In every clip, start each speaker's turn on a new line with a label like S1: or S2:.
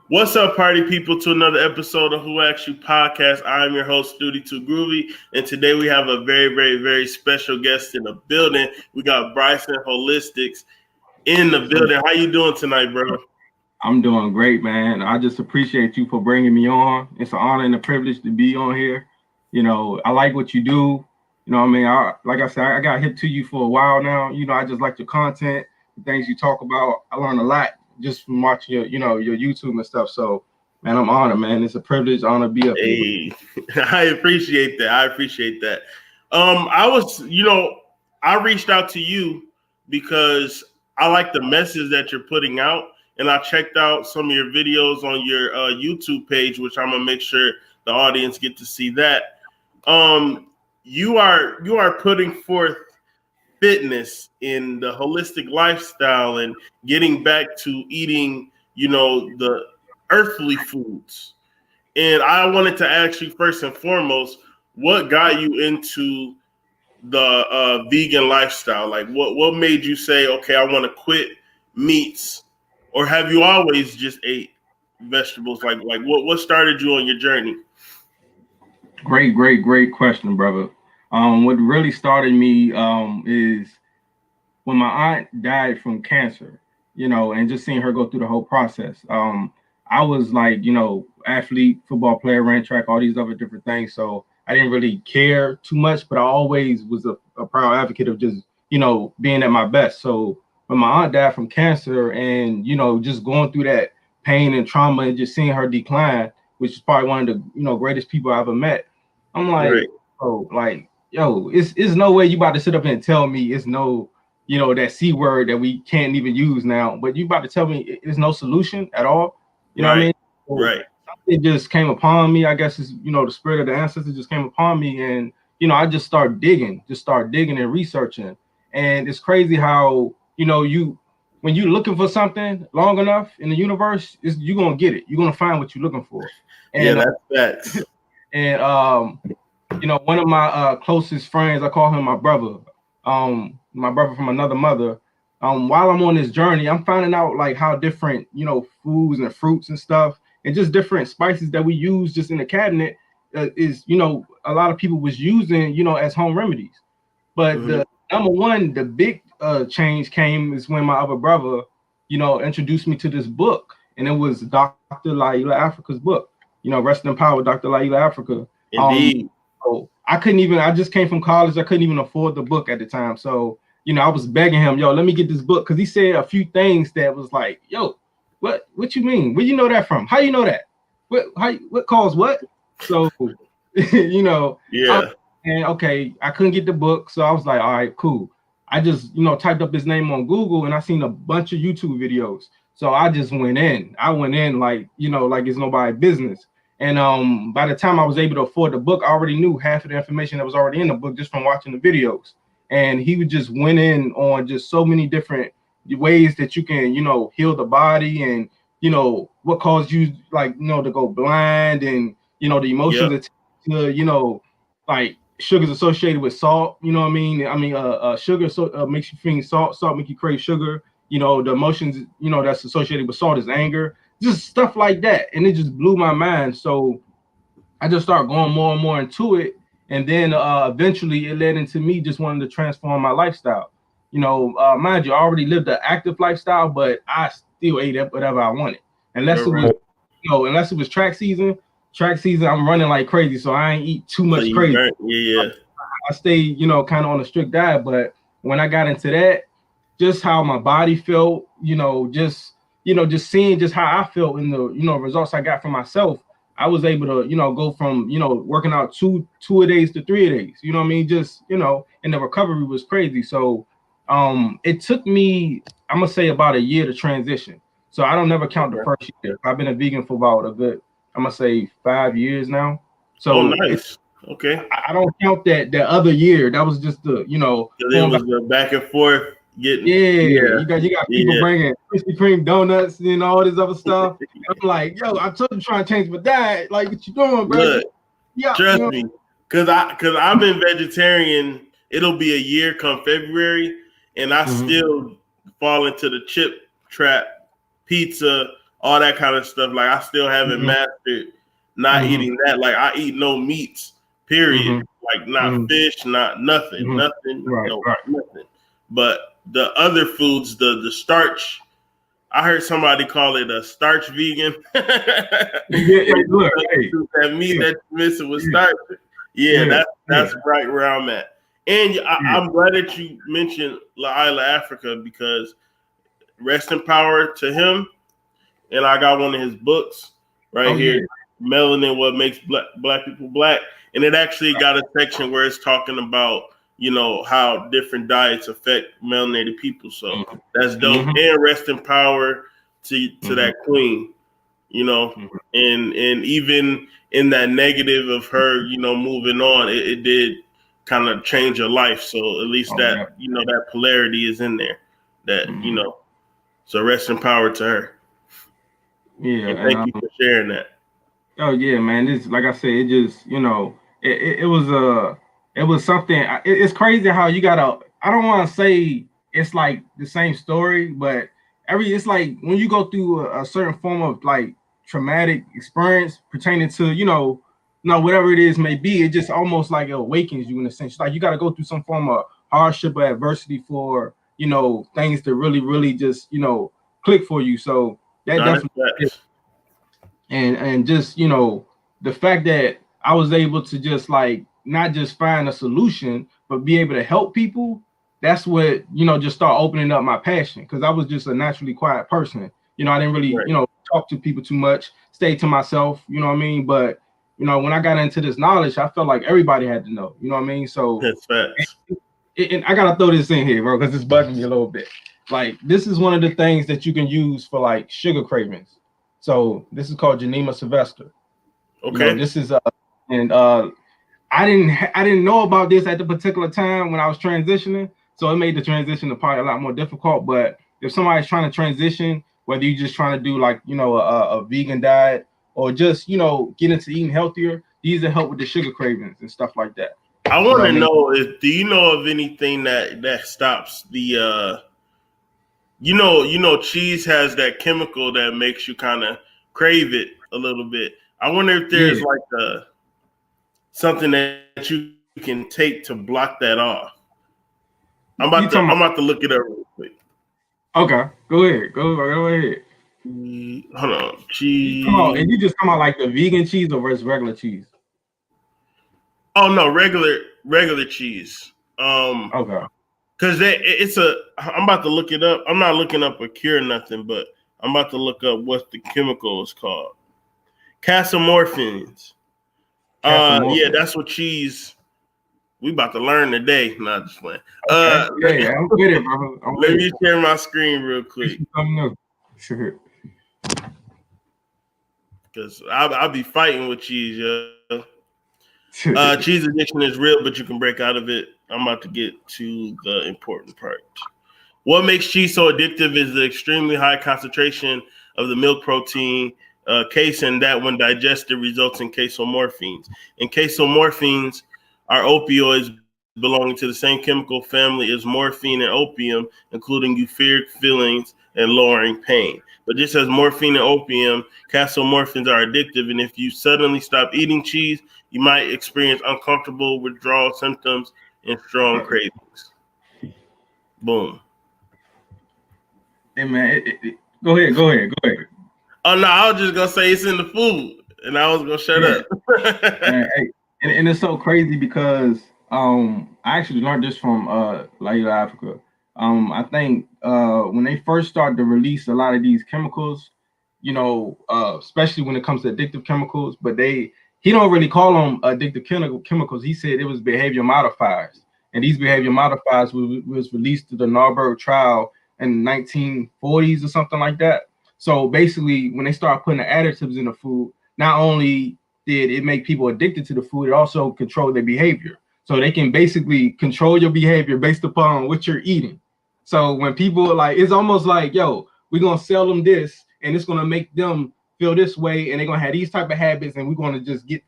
S1: What's up, party people, to another episode of Who Asked You Podcast. I'm your host, Duty Too Groovy, and today we have a very, very, very special guest in the building. We got Bryson Holistics in the building. How you doing tonight, bro?
S2: I'm doing great, man. I just appreciate you for bringing me on. It's an honor and a privilege to be on here. I like what you do. Like I said, I got hip to you for a while now. I just like your content, the things you talk about. I learn a lot just from watching your YouTube and stuff. So, man, I'm honored, man. It's a privilege, honor to be up here.
S1: Hey, I appreciate that. I reached out to you because I like the message that you're putting out, and I checked out some of your videos on your YouTube page, which I'm gonna make sure the audience get to see that. You are putting forth fitness in the holistic lifestyle and getting back to eating, the earthly foods. And I wanted to ask you first and foremost, what got you into the vegan lifestyle? Like, what made you say, okay, I want to quit meats, or have you always just ate vegetables? Like what started you on your journey?
S2: Great question, brother. What really started me is when my aunt died from cancer, and just seeing her go through the whole process. I was like, athlete, football player, ran track, all these other different things. So I didn't really care too much, but I always was a proud advocate of just, being at my best. So when my aunt died from cancer and, just going through that pain and trauma and just seeing her decline, which is probably one of the, greatest people I ever met, I'm like,
S1: Right.
S2: oh, like, yo, it's no way you about to sit up and tell me it's no, that C word that we can't even use now, but you about to tell me there's no solution at all. You know what I mean? So
S1: Right.
S2: it just came upon me. I guess it's, the spirit of the ancestors just came upon me. And, I just start digging and researching. And it's crazy how, when you're looking for something long enough in the universe, you're going to get it. You're going to find what you're looking for. And,
S1: That's facts.
S2: And, one of my closest friends, I call him my brother from another mother. While I'm on this journey, I'm finding out like how different, foods and fruits and stuff and just different spices that we use just in the cabinet is, a lot of people was using, as home remedies. But the number one, the big change came is when my other brother, introduced me to this book, and it was Dr. Laila Africa's book, Rest in Power, Dr. Laila Africa.
S1: Indeed.
S2: So I just came from college. I couldn't even afford the book at the time. So, I was begging him, yo, let me get this book. Cause he said a few things that was like, yo, what you mean? Where you know that from? How you know that? What caused what? So,
S1: Yeah.
S2: And okay, I couldn't get the book. So I was like, all right, cool. I just, typed up his name on Google and I seen a bunch of YouTube videos. So I just went in. I went in like, like it's nobody's business. And by the time I was able to afford the book, I already knew half of the information that was already in the book just from watching the videos. And he would just went in on just so many different ways that you can, heal the body and, what caused you like, to go blind and, the emotions to, like sugars associated with salt, you know what I mean? Sugar makes you feel salt make you crave sugar. The emotions, that's associated with salt is anger, just stuff like that. And it just blew my mind. So I just started going more and more into it. And then eventually it led into me just wanting to transform my lifestyle. Mind you, I already lived an active lifestyle, but I still ate whatever I wanted. Unless unless it was track season, I'm running like crazy. So I ain't eat too much crazy. I stay, kind of on a strict diet. But when I got into that, just how my body felt, just seeing just how I felt in the, results I got for myself, I was able to, go from, working out two a days to 3 a days, you know what I mean? Just, and the recovery was crazy. So it took me, I'm gonna say about a year to transition. So I don't never count the first year. I've been a vegan for about a good, I'm gonna say 5 years now. So
S1: nice. Okay.
S2: I don't count that other year. That was just the,
S1: it was the back and forth getting.
S2: You got people bringing Krispy Kreme donuts and all this other stuff. I'm like, yo, I told you trying to change my diet. Like, what you doing, bro?
S1: Look, trust me, cause I've been vegetarian. It'll be a year come February, and I still fall into the chip trap, pizza, all that kind of stuff. Like I still haven't mastered not eating that. Like I eat no meats, period. Like not fish, not nothing, nothing, nothing. But the other foods, the starch. I heard somebody call it a starch vegan. That meat that you're missing with starch. Yeah, that's right where I'm at. And I'm glad that you mentioned Laila Africa because rest in power to him. And I got one of his books right here, Melanin, What Makes Black People Black. And it actually got a section where it's talking about, you know, how different diets affect melanated people. So that's dope. And rest in power to that queen, you know, and even in that negative of her, you know, moving on, it did kind of change her life. So at least you know, that polarity is in there that, you know, so rest in power to her. Yeah. And thank you for sharing that.
S2: Oh yeah, man. This, like I said, it just, you know, it was something. It's crazy how you gotta. I don't want to say it's like the same story, but it's like when you go through a certain form of like traumatic experience pertaining to, you know, whatever it is may be, it just almost like it awakens you in a sense. Like you got to go through some form of hardship or adversity for, you know, things to really, really just, you know, click for you. So that definitely. And just, you know, the fact that I was able to just like not just find a solution, but be able to help people, that's what, you know, just start opening up my passion. Because I was just a naturally quiet person. You know, I didn't really, you know, talk to people too much, stay to myself, you know what I mean? But, you know, when I got into this knowledge, I felt like everybody had to know, you know what I mean? So
S1: that's facts.
S2: And I gotta throw this in here, bro, because it's bugging me a little bit. Like, this is one of the things that you can use for like sugar cravings. So this is called Genema Sylvester.
S1: Okay.
S2: You know, this is I didn't know about this at the particular time when I was transitioning, so it made the transition probably a lot more difficult. But if somebody's trying to transition, whether you're just trying to do like, you know, a vegan diet or just, you know, get into eating healthier, these will help with the sugar cravings and stuff like that.
S1: I want to know do you know of anything that stops the you know, cheese has that chemical that makes you kind of crave it a little bit. I wonder if there's like something that you can take to block that off. I'm about to look it up real quick.
S2: Okay, go ahead. Go ahead.
S1: Hold on, cheese.
S2: And you just come out like the vegan cheese or versus regular cheese?
S1: Oh no, regular cheese.
S2: Okay.
S1: Because I'm about to look it up. I'm not looking up a cure or nothing, but I'm about to look up what the chemical is called. Casomorphins. Yeah, that's what cheese. We about to learn today. Not just playing.
S2: Okay. I'm with it, bro.
S1: Let me share my screen real quick.
S2: Sure.
S1: Because I'll be fighting with cheese, yo. Cheese addiction is real, but you can break out of it. I'm about to get to the important part. What makes cheese so addictive is the extremely high concentration of the milk protein casein that, when digested, results in casomorphins. And casomorphins are opioids belonging to the same chemical family as morphine and opium, including euphoric feelings and lowering pain. But just as morphine and opium, casomorphins are addictive, and if you suddenly stop eating cheese, you might experience uncomfortable withdrawal symptoms and strong cravings. Boom.
S2: Hey man, go ahead.
S1: Oh no, I was just gonna say it's in the food, and I was gonna shut up.
S2: And it's so crazy because I actually learned this from Laila Africa. I think when they first started to release a lot of these chemicals, you know, especially when it comes to addictive chemicals, but he don't really call them addictive chemicals. He said it was behavior modifiers, and these behavior modifiers was released to the Nuremberg trial in the 1940s or something like that. So basically, when they start putting the additives in the food, not only did it make people addicted to the food, it also controlled their behavior. So they can basically control your behavior based upon what you're eating. So when people like, it's almost like, yo, we're gonna sell them this, and it's gonna make them feel this way, and they're gonna have these type of habits, and we're gonna just keep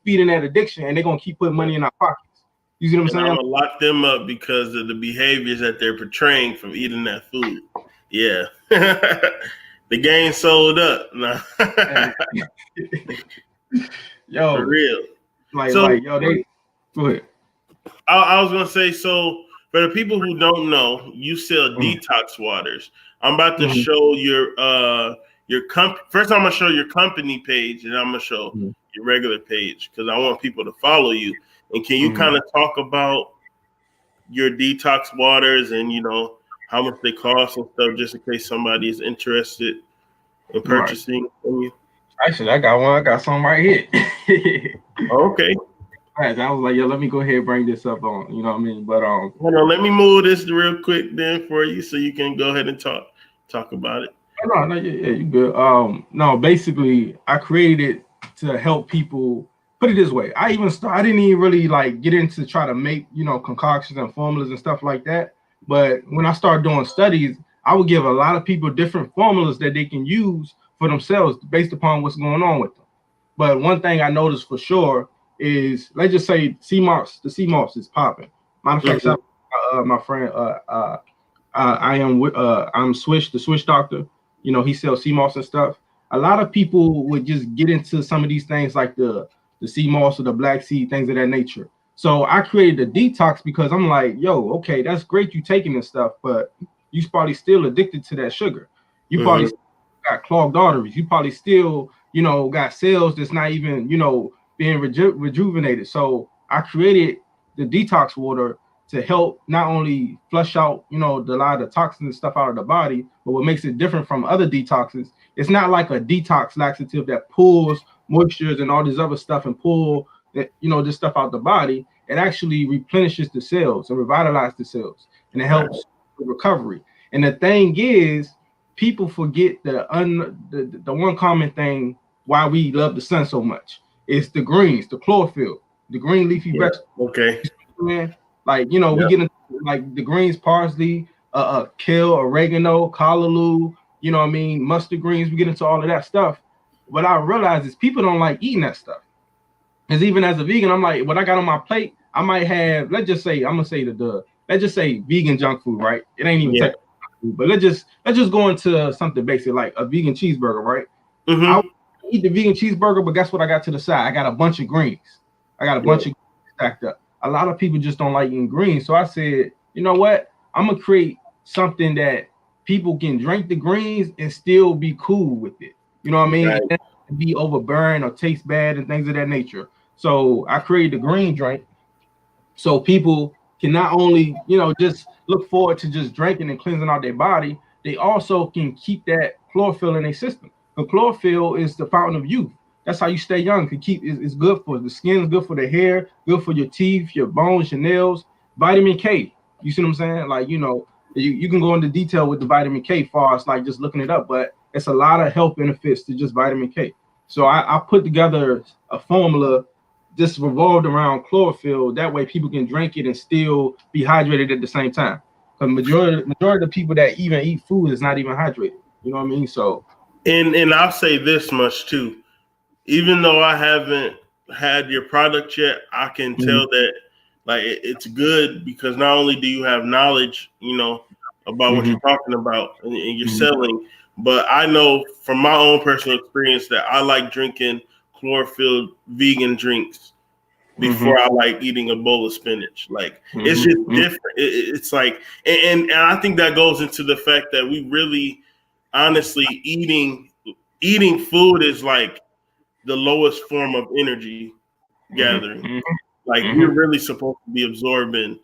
S2: feeding that addiction, and they're gonna keep putting money in our pockets. You see what I'm saying?
S1: I'm gonna lock them up because of the behaviors that they're portraying from eating that food. Yeah. The game sold up. Nah. For
S2: Yo,
S1: real. So
S2: like yo, they go ahead.
S1: I was gonna say, so for the people who don't know, you sell
S2: Mhm.
S1: detox waters. I'm about to
S2: Mhm.
S1: show your first I'm gonna show your company page, and I'm gonna show
S2: Mhm.
S1: your regular page because I want people to follow you. And can you
S2: Mhm.
S1: kind of talk about your detox waters and how much they cost and stuff, just in case somebody is interested in
S2: Right.
S1: purchasing from you?
S2: Actually, I got one. I got some right here.
S1: Okay.
S2: Right, I was like, yo, let me go ahead and bring this up on. You know what I mean? But
S1: Hold on, let me move this real quick then for you so you can go ahead and talk about it.
S2: no, yeah, you good. No, basically, I created it to help people. Put it this way, I didn't even really like get into try to make concoctions and formulas and stuff like that. But when I started doing studies, I would give a lot of people different formulas that they can use for themselves based upon what's going on with them. But one thing I noticed for sure is, let's just say the CMOS is popping. Matter of fact,
S1: Mhm.
S2: shout out, my friend, I'm Swish, the Swish doctor. He sells CMOS and stuff. A lot of people would just get into some of these things like the CMOS or the black seed, things of that nature. So I created a detox because I'm like, yo, okay, that's great you taking this stuff, but you probably still addicted to that sugar. You probably
S1: Mhm.
S2: still got clogged arteries. You probably still, got cells that's not even, being rejuvenated. So I created the detox water to help not only flush out, the lot of the toxins and stuff out of the body, but what makes it different from other detoxes, it's not like a detox laxative that pulls moistures and all this other stuff and pull that, this stuff out the body. It actually replenishes the cells and revitalizes the cells, and it
S1: Right.
S2: helps with recovery. And the thing is, people forget the one common thing why we love the sun so much. It's the greens, the chlorophyll, the green leafy
S1: Yeah.
S2: vegetables.
S1: Okay.
S2: Man, like we
S1: Yeah.
S2: get into like the greens, parsley, kale, oregano, callaloo, what I mean, mustard greens. We get into all of that stuff. What I realize is people don't like eating that stuff. Because even as a vegan, I'm like, what I got on my plate, I might have, let's just say, I'm gonna say let's just say vegan junk food, right? It ain't even
S1: Yeah.
S2: technical food, but let's just go into something basic like a vegan cheeseburger, right? I would
S1: Mhm.
S2: eat the vegan cheeseburger, but guess what I got to the side? I got a bunch of greens. I got a
S1: Yeah.
S2: bunch of greens stacked up. A lot of people just don't like eating greens. So I said, you know what? I'm gonna create something that people can drink the greens and still be cool with it. You know what I mean?
S1: Right.
S2: And not be overburned or taste bad and things of that nature. So I created the green drink so people can not only just look forward to just drinking and cleansing out their body, they also can keep that chlorophyll in their system. The chlorophyll is the fountain of youth. That's how you stay young. It's good for the skin, good for the hair, good for your teeth, your bones, your nails. Vitamin K. You see what I'm saying? Like you can go into detail with the vitamin K far as like just looking it up, but it's a lot of health benefits to just vitamin K. So I put together a formula just revolved around chlorophyll. That way, people can drink it and still be hydrated at the same time. Because majority of the people that even eat food is not even hydrated. You know what I mean? So
S1: And I'll say this much too. Even though I haven't had your product yet, I can
S2: mhm,
S1: tell that like it's good because not only do you have knowledge, about what
S2: mhm,
S1: you're talking about and you're
S2: mhm,
S1: selling, but I know from my own personal experience that I like drinking chlorophyll vegan drinks
S2: mhm,
S1: before I like eating a bowl of spinach. Like it's
S2: mhm,
S1: just
S2: mhm,
S1: different. It's like, and I think that goes into the fact that we really, honestly, eating food is like the lowest form of energy
S2: mhm,
S1: gathering.
S2: mhm,
S1: Like we're
S2: mhm,
S1: really supposed to be absorbing,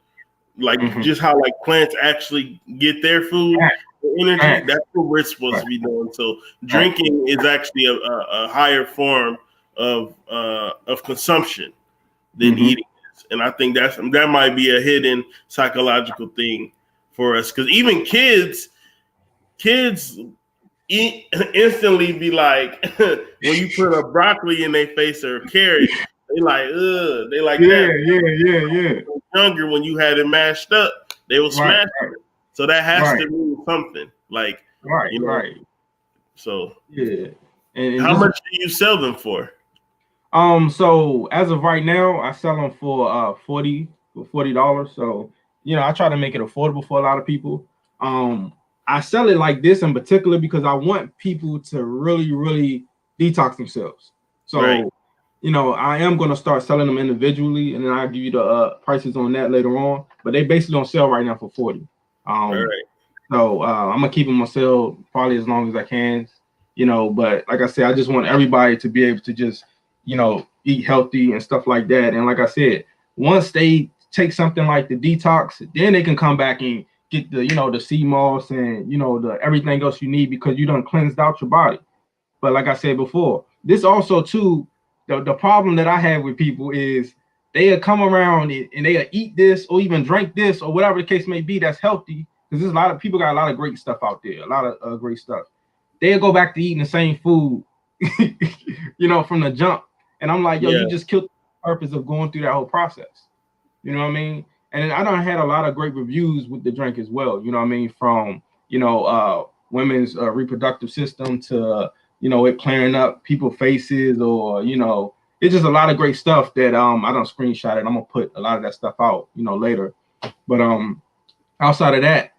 S1: like
S2: mhm.
S1: just how like plants actually get their food,
S2: Facts,
S1: the energy.
S2: facts,
S1: That's what we're supposed
S2: right,
S1: to be doing. So
S2: right.
S1: drinking is actually a higher form of consumption than
S2: Mhm,
S1: eating is. And I think that might be a hidden psychological thing for us because even kids instantly be like when you put a broccoli in their face or a carrot, they like ugh, they like
S2: yeah,
S1: that.
S2: yeah, yeah, yeah.
S1: Younger when you had it mashed up, they will
S2: Right,
S1: smash it. So that has
S2: right,
S1: to mean something. Like,
S2: right,
S1: you know,
S2: right.
S1: so
S2: Yeah, and
S1: how
S2: just
S1: much do you sell them for?
S2: So as of right now, I sell them for $40. So I try to make it affordable for a lot of people. Um I sell it like this in particular because I want people to really, really detox themselves. So,
S1: Right.
S2: you know, I am going to start selling them individually, and then I'll give you the prices on that later on. But they basically on sale right now for 40.
S1: All right.
S2: So I'm gonna keep them on sale probably as long as I can, you know. But like I said, I just want everybody to be able to just, you know, eat healthy and stuff like that. And like I said, once they take something like the detox, then they can come back and get the, you know, the sea moss and, you know, the everything else you need because you done cleansed out your body. But like I said before, this also too, the problem that I have with people is they'll come around and they'll eat this or even drink this or whatever the case may be that's healthy. Because there's a lot of people got a lot of great stuff out there, a lot of great stuff. They'll go back to eating the same food, you know, from the jump. And I'm like, yo,
S1: Yeah.
S2: you just killed the purpose of going through that whole process. You know what I mean? And I done had a lot of great reviews with the drink as well. You know what I mean? From, you know, women's reproductive system to, you know, it clearing up people's faces, or, you know, it's just a lot of great stuff that I don't screenshot it. I'm gonna put a lot of that stuff out, you know, later. But outside of that,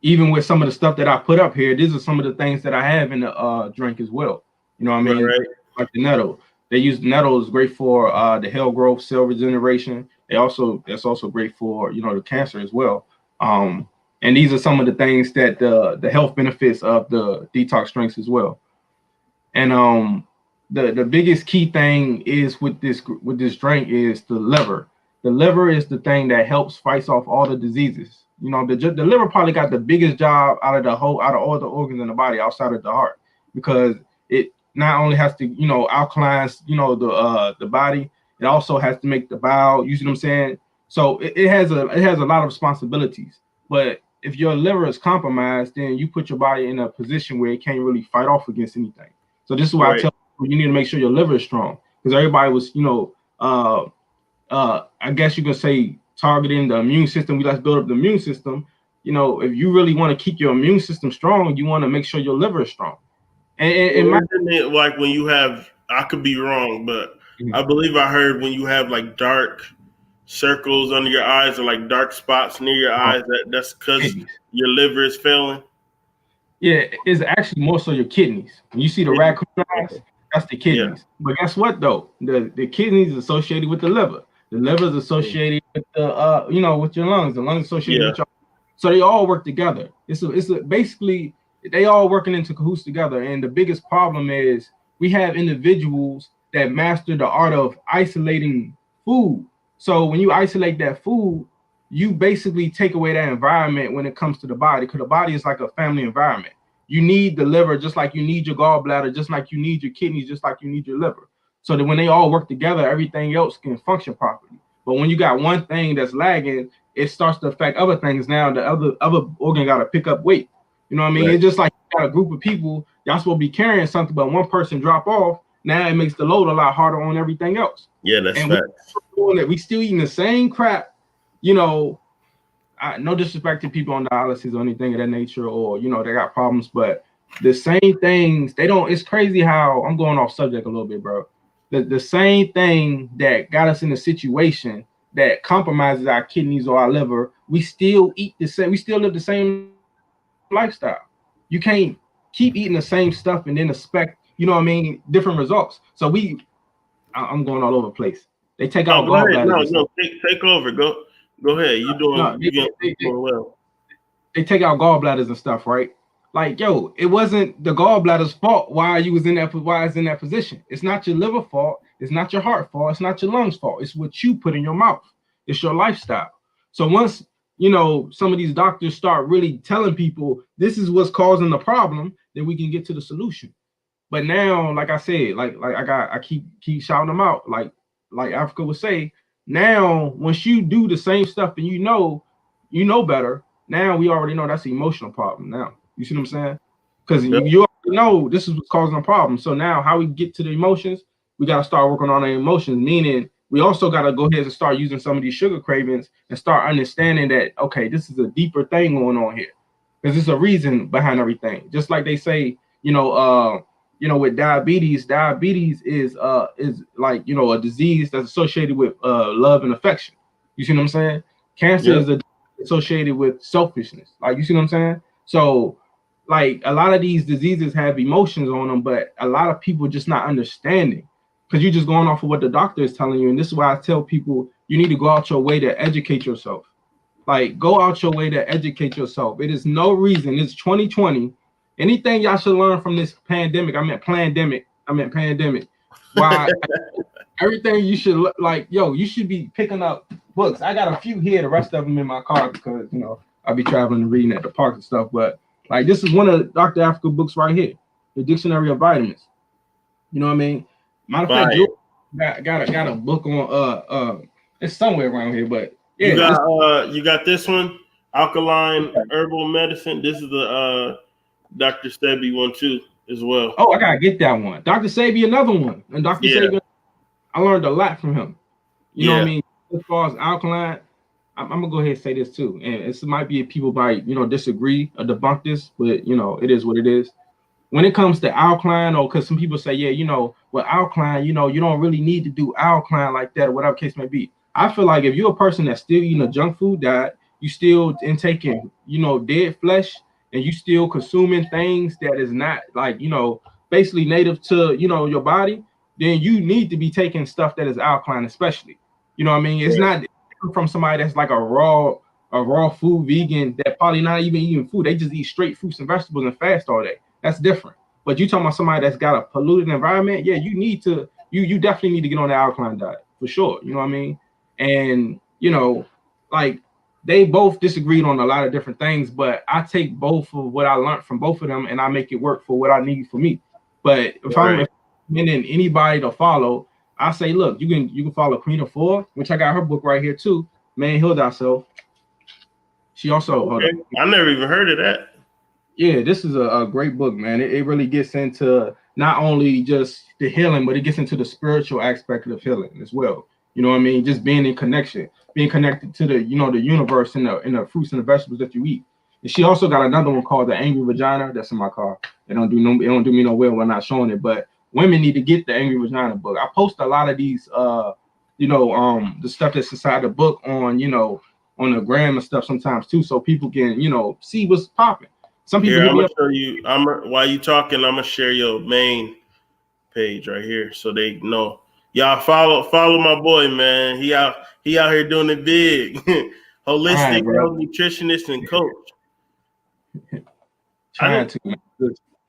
S2: even with some of the stuff that I put up here, these are some of the things that I have in the drink as well. You know what I mean?
S1: Right.
S2: Like the nettle. They use the nettle is great for the hair growth, cell regeneration. That's also great for, you know, the cancer as well. And these are some of the things that the health benefits of the detox drinks as well. And the biggest key thing is with this drink is the liver. The liver is the thing that helps fight off all the diseases. You know, the liver probably got the biggest job out of all the organs in the body outside of the heart, because it not only has to, you know, alkalinize, you know, the body, it also has to make the bowel. You see what I'm saying? So it has a lot of responsibilities. But if your liver is compromised, then you put your body in a position where it can't really fight off against anything. So this is why I tell you need to make sure your liver is strong, because everybody was, you know, I guess you could say targeting the immune system. We like to build up the immune system. You know, if you really want to keep your immune system strong, you want to make sure your liver is strong. And
S1: Like when you have, I could be wrong, but I believe I heard when you have like dark circles under your eyes or like dark spots near your eyes, that's because your liver is failing.
S2: Yeah, it's actually more so your kidneys. When you see the raccoon eyes, that's the kidneys. Yeah. But guess what though? The kidneys associated with the liver. The liver is associated with the you know, with your lungs. The lungs associated with your, so they all work together. It's basically they all working into cahoots together. And the biggest problem is we have individuals that master the art of isolating food. So when you isolate that food, you basically take away that environment when it comes to the body, because the body is like a family environment. You need the liver just like you need your gallbladder, just like you need your kidneys, just like you need your liver. So that when they all work together, everything else can function properly. But when you got one thing that's lagging, it starts to affect other things. Now the other organ got to pick up weight. You know what I mean? Right. It's just like you got a group of people, y'all supposed to be carrying something, but one person drop off. Now it makes the load a lot harder on everything else.
S1: Yeah, that's facts.
S2: We still eating the same crap. You know, no disrespect to people on dialysis or anything of that nature, or, you know, they got problems, but the same things, they don't, it's crazy how, I'm going off subject a little bit, bro. The same thing that got us in a situation that compromises our kidneys or our liver, we still eat the same, we still live the same lifestyle. You can't keep eating the same stuff and then expect, you know what I mean, different results. So I'm going all over the place. They take out gallbladders.
S1: No, take over. Go ahead. You doing well.
S2: They take out gallbladders and stuff, right? Like, yo, it wasn't the gallbladder's fault why it's in that position. It's not your liver fault. It's not your heart fault. It's not your lungs fault. It's what you put in your mouth. It's your lifestyle. So once, you know, some of these doctors start really telling people this is what's causing the problem, then we can get to the solution. But now, like I said, I keep shouting them out, like Africa would say. Now, once you do the same stuff and you know better, now we already know that's an emotional problem. Now, you see what I'm saying? Because you already know this is what's causing a problem. So now, how we get to the emotions, we got to start working on our emotions. Meaning, we also got to go ahead and start using some of these sugar cravings and start understanding that, okay, this is a deeper thing going on here, because there's a reason behind everything. Just like they say, you know, with diabetes is like, you know, a disease that's associated with love and affection. You see what I'm saying? Cancer is associated with selfishness. Like, you see what I'm saying? So like a lot of these diseases have emotions on them, but a lot of people just not understanding because you're just going off of what the doctor is telling you. And this is why I tell people you need to go out your way to educate yourself. Like go out your way to educate yourself. It is no reason. It's 2020. Anything y'all should learn from this pandemic. I meant pandemic. Why everything you should look like, yo, you should be picking up books. I got a few here, the rest of them in my car because I'll be traveling and reading at the park and stuff. But like this is one of Dr. Africa books right here, the Dictionary of Vitamins. You know what I mean? Matter of fact, Joe got a book on it's somewhere around here, but yeah.
S1: You got this one, Alkaline Herbal Medicine. This is the Dr. Sebi one too as well.
S2: Oh, I gotta get that one. Dr. Sebi, another one. And Dr. Sebi, I learned a lot from him. You know what I mean? As far as alkaline, I'm gonna go ahead and say this too. And it might be people might, disagree or debunk this, but it is what it is. When it comes to alkaline, or because some people say, well, alkaline, you don't really need to do alkaline like that, or whatever case may be. I feel like if you're a person that's still eating a junk food diet, you still intaking, dead flesh, and you still consuming things that is not like, basically native to, your body, then you need to be taking stuff that is alkaline, especially. You know what I mean? It's not from somebody that's like a raw food vegan that probably not even eating food. They just eat straight fruits and vegetables and fast all day. That's different. But you talking about somebody that's got a polluted environment, you need to, you definitely need to get on the alkaline diet for sure. You know what I mean? And like they both disagreed on a lot of different things, but I take both of what I learned from both of them and I make it work for what I need for me. But if I'm recommending anybody to follow, I say, look, you can follow Queen of Four, which I got her book right here too, Man Heal Thyself. She also
S1: I never even heard of that.
S2: Yeah, this is a great book, man. It really gets into not only just the healing, but it gets into the spiritual aspect of healing as well. You know what I mean? Just being in connection, being connected to the, the universe and the fruits and the vegetables that you eat. And she also got another one called The Angry Vagina. That's in my car. It don't do me no well when I'm not showing it. But women need to get the Angry Vagina book. I post a lot of these, the stuff that's inside the book on, on the gram and stuff sometimes too, so people can, see what's popping. Some people.
S1: Here, I'm gonna show you. While you talking, I'm gonna share your main page right here so they know. Y'all follow my boy, man. He out here doing it big. Holistic health nutritionist and coach.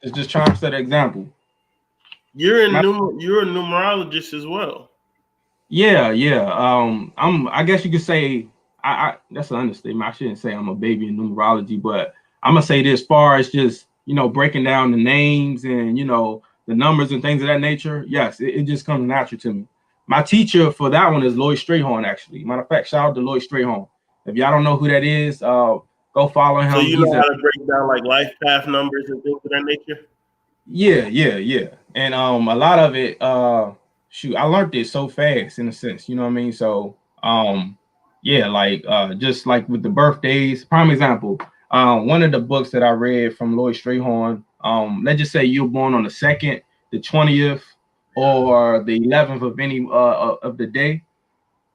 S2: It's just trying to set an example.
S1: You're a numerologist as well.
S2: Yeah. I guess you could say I that's an understatement. I shouldn't say I'm a baby in numerology, but I'm gonna say this, as far as just breaking down the names and the numbers and things of that nature. Yes, it just comes natural to me. My teacher for that one is Lloyd Strayhorn, actually. Matter of fact, shout out to Lloyd Strayhorn. If y'all don't know who that is, go follow him.
S1: So you know how to break down like life path numbers and things of that nature?
S2: Yeah. And a lot of it, I learned it so fast in a sense, you know what I mean? So just like with the birthdays, prime example, one of the books that I read from Lloyd Strayhorn, let's just say you're born on the 2nd, the 20th, or the 11th of any of the day,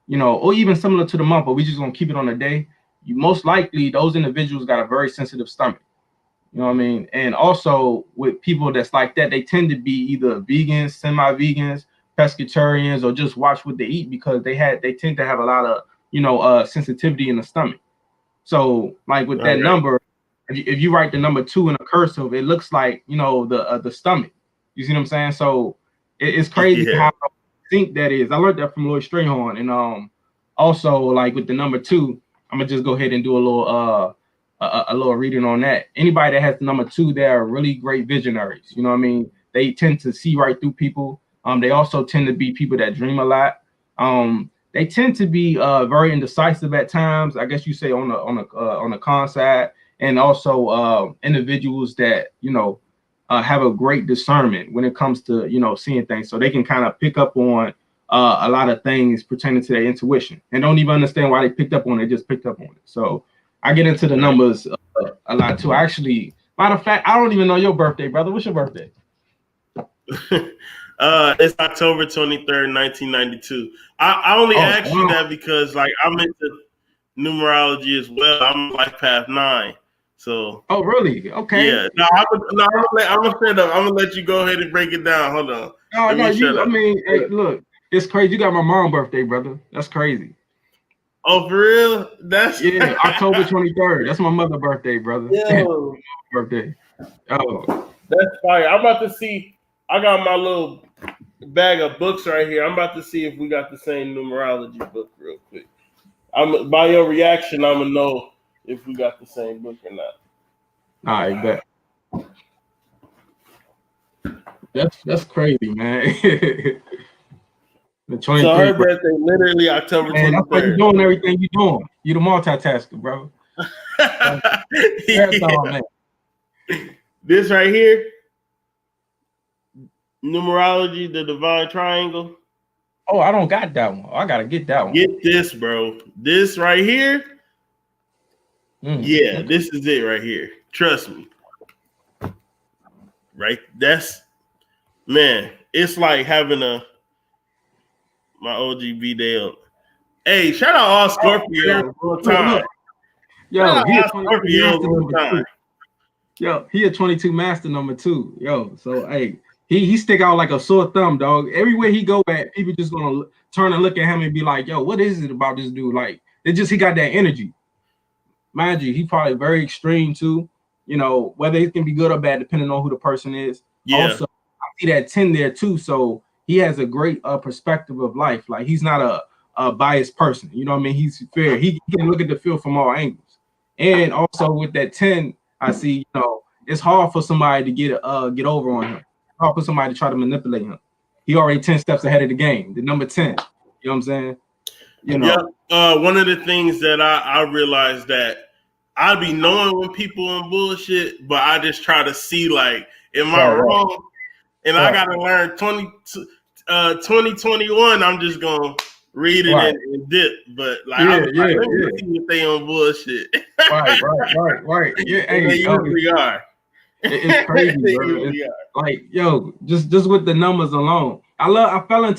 S2: or even similar to the month, but we just gonna keep it on the day. You most likely those individuals got a very sensitive stomach. You know what I mean? And also with people that's like that, they tend to be either vegans, semi-vegans, pescatarians, or just watch what they eat because they tend to have a lot of sensitivity in the stomach. So like with that number, if you write the number 2 in a cursive, it looks like the stomach. You see what I'm saying? So it's crazy how I think that is. I learned that from Lloyd Strayhorn, and also like with the number 2, I'm gonna just go ahead and do a little reading on that. Anybody that has the number 2, they are really great visionaries. You know what I mean? They tend to see right through people. They also tend to be people that dream a lot. They tend to be very indecisive at times. I guess you say on the con side, and also individuals that have a great discernment when it comes to seeing things, so they can kind of pick up on a lot of things pertaining to their intuition, and don't even understand why they picked up on it. Just picked up on it. So I get into the numbers a lot too. Actually, matter of fact, I don't even know your birthday, brother. What's your birthday?
S1: It's October 23rd, 1992. I only asked you that because like I'm into numerology as well. I'm life path 9. So.
S2: Oh, really? Okay.
S1: Yeah. No, I'm gonna shut up. I'm gonna let you go ahead and break it down. Hold on. Let me shut up.
S2: I mean, hey, look, it's crazy. You got my mom's birthday, brother. That's crazy.
S1: Oh, for real? That's
S2: October 23rd. That's my mother's birthday, brother.
S1: Yo,
S2: Birthday. Oh,
S1: that's fire. I'm about to see. I got my little bag of books right here. I'm about to see if we got the same numerology book real quick. By your reaction, I'm gonna know if we got the same book or not.
S2: I bet. That's crazy, man. The 23rd.
S1: So her birthday literally October 23rd.
S2: That's why you're doing everything you're doing. You the multitasker, bro.
S1: Yeah. This right here, numerology, the divine triangle.
S2: Oh, I don't got that one. I gotta get that one.
S1: Get this, bro. This right here. Yeah, this is it right here. Trust me. Right? That's, man, it's like having my OGB day. Hey, shout out all Scorpios all the time.
S2: Yo, he a 22 master number 2. Yo, he a 22 master number 2. Yo, so hey, he stick out like a sore thumb, dog. Everywhere he go at, people just gonna turn and look at him and be like, yo, what is it about this dude? Like, he got that energy. Mind you, he probably very extreme too. You know, whether it can be good or bad, depending on who the person is.
S1: Yeah.
S2: Also, I see that 10 there too. So he has a great perspective of life. Like, he's not a biased person. You know what I mean? He's fair. He can look at the field from all angles. And also with that 10, I see, you know, it's hard for somebody to get over on him. It's hard for somebody to try to manipulate him. He already 10 steps ahead of the game. The number 10. You know what I'm saying? You know.
S1: Yeah. One of the things that I realized that I'd be knowing when people on bullshit, but I just try to see, like, am I wrong? And I gotta learn 2021. I'm just gonna read it and dip, but like, let me see if they on bullshit.
S2: Right. Yeah,
S1: and they usually are.
S2: It's crazy, bro. It's like, yo, just with the numbers alone. I fell in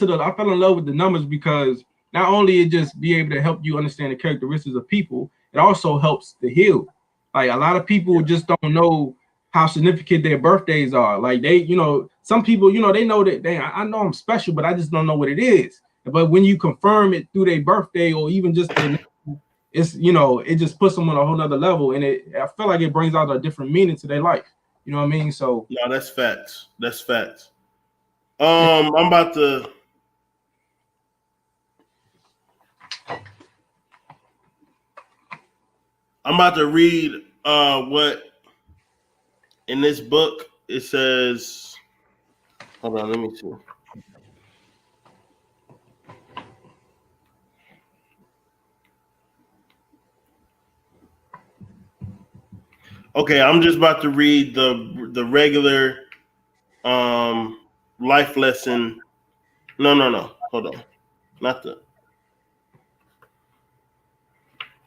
S2: love with the numbers because not only it just be able to help you understand the characteristics of people, it also helps to heal. Like, a lot of people just don't know how significant their birthdays are. Like, they, you know, some people, you know, they know that I know I'm special, but I just don't know what it is. But when you confirm it through their birthday or even just it's, you know, it just puts them on a whole nother level, and I feel like it brings out a different meaning to their life. You know what I mean? So
S1: no, that's facts. That's facts. I'm about to read what in this book it says. Hold on, let me see. Okay, I'm just about to read the regular life lesson. No. Hold on. Not the.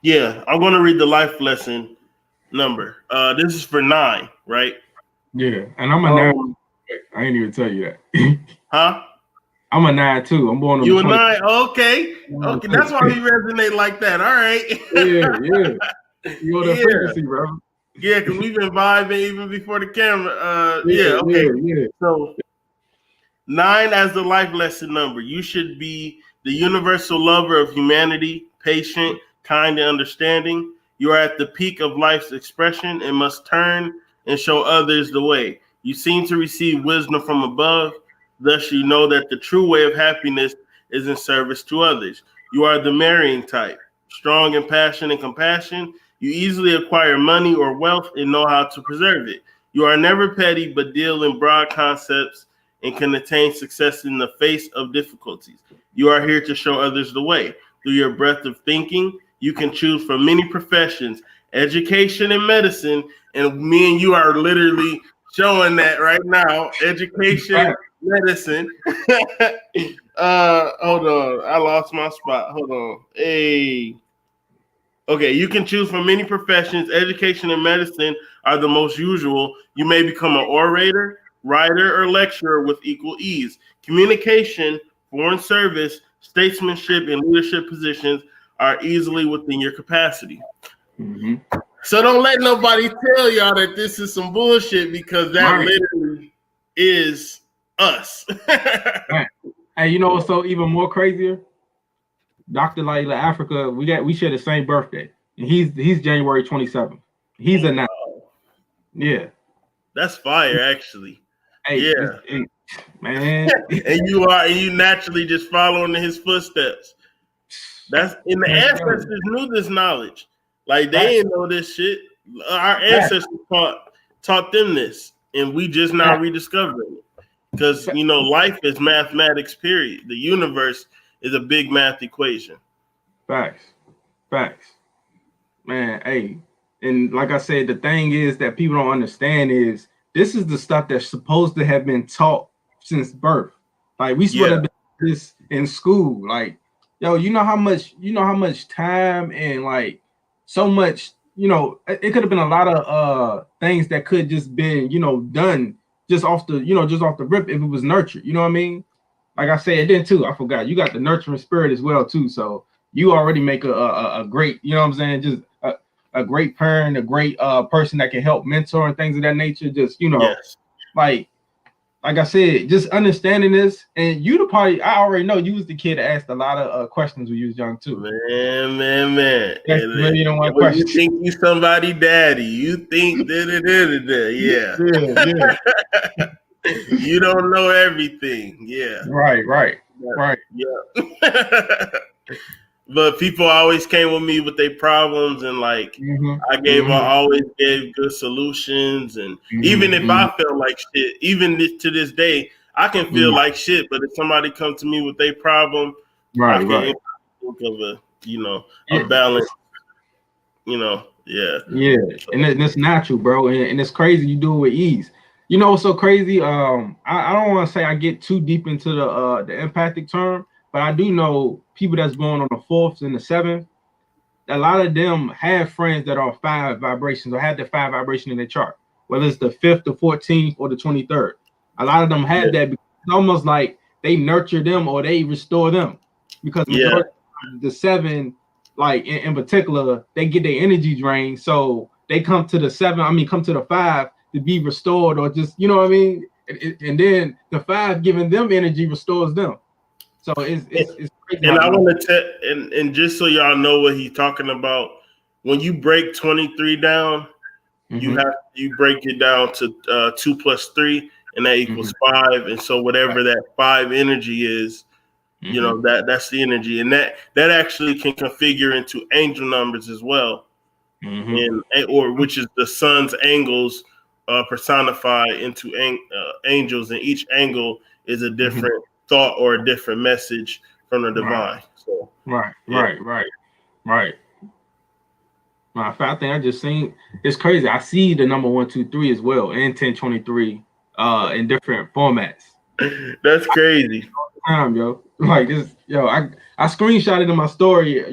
S1: Yeah, I'm going to read the life lesson number. This is for 9, right?
S2: Yeah, and I'm a 9. I ain't even tell you that.
S1: Huh?
S2: I'm a 9 too. I'm born on
S1: You
S2: the 20.
S1: 9? Okay. That's why we resonate like that. All right.
S2: Yeah. You know the frequency, bro.
S1: Yeah, because we've been vibing even before the camera. Okay. So 9 as the life lesson number. You should be the universal lover of humanity, patient, kind, and understanding. You are at the peak of life's expression and must turn and show others the way. You seem to receive wisdom from above. Thus, you know that the true way of happiness is in service to others. You are the marrying type, strong in passion and compassion. You easily acquire money or wealth and know how to preserve it. You are never petty, but deal in broad concepts and can attain success in the face of difficulties. You are here to show others the way. Through your breadth of thinking, you can choose from many professions, education and medicine, and me and you are literally showing that right now. Education, medicine. Hold on. I lost my spot. Hold on. Hey. Okay, you can choose from many professions. Education and medicine are the most usual. You may become an orator, writer, or lecturer with equal ease. Communication, foreign service, statesmanship, and leadership positions are easily within your capacity.
S2: Mm-hmm.
S1: So don't let nobody tell y'all that this is some bullshit because that literally is us.
S2: Right. Hey, you know what's so even more crazier? Dr. Layla Africa, we share the same birthday. And he's January 27th. He's a yeah.
S1: That's fire, actually.
S2: Hey,
S1: yeah.
S2: Man.
S1: and you naturally just following in his footsteps. That's in the ancestors knew this knowledge. Like they didn't know this shit. Our ancestors taught them this, and we just now rediscovering it. Because life is mathematics. Period. The universe is a big math equation.
S2: Facts, man. Hey, and like I said, the thing is that people don't understand is this is the stuff that's supposed to have been taught since birth. Like we supposed to have been this in school. Like, yo, you know how much time and like so much, it could have been a lot of things that could just been, done just off the rip if it was nurtured. You know what I mean? Like I said, then too, I forgot you got the nurturing spirit as well too. So you already make a great, you know what I'm saying, just a great parent, a great person that can help mentor and things of that nature. Just like I said, just understanding this, and I already know you was the kid that asked a lot of questions when you was young too.
S1: Man.
S2: You
S1: think you somebody daddy. You think yeah. You don't know everything. Yeah.
S2: Right.
S1: Yeah. But people always came with me with their problems, and like I always gave good solutions. And even if I felt like shit, even to this day, I can feel like shit. But if somebody comes to me with their problem, I can think of a balance. Yeah.
S2: And it's natural, bro, and it's crazy you do it with ease. You know what's so crazy? I don't want to say I get too deep into the empathic term, but I do know people that's born on the 4th and the 7th. A lot of them have friends that are 5 vibrations or have the 5 vibration in their chart, whether it's the 5th, the 14th, or the 23rd. A lot of them have that because it's almost like they nurture them or they restore them, because the 7, like in particular, they get their energy drained, so they come to the 7. Come to the 5 to be restored, or just you know what I mean. And then the 5 giving them energy restores them. So it's crazy.
S1: And I want to tell, and just so y'all know what he's talking about, when you break 23 down, you break it down to 2 plus 3, and that equals 5. And so whatever that 5 energy is, that's the energy, and that actually can configure into angel numbers as well, or which is the sun's angles personified into angels, and each angle is a different thought or a different message from the divine. So
S2: right. Matter of fact, I think I just seen, it's crazy. I see the number 1, 2, 3 as well, and 1023 in different formats.
S1: That's crazy.
S2: Yo, like this, I screenshot it in my story.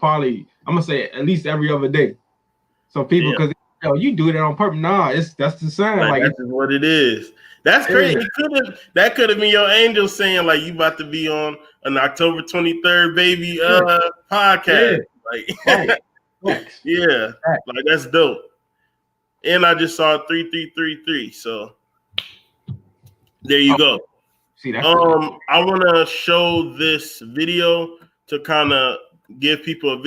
S2: Probably I'm gonna say at least every other day. So people, because you do it on purpose. Nah, that's the sign. Like
S1: that's what it is. That's crazy. That could have been your angel saying like you about to be on an October 23rd baby podcast. Like like that's dope. And I just saw 3333. So there you go.
S2: See, that's
S1: I want to show this video to kind of give people a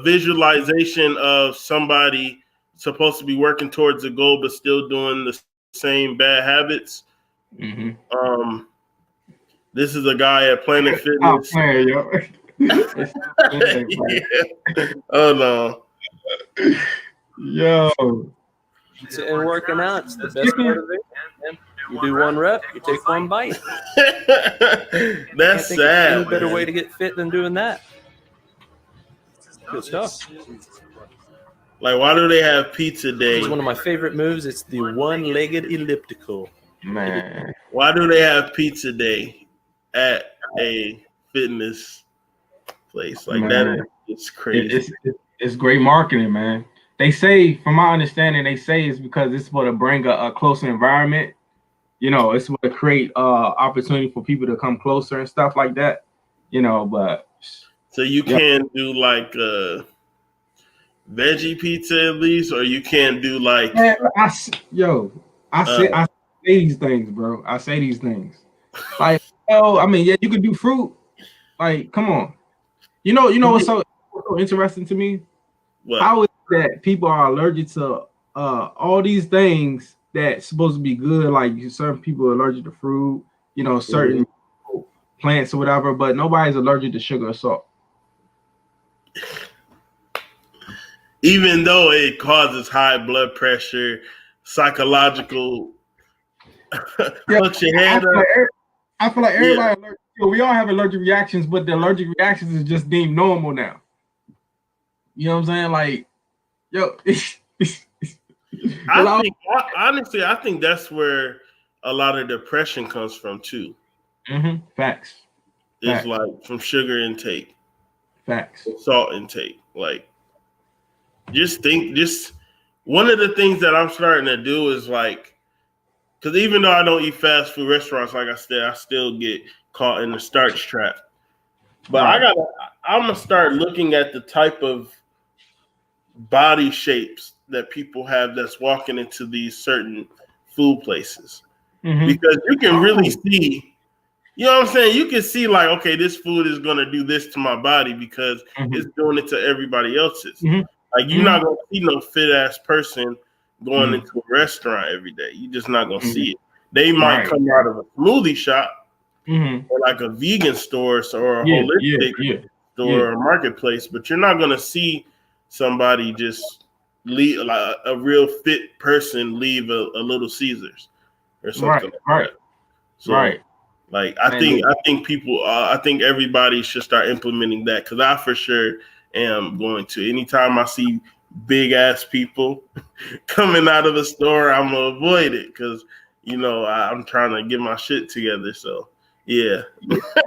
S1: visualization of somebody supposed to be working towards a goal but still doing the same bad habits. This is a guy at Planet Fitness. Oh no.
S2: Yo.
S3: And working out, it's the best part of it. You do 1 rep, you take 1 bite.
S1: That's sad.
S3: There's no better way to get fit than doing that. Good stuff.
S1: Like, why do they have pizza day?
S3: It's one of my favorite moves. It's the 1-legged elliptical.
S2: Man,
S1: why do they have pizza day at a fitness place like that? It's crazy.
S2: It's great marketing, man. They say, from my understanding, it's because it's going to bring a closer environment. It's going to create opportunity for people to come closer and stuff like that. But
S1: so you can do like veggie pizza at least, or you can't do like
S2: Man, I say these things, bro. I say these things. Like, I mean, yeah, you can do fruit. Like, come on. You know what's so interesting to me?
S1: what?
S2: How is it that people are allergic to all these things that's supposed to be good? Like certain people are allergic to fruit, certain plants or whatever, but nobody's allergic to sugar or salt.
S1: Even though it causes high blood pressure, psychological. Put your head up.
S2: I feel like everybody allergic. We all have allergic reactions, but the allergic reactions is just deemed normal now. You know what I'm saying? Like, yo,
S1: honestly, I think that's where a lot of depression comes from too.
S2: Facts.
S1: It's like from sugar intake.
S2: Facts.
S1: Salt intake. Like, just one of the things that I'm starting to do is like, because even though I don't eat fast food restaurants, like I said, I still get caught in the starch trap. But I'm gonna start looking at the type of body shapes that people have that's walking into these certain food places, because you can really see, you know what I'm saying? You can see like, okay, this food is gonna do this to my body because it's doing it to everybody else's. Like, you're not gonna see no fit ass person going into a restaurant every day. You're just not gonna see it. They might come out of a smoothie shop or like a vegan store or a holistic store or marketplace, but you're not gonna see somebody just leave, like a real fit person leave a Little Caesars or something like that. So, like, I think people, I think everybody should start implementing that, because I for sure am going to. Anytime I see big ass people coming out of the store, I'm gonna avoid it, because I'm trying to get my shit together. So yeah.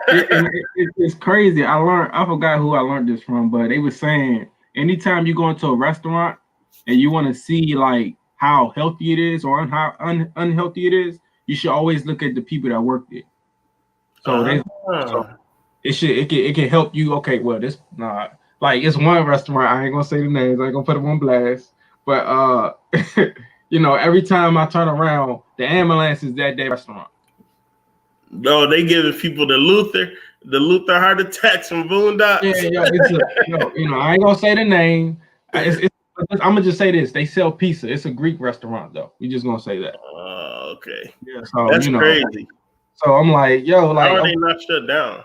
S2: It's crazy. I forgot who I learned this from, but they were saying anytime you go into a restaurant and you want to see like how healthy it is or how unhealthy it is, you should always look at the people that work there. So it can help you. Okay, well, like, it's one restaurant, I ain't gonna say the names, I ain't gonna put them on blast, but every time I turn around, the ambulance is at that restaurant.
S1: No, they giving people the Luther heart attacks from Boondocks.
S2: Yeah, I ain't gonna say the name. I'm gonna just say this: they sell pizza. It's a Greek restaurant, though. We just gonna say that.
S1: Okay.
S2: Yeah, so
S1: that's crazy.
S2: So I'm like, yo, like,
S1: how are they not shut down?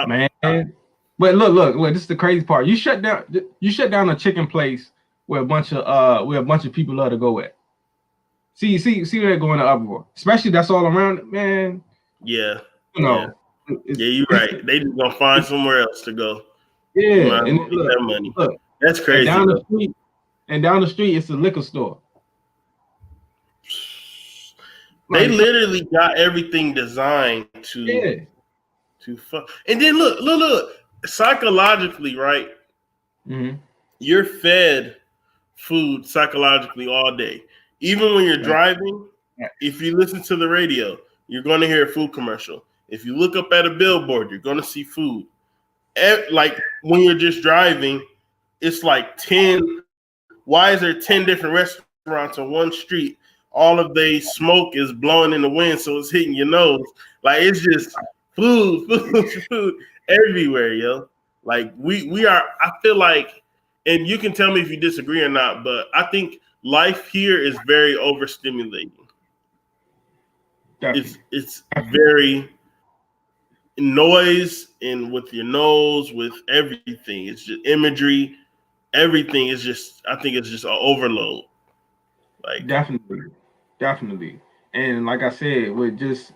S2: Man, but look, this is the crazy part. You shut down a chicken place where a bunch of people love to go at. See where they're going to uproar. Especially that's all around it, man.
S1: Yeah. Yeah, you're right. They just gonna find somewhere else to go.
S2: Yeah, and
S1: get that money. Look, that's crazy.
S2: And down the street, it's a liquor store.
S1: They literally got everything designed to fuck. And then look, psychologically, right? You're fed food psychologically all day. Even when you're driving, if you listen to the radio, you're going to hear a food commercial. If you look up at a billboard, you're going to see food. Like, when you're just driving, it's like 10. Why is there 10 different restaurants on one street? All of the smoke is blowing in the wind, so it's hitting your nose. Like, it's just food everywhere, yo. Like, we are, I feel like, and you can tell me if you disagree or not, but I think life here is very overstimulating. It's very noise, and with your nose, with everything. It's just imagery. Everything is just, I think it's just an overload. Like,
S2: definitely. And like I said, with just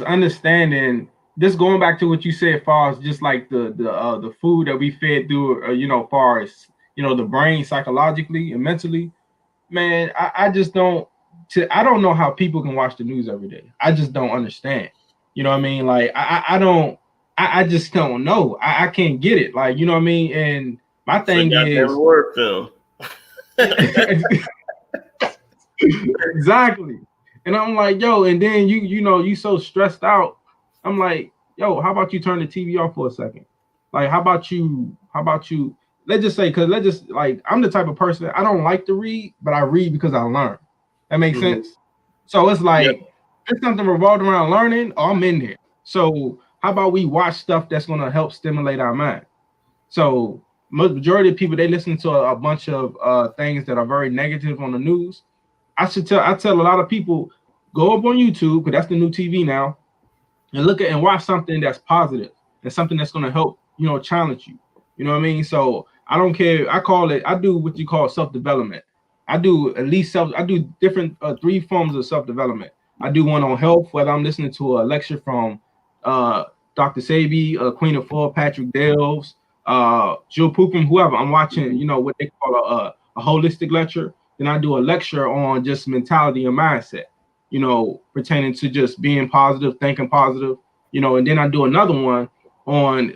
S2: understanding, just going back to what you said, far as just like the food that we fed through, far as the brain psychologically and mentally, man, I just don't. I don't know how people can watch the news every day. I just don't understand. You know what I mean? Like, I don't. I just don't know. I can't get it. Like, you know what I mean? And my thing is
S1: word film.
S2: Exactly. And I'm like, yo, and then you so stressed out. I'm like, yo, how about you turn the TV off for a second? Like, how about you let's just say, like, I'm the type of person, I don't like to read, but I read because I learn. That makes sense. So it's like, if it's something revolved around learning, I'm in there. So how about we watch stuff that's going to help stimulate our mind? So majority of people, they listen to a bunch of things that are very negative on the news. I tell a lot of people, go up on YouTube, because that's the new TV now, and look at and watch something that's positive and something that's going to help, challenge you. You know what I mean? So I don't care. I do what you call self-development. I do different 3 forms of self-development. I do one on health, whether I'm listening to a lecture from Dr. Sabi, Queen of Four, Patrick Dales, Jill Poopum, whoever. I'm watching, what they call a holistic lecture. Then I do a lecture on just mentality and mindset, pertaining to just being positive, thinking positive, and then I do another one on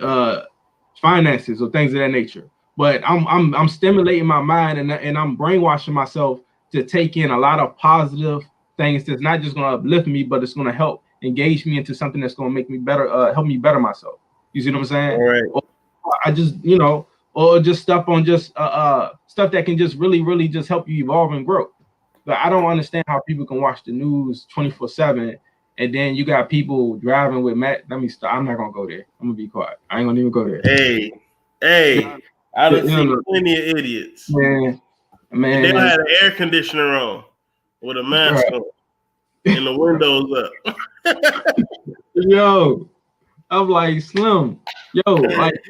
S2: finances or things of that nature. But I'm stimulating my mind, and I'm brainwashing myself to take in a lot of positive things that's not just going to uplift me, but it's going to help engage me into something that's going to make me better, help me better myself. You see what I'm saying?
S1: All right.
S2: Or I just, or just stuff on just stuff that can just really just help you evolve and grow. But I don't understand how people can watch the news 24/7, and then you got people driving with Matt. Let me stop. I'm not gonna go there. I'm gonna be quiet. I ain't gonna even go there.
S1: Hey, I done seen plenty of idiots.
S2: Man.
S1: And they don't have an air conditioner on with a mask on and the windows up.
S2: Yo, I'm like, Slim. Yo, like,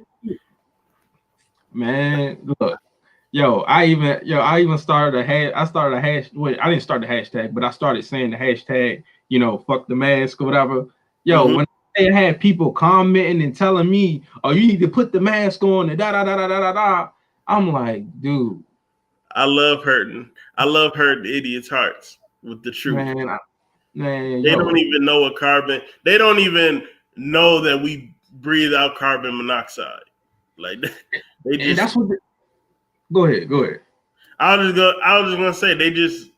S2: man, look. I even started a hash. Wait, I didn't start the hashtag, but I started saying the hashtag, fuck the mask or whatever. When they had people commenting and telling me, oh, you need to put the mask on and da da da da da da da, I'm like, dude.
S1: I love hurting idiots' hearts with the truth.
S2: Man,
S1: they don't even know what carbon. They don't even know that we breathe out carbon monoxide. Like they just.
S2: That's what. Go ahead.
S1: I was just gonna say they just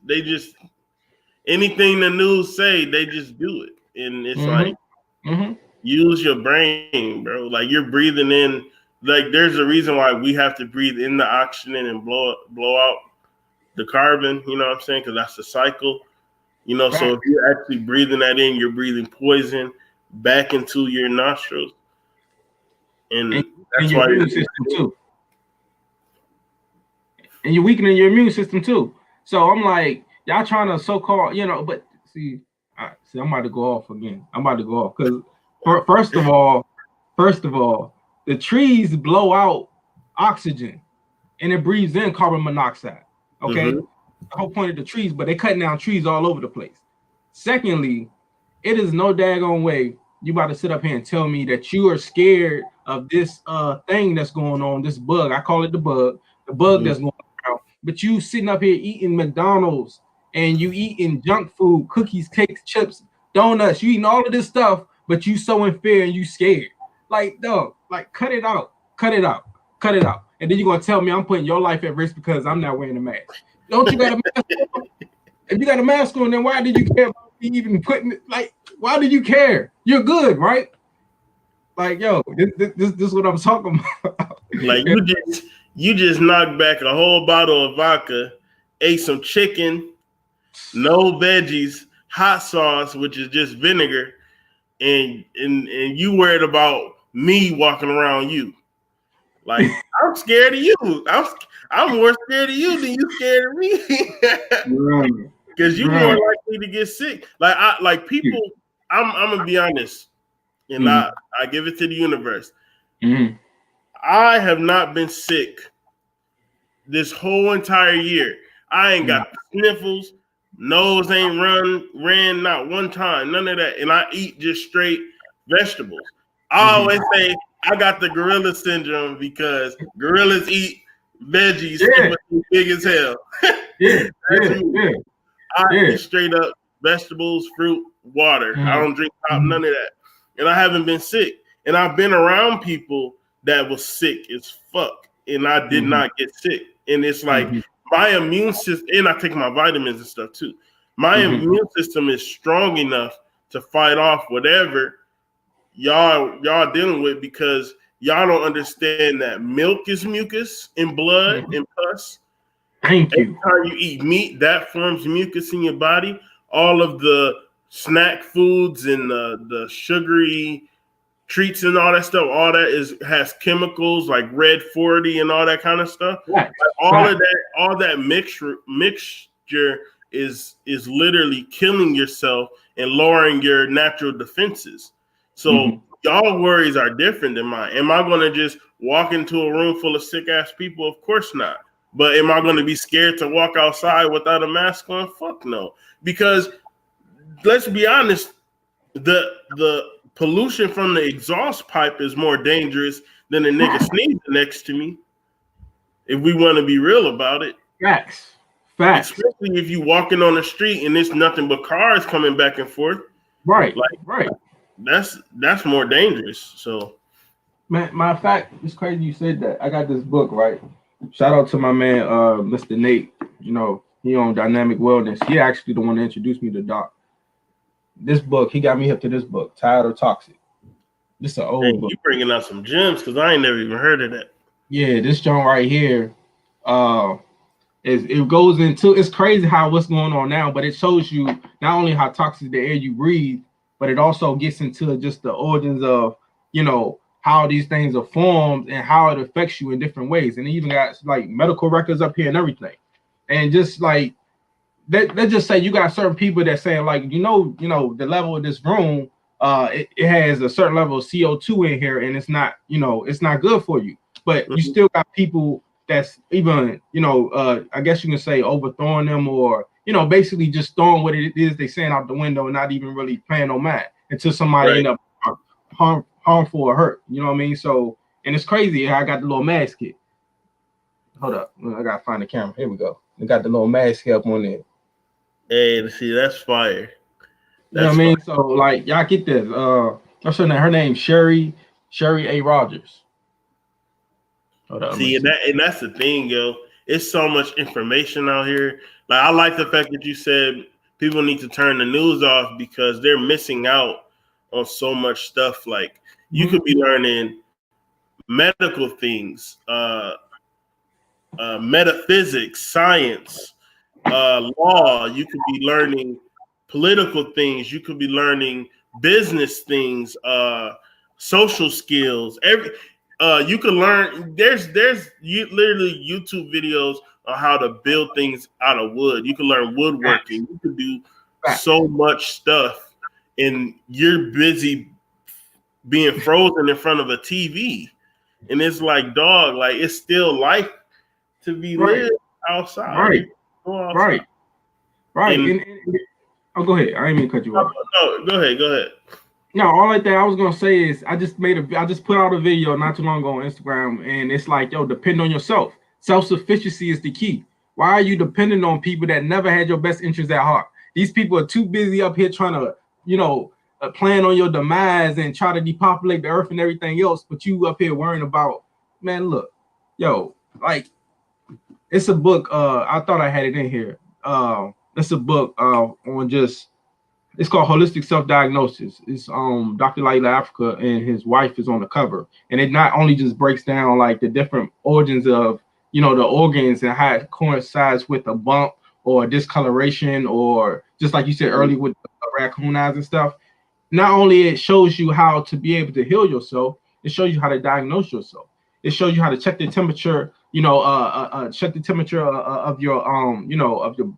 S1: anything the news say, they just do it, and it's like use your brain, bro. Like you're breathing in. Like there's a reason why we have to breathe in the oxygen and blow out the carbon. You know what I'm saying? Because that's the cycle. So if you're actually breathing that in, you're breathing poison back into your nostrils, and that's why
S2: your immune system too. And you're weakening your immune system too. So I'm like, y'all trying to so-called, but see, I'm about to go off again. I'm about to go off because first of all, the trees blow out oxygen and it breathes in carbon monoxide. Okay, the whole point of the trees, but they're cutting down trees all over the place. Secondly, it is no daggone way you about to sit up here and tell me that you are scared of this thing that's going on, this bug. I call it the bug that's going on. But you sitting up here eating McDonald's and you eating junk food, cookies, cakes, chips, donuts. You eating all of this stuff, but you so in fear and you scared. Like, dog, like cut it out. And then you're gonna tell me I'm putting your life at risk because I'm not wearing a mask. Don't you got a mask on? If you got a mask on, then why did you care about me even putting it? Like, why did you care? You're good, right? Like, yo, this is what I'm talking about.
S1: Like you just knocked back a whole bottle of vodka, ate some chicken, no veggies, hot sauce, which is just vinegar, and you worried about me walking around you. Like I'm scared of you. I'm more scared of you than you scared of me. Because you're more likely to get sick. Like people. I'm gonna be honest, and I give it to the universe. I have not been sick this whole entire year. I ain't got sniffles, nose ain't ran not one time, none of that. And I eat just straight vegetables. I always say I got the gorilla syndrome because gorillas eat veggies big as hell. I eat straight up vegetables, fruit, water. I don't drink pop, none of that. And I haven't been sick. And I've been around people that was sick as fuck. And I did not get sick. And it's like my immune system, and I take my vitamins and stuff too. My immune system is strong enough to fight off whatever y'all dealing with because y'all don't understand that milk is mucus in blood and pus.
S2: Thank
S1: Every
S2: you.
S1: time you eat meat, that forms mucus in your body. All of the snack foods and the sugary treats and all that stuff, all that has chemicals like red 40 and all that kind of stuff.
S2: Right.
S1: Like all that mixture is literally killing yourself and lowering your natural defenses. So y'all worries are different than mine. Am I going to just walk into a room full of sick ass people? Of course not. But am I going to be scared to walk outside without a mask on? Fuck no. Because let's be honest, the pollution from the exhaust pipe is more dangerous than a nigga sneezing next to me. If we want to be real about it.
S2: Facts.
S1: Especially if you walking on the street and it's nothing but cars coming back and forth.
S2: Right. That's more dangerous. So, man, matter of fact, it's crazy you said that. I got this book, right? Shout out to my man, Mr. Nate. You know, he on Dynamic Wellness. He actually the one that introduced me to Doc. This book, he got me hip to this book, Tired or Toxic. This is an old book.
S1: You bringing out some gems because I ain't never even heard of that.
S2: Yeah, this joint right here, it goes into, it's crazy how what's going on now, but it shows you not only how toxic the air you breathe, but it also gets into just the origins of, you know, how these things are formed and how it affects you in different ways. And it even got like medical records up here and everything. And just like, let's just say you got certain people that saying like, you know, the level of this room, it has a certain level of CO2 in here and it's not, you know, it's not good for you. But you still got people that's even, you know, I guess you can say overthrowing them or, you know, basically just throwing what it is they saying out the window and not even really paying no mind until somebody end up harmful or hurt. You know what I mean? So, and it's crazy. I got the little mask kit. Hold up. I got to find the camera. Here we go. We got the little mask here up on there.
S1: Hey, see, that's fire.
S2: You know what I mean? So, like, y'all get this. What's her name? Her name's Sherry A. Rogers. Hold up,
S1: see, and that's the thing, yo. It's so much information out here. Like, I like the fact that you said people need to turn the news off because they're missing out on so much stuff. Like, you could be learning medical things, metaphysics, science, law. You could be learning political things. You could be learning business things, social skills. You can learn. There's literally YouTube videos on how to build things out of wood. You can learn woodworking. You can do so much stuff, and you're busy being frozen in front of a TV. And it's like, dog, like it's still life to be lived outside.
S2: Right. And, oh, go ahead. I didn't mean to cut you off.
S1: No, go ahead.
S2: No, all that I was gonna say is I just put out a video not too long ago on Instagram, and it's like, yo, depend on yourself. Self-sufficiency is the key. Why are you depending on people that never had your best interests at heart? These people are too busy up here trying to, you know, plan on your demise and try to depopulate the earth and everything else, but you up here worrying about, man, look, yo, like, it's a book, I thought I had it in here. It's a book on just, it's called Holistic Self-Diagnosis. It's Dr. Laila Africa and his wife is on the cover. And it not only just breaks down like the different origins of, you know, the organs and how it coincides with a bump or a discoloration or just like you said earlier with raccoon eyes and stuff. Not only it shows you how to be able to heal yourself, it shows you how to diagnose yourself. It shows you how to check the temperature, you know, check the temperature of your, you know, of your,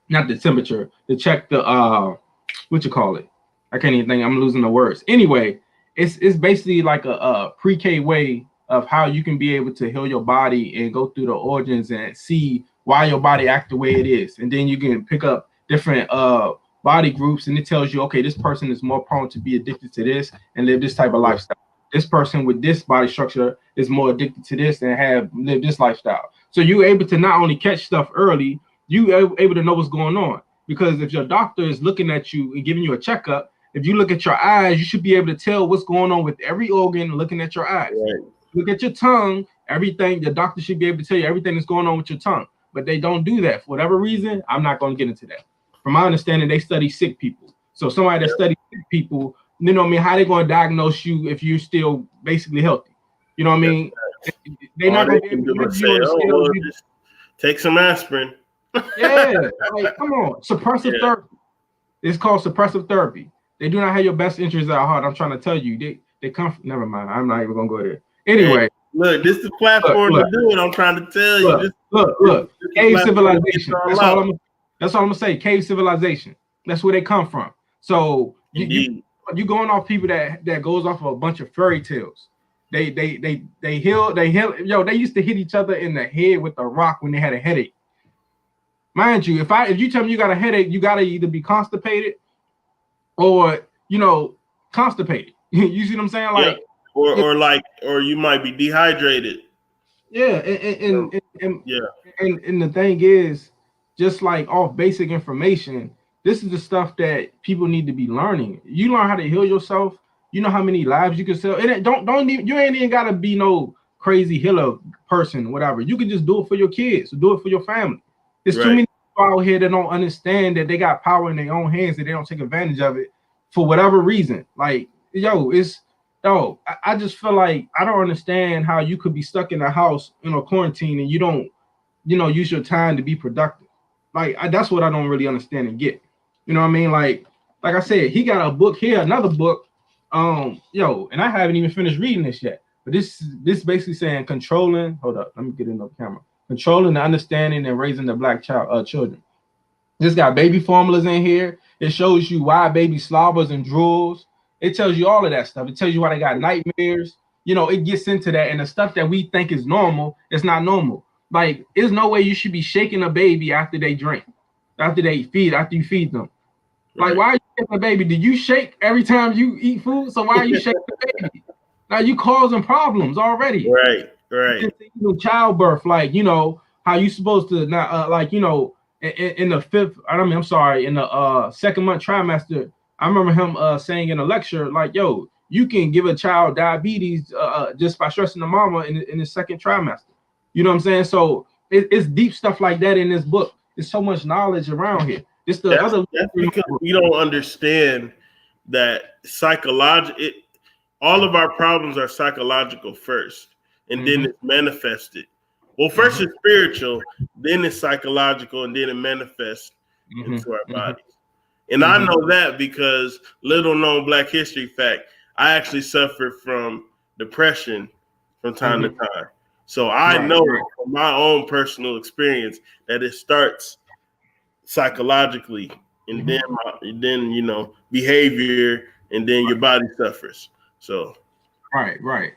S2: not the temperature, to check the, what you call it? I can't even think, I'm losing the words. Anyway, it's basically like a pre-K way of how you can be able to heal your body and go through the origins and see why your body acts the way it is. And then you can pick up different body groups and it tells you, okay, this person is more prone to be addicted to this and live this type of lifestyle. This person with this body structure is more addicted to this and live this lifestyle. So you're able to not only catch stuff early, you able to know what's going on. Because if your doctor is looking at you and giving you a checkup, if you look at your eyes, you should be able to tell what's going on with every organ looking at your eyes. Right. Look at your tongue, everything, the doctor should be able to tell you everything that's going on with your tongue. But they don't do that. For whatever reason, I'm not going to get into that. From my understanding, they study sick people. So somebody that studies sick people You know what I mean? How they going to diagnose you if you're still basically healthy? You know what I mean? They're not going to be able to give you on the scale.
S1: Well, just take some aspirin.
S2: Yeah, like come on, suppressive therapy. It's called suppressive therapy. They do not have your best interests at heart. I'm trying to tell you. They come from, never mind. I'm not even gonna go there. Anyway,
S1: hey, look, this is the platform to do it. I'm trying to tell you.
S2: Look. Cave civilization. That's all I'm gonna say. Cave civilization. That's where they come from. So you going off people that goes off of a bunch of fairy tales. They heal. Yo, they used to hit each other in the head with a rock when they had a headache. Mind you, if you tell me you got a headache, you gotta either be constipated or constipated. You see what I'm saying? Like
S1: or you might be dehydrated.
S2: Yeah, and the thing is, just like off basic information, this is the stuff that people need to be learning. You learn how to heal yourself. You know how many lives you can sell. And you ain't even gotta be no crazy healer person, whatever. You can just do it for your kids, do it for your family. There's too many people out here that don't understand that they got power in their own hands, that they don't take advantage of it for whatever reason. Like, I just feel like I don't understand how you could be stuck in a house in a quarantine and you don't, use your time to be productive. Like, that's what I don't really understand and get. You know what I mean? Like I said, he got a book here, another book. And I haven't even finished reading this yet. But this basically saying controlling. Hold up, let me get into the camera. Controlling the understanding and raising the black children. This got baby formulas in here. It shows you why baby slobbers and drools. It tells you all of that stuff. It tells you why they got nightmares. It gets into that. And the stuff that we think is normal, it's not normal. Like, there's no way you should be shaking a baby after they drink, after you feed them. Like, why are you shaking a baby? Do you shake every time you eat food? So why are you shaking the baby? Now you causing problems already.
S1: Right.
S2: Childbirth, like, how you supposed to not in the second month trimester. I remember him saying in a lecture, like, yo, you can give a child diabetes just by stressing the mama in the second trimester. You know what I'm saying? So it's deep stuff like that in this book. There's so much knowledge around here. That's because
S1: we don't understand that all of our problems are psychological first, and then it's manifested. Well, first it's spiritual, then it's psychological, and then it manifests into our bodies. And I know that because, little known Black history fact, I actually suffered from depression from time to time. So I know from my own personal experience that it starts psychologically, and then behavior, and then your body suffers. So
S2: right.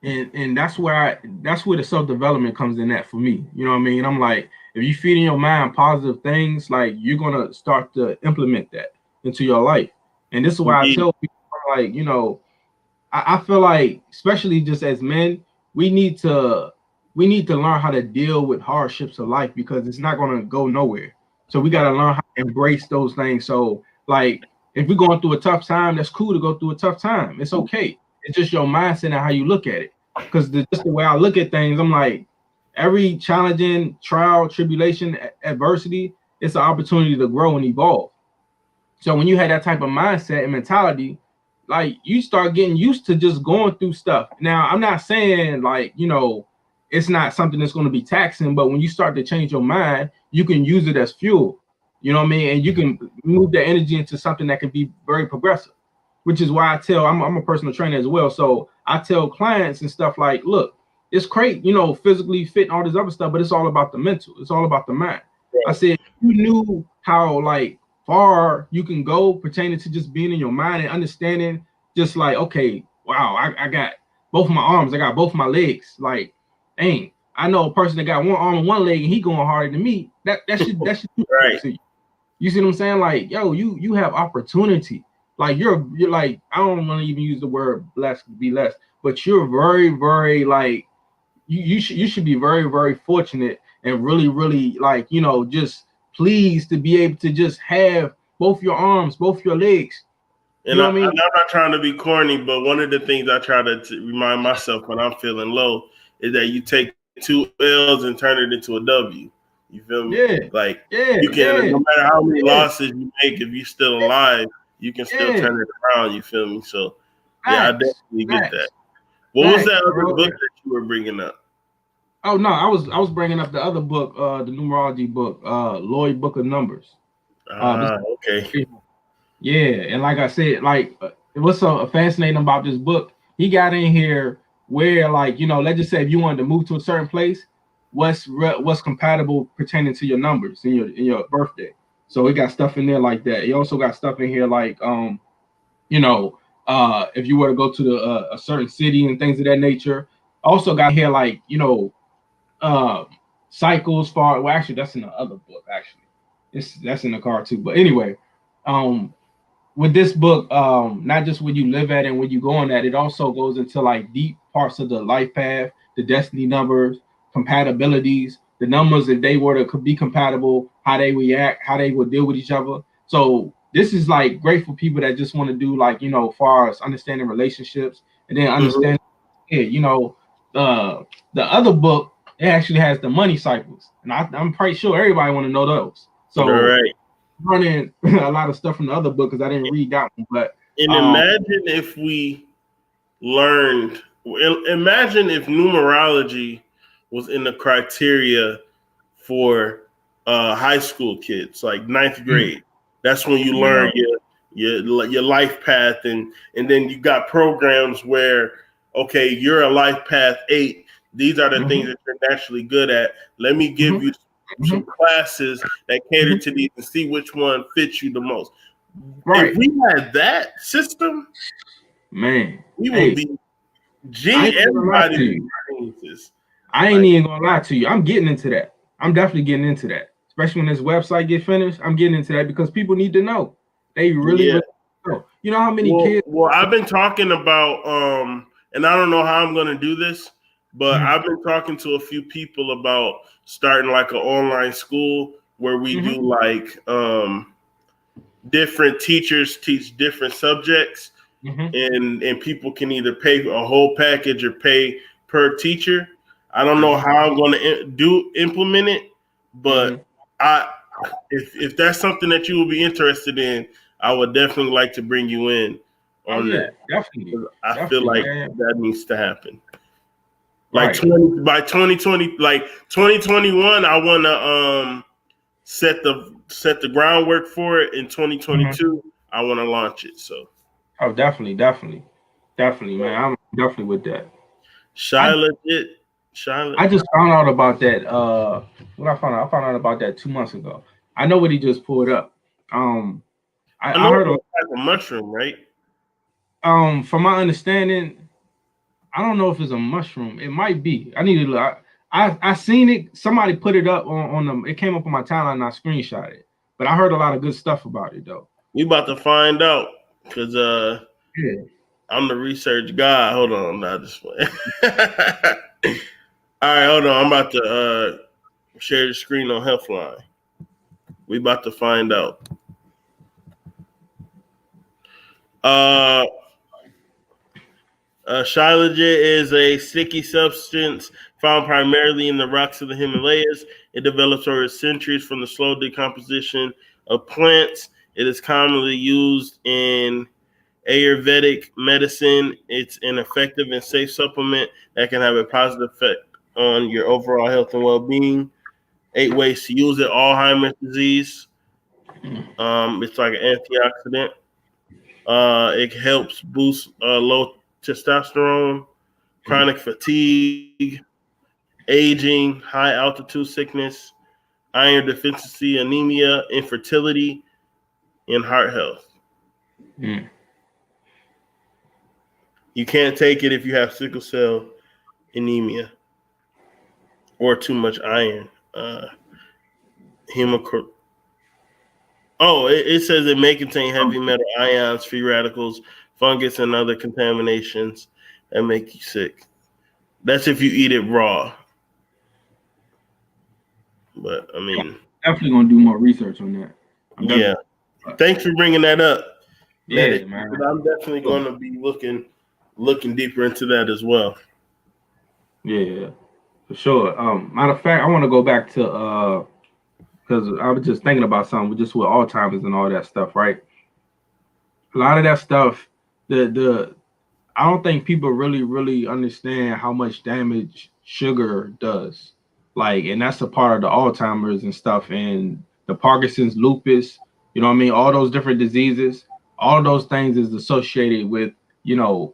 S2: And that's where the self-development comes in at for me. You know what I mean? I'm like, if you feed in your mind positive things, like, you're gonna start to implement that into your life. And this is why I tell people, like, I feel like, especially just as men, we need to learn how to deal with hardships of life, because it's not gonna go nowhere. So we gotta learn how to embrace those things. So, like, if we're going through a tough time, that's cool to go through a tough time. It's okay. It's just your mindset and how you look at it. Because just the way I look at things, I'm like, every challenging trial, tribulation, adversity, it's an opportunity to grow and evolve. So when you have that type of mindset and mentality, like, you start getting used to just going through stuff. Now, I'm not saying, like, it's not something that's going to be taxing, but when you start to change your mind, you can use it as fuel. You know what I mean? And you can move that energy into something that can be very progressive, which is why I'm a personal trainer as well. So I tell clients and stuff like, look, it's great, physically fit and all this other stuff, but it's all about the mental. It's all about the mind. Right. I said, you knew how, like, far you can go pertaining to just being in your mind and understanding, just like, okay, wow, I got both my arms, I got both my legs. Like, dang, I know a person that got one arm and one leg and he going harder than me. That should
S1: right.
S2: You see what I'm saying? Like, yo, you have opportunity. Like, you're like, I don't want to even use the word blessed, be less, but you're very, very, like, you should be very, very fortunate and really, really, like, just pleased to be able to just have both your arms, both your legs.
S1: And you know what I mean? I'm not trying to be corny, but one of the things I try to remind myself when I'm feeling low is that you take 2 L's and turn it into a W. You feel me?
S2: Yeah.
S1: Like, you can, no matter how many losses you make, if you're still alive, you can still turn it around. You feel me? So yeah, I
S2: Facts.
S1: definitely get that. What was
S2: Facts,
S1: that other
S2: bro.
S1: book that you were bringing up?
S2: Oh no, I was bringing up the other book, the numerology book, Lloyd Book of Numbers.
S1: Okay.
S2: Yeah, and like I said, like what's so fascinating about this book? He got in here where, like, you know, let's just say if you wanted to move to a certain place, what's compatible pertaining to your numbers in your birthday. So he got stuff in there like that. He also got stuff in here like you know, if you were to go to a certain city and things of that nature. Also got here like, you know, cycles far. Well, actually, that's in the other book. Actually, that's in the car too. But anyway, with this book, not just where you live at and where you going at, it also goes into like deep parts of the life path, the destiny numbers, compatibilities, the numbers if they were to be compatible, how they react, how they would deal with each other. So this is like great for people that just want to do, like, you know, far as understanding relationships and then understand, you know, the other book, it actually has the money cycles, and I'm pretty sure everybody want to know those. So
S1: right.
S2: Running a lot of stuff from the other book because I didn't read that one. But
S1: imagine if we learned. Imagine if numerology was in the criteria for high school kids, like ninth grade. That's when you learn your life path, and then you got programs where, okay, you're a life path 8. These are the things that you're naturally good at. Let me give you some classes that cater to these and see which one fits you the most. Right. If we had that system,
S2: man,
S1: we would be everybody.
S2: I ain't even gonna lie to you. I'm getting into that. I'm definitely getting into that. Especially when this website get finished, I'm getting into that because people need to know. They really know. You know how many kids?
S1: Well, I've been talking about, and I don't know how I'm gonna do this, but I've been talking to a few people about starting like an online school where we do like different teachers teach different subjects, and people can either pay a whole package or pay per teacher. I don't know how I'm going to implement it, but if that's something that you will be interested in, I would definitely like to bring you in on that.
S2: Definitely.
S1: I feel like that needs to happen.
S2: Like
S1: 2020, like 2021, I want to set the groundwork for it. In 2022, I want to launch it. So,
S2: definitely, man. I'm definitely with that.
S1: Shyla.
S2: I just found out about that. When I found out about that 2 months ago. I know what he just pulled up. I heard
S1: it's like a mushroom, right?
S2: From my understanding, I don't know if it's a mushroom. It might be. I need to look. I seen it. Somebody put it up on them. It came up on my timeline and I screenshot it. But I heard a lot of good stuff about it though.
S1: We about to find out because I'm the research guy. Hold on, not this way. All right, hold on. I'm about to share the screen on Healthline. We about to find out. Shilajit is a sticky substance found primarily in the rocks of the Himalayas. It develops over centuries from the slow decomposition of plants. It is commonly used in Ayurvedic medicine. It's an effective and safe supplement that can have a positive effect on your overall health and well-being. 8 ways to use it. Alzheimer's disease. It's like an antioxidant. It helps boost low testosterone, chronic fatigue, aging, high altitude sickness, iron deficiency, anemia, infertility, and heart health. You can't take it if you have sickle cell anemia or too much iron. It says it may contain heavy metal ions, free radicals, fungus, and other contaminations that make you sick. That's if you eat it raw. But I mean,
S2: definitely gonna do more research on that.
S1: Thanks for bringing that up.
S2: Yeah, man.
S1: I'm definitely going to be looking deeper into that as well.
S2: Yeah, for sure. Matter of fact, I want to go back to because I was just thinking about something just with Alzheimer's and all that stuff, right? A lot of that stuff, the I don't think people really understand how much damage sugar does. Like, and that's a part of the Alzheimer's and stuff, and the Parkinson's, lupus. You know what I mean? All those different diseases. All of those things is associated with your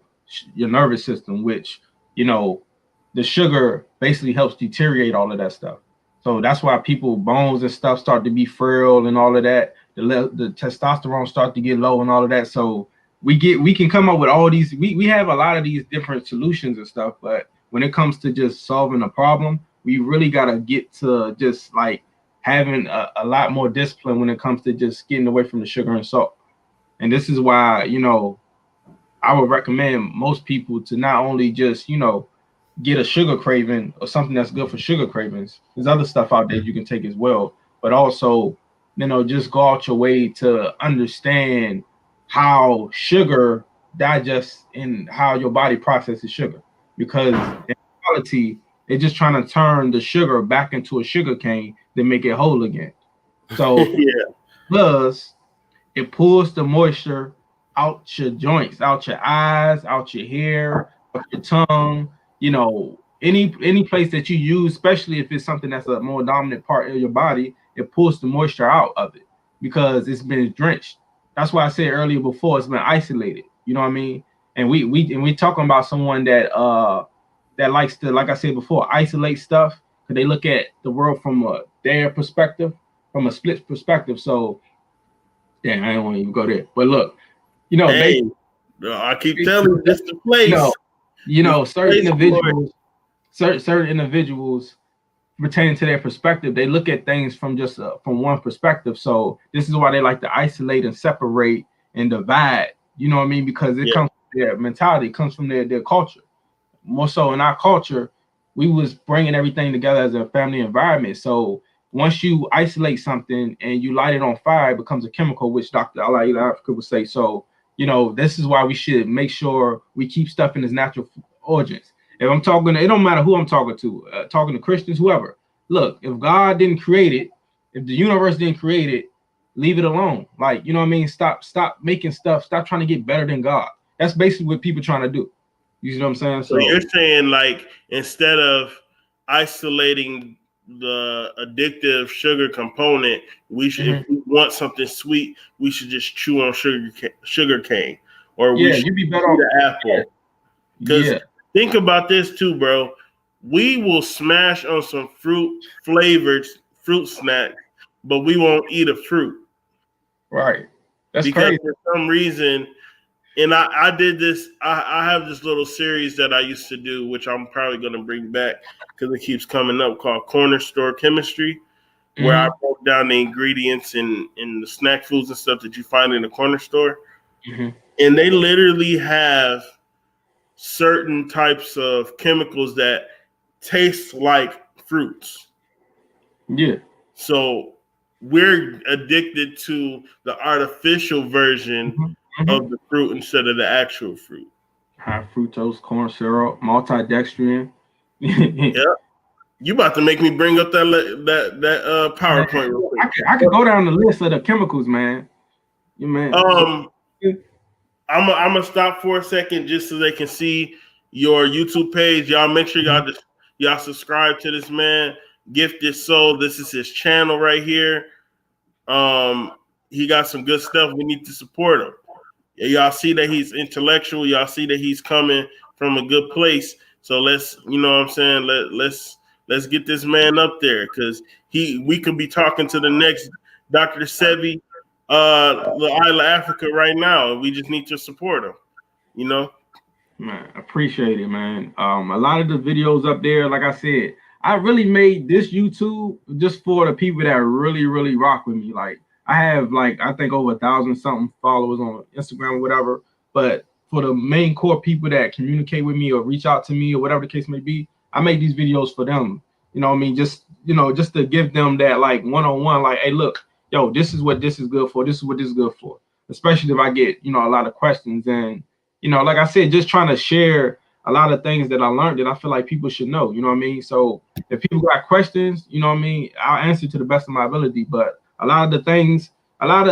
S2: nervous system, which the sugar basically helps deteriorate all of that stuff. So that's why people bones and stuff start to be frail and all of that. The testosterone start to get low and all of that. So we can come up with all these. We have a lot of these different solutions and stuff, but when it comes to just solving a problem, we really gotta get to just like having a lot more discipline when it comes to just getting away from the sugar and salt. And this is why I would recommend most people to not only just get a sugar craving or something that's good for sugar cravings. There's other stuff out there you can take as well, but also just go out your way to understand how sugar digests and how your body processes sugar. Because in reality, they're just trying to turn the sugar back into a sugar cane to make it whole again. So
S1: Yeah.
S2: plus it pulls the moisture out your joints, out your eyes, out your hair, out your tongue, any place that you use, especially if it's something that's a more dominant part of your body, it pulls the moisture out of it because it's been drenched. That's why I said earlier before it's been isolated. You know what I mean? And we talking about someone that that likes to, like I said before, isolate stuff because they look at the world from their perspective, from a split perspective. So, damn, I don't want to even go there. But look,
S1: Hey, I keep telling you, this the place.
S2: Certain individuals pertaining to their perspective, they look at things from just from one perspective. So this is why they like to isolate and separate and divide. You know what I mean? Because it comes from their mentality, it comes from their culture. More so in our culture, we was bringing everything together as a family environment. So once you isolate something and you light it on fire, it becomes a chemical, which Dr. Ali Africa would say. So, this is why we should make sure we keep stuff in its natural origins. If I'm talking, it don't matter who I'm talking to Christians, whoever. Look, if God didn't create it, if the universe didn't create it, leave it alone. Like, you know what I mean? Stop making stuff. Stop trying to get better than God. That's basically what people trying to do. You know what I'm saying?
S1: So you're saying, like, instead of isolating the addictive sugar component, we should, if we want something sweet, we should just chew on sugar cane, or we should
S2: you'd be better off
S1: the apple. Because think about this too, bro. We will smash on some flavored fruit snack, but we won't eat a fruit.
S2: Right. That's
S1: because
S2: crazy.
S1: For some reason, and I did this. I have this little series that I used to do, which I'm probably going to bring back because it keeps coming up, called Corner Store Chemistry, where I broke down the ingredients in the snack foods and stuff that you find in the corner store. And they literally have certain types of chemicals that taste like fruits.
S2: Yeah.
S1: So we're addicted to the artificial version of the fruit instead of the actual fruit.
S2: High fructose corn syrup, maltodextrin.
S1: Yep. You about to make me bring up that PowerPoint real quick.
S2: I could go down the list of the chemicals, man.
S1: I'm gonna stop for a second just so they can see your YouTube page. Y'all make sure y'all subscribe to this man. Gifted Soul. This is his channel right here. He got some good stuff. We need to support him. Y'all see that he's intellectual. Y'all see that he's coming from a good place. So let's, you know what I'm saying? Let's get this man up there because we could be talking to the next Dr. Sebi, the Isle of Africa right now. We just need to support him,
S2: Man, appreciate it, man. A lot of the videos up there, like I said, I really made this YouTube just for the people that really, really rock with me. Like I have I think over 1,000 something followers on Instagram or whatever. But for the main core people that communicate with me or reach out to me or whatever the case may be, I make these videos for them. You know what I mean? Just to give them that one-on-one, like, hey, look, yo, this is what this is good for. This is what this is good for. Especially if I get, a lot of questions and, like I said, just trying to share a lot of things that I learned that I feel like people should know, you know what I mean? So if people got questions, you know what I mean, I'll answer to the best of my ability. But a lot of the things a lot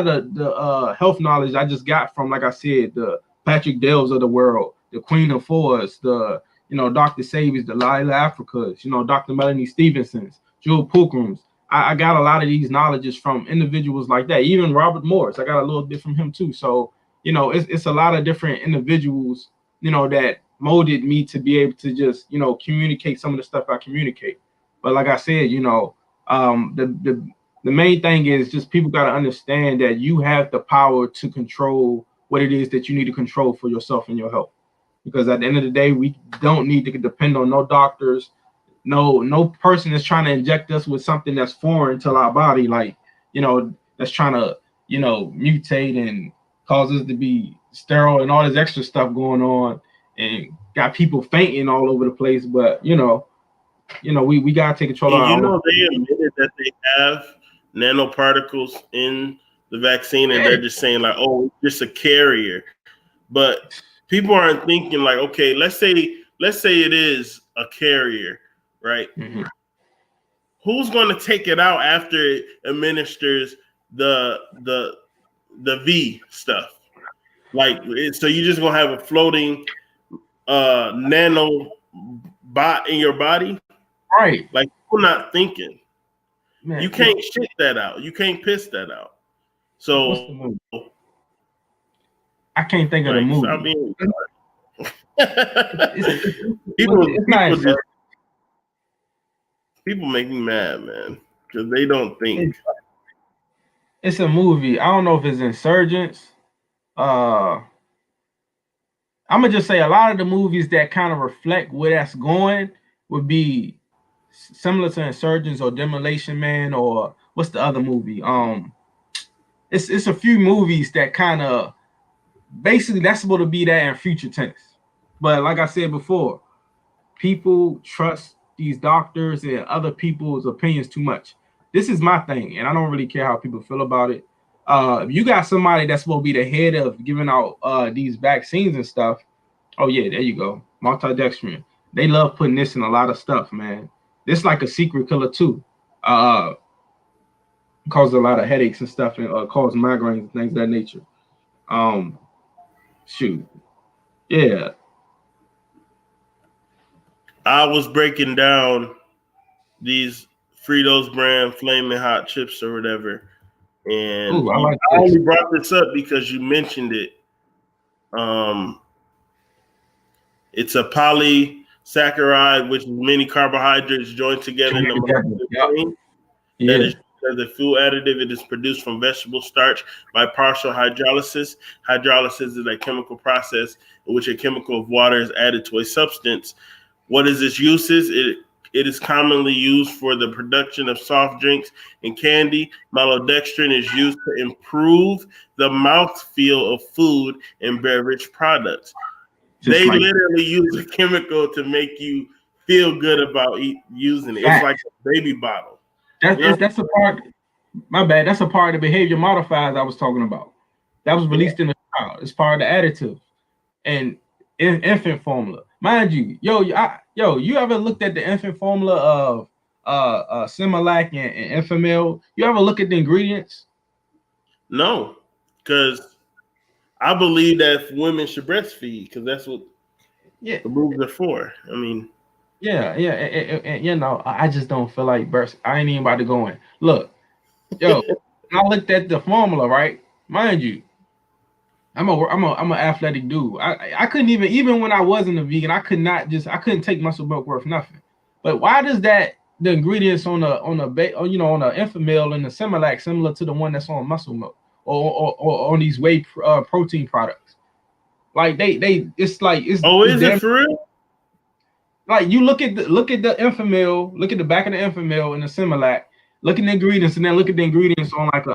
S2: of the health knowledge I just got from, like I said, the Patrick Dales of the world, the Queen of Fours, the Dr. Sabies, the Lila Africas, Dr. Melanie Stevensons, Jewel Pookums. I got a lot of these knowledges from individuals like that. Even Robert Morris, I got a little bit from him too. So it's a lot of different individuals that molded me to be able to just communicate some of the stuff I communicate. But like I said, the main thing is just people got to understand that you have the power to control what it is that you need to control for yourself and your health. Because at the end of the day, we don't need to depend on no doctors. No person is trying to inject us with something that's foreign to our body, like, that's trying to, mutate and cause us to be sterile and all this extra stuff going on and got people fainting all over the place. But, we got to take control of our own.
S1: They admitted that they have nanoparticles in the vaccine, and they're just saying like, oh, it's just a carrier. But people aren't thinking like, okay, let's say it is a carrier, right? Mm-hmm. Who's going to take it out after it administers the V stuff? Like, so you're just gonna have a floating nano bot in your body,
S2: right?
S1: Like, we're not thinking.
S2: Man,
S1: you can't shit that out. You can't piss that out. So
S2: I can't think of the movie.
S1: People make me mad, man, because they don't think.
S2: It's a movie. I don't know if it's Insurgents. I'm gonna just say a lot of the movies that kind of reflect where that's going would be similar to Insurgents or Demolition Man, or what's the other movie? It's a few movies that kind of basically that's supposed to be that in future tense. But like I said before, people trust these doctors and other people's opinions too much. This is my thing, and I don't really care how people feel about it. If you got somebody that's supposed to be the head of giving out these vaccines and stuff, oh yeah, there you go, maltodextrin. They love putting this in a lot of stuff, man. This like a secret killer too. Causes a lot of headaches and stuff, and cause migraines and things of that nature. Shoot, yeah.
S1: I was breaking down these Fritos brand flaming hot chips or whatever, and
S2: ooh, I
S1: only brought this up because you mentioned it. It's a polysaccharide, which is many carbohydrates joined together in the molecule. That is as a food additive. It is produced from vegetable starch by partial hydrolysis. Hydrolysis is a chemical process in which a chemical of water is added to a substance. What is its uses? It is commonly used for the production of soft drinks and candy. Maltodextrin is used to improve the mouthfeel of food and beverage products. They literally use a chemical to make you feel good about using it. It's like a baby bottle.
S2: That's a part. My bad. That's a part of the behavior modifiers I was talking about. That was released in the child. It's part of the additive and infant formula. Mind you, you ever looked at the infant formula of Similac and Enfamil? You ever look at the ingredients?
S1: No, because I believe that women should breastfeed because that's what the boobs are for. I mean,
S2: and I just don't feel like breast. I ain't even about to go in. Look, I looked at the formula, right? Mind you, I'm an athletic dude. I couldn't even when I wasn't a vegan, I couldn't take muscle milk worth nothing. But why does the ingredients on the Enfamil and the Similac similar to the one that's on muscle milk or on these whey protein products? Like it's like it's
S1: is it for real?
S2: Like you look at the Enfamil, look at the back of the Enfamil and the Similac, look at the ingredients, and then look at the ingredients on like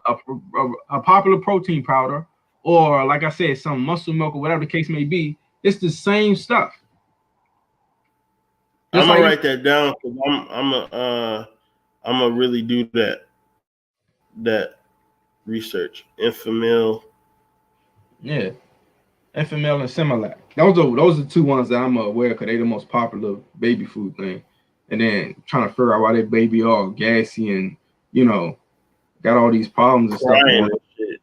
S2: a popular protein powder, or like I said, some muscle milk or whatever the case may be. It's the same stuff.
S1: I'm gonna write that down because I'm gonna really do that research. Enfamil.
S2: Yeah. Enfamil and Similac. Those are two ones that I'm aware because they're the most popular baby food thing. And then trying to figure out why their baby all gassy and got all these problems and stuff
S1: Crying
S2: going.
S1: and shit.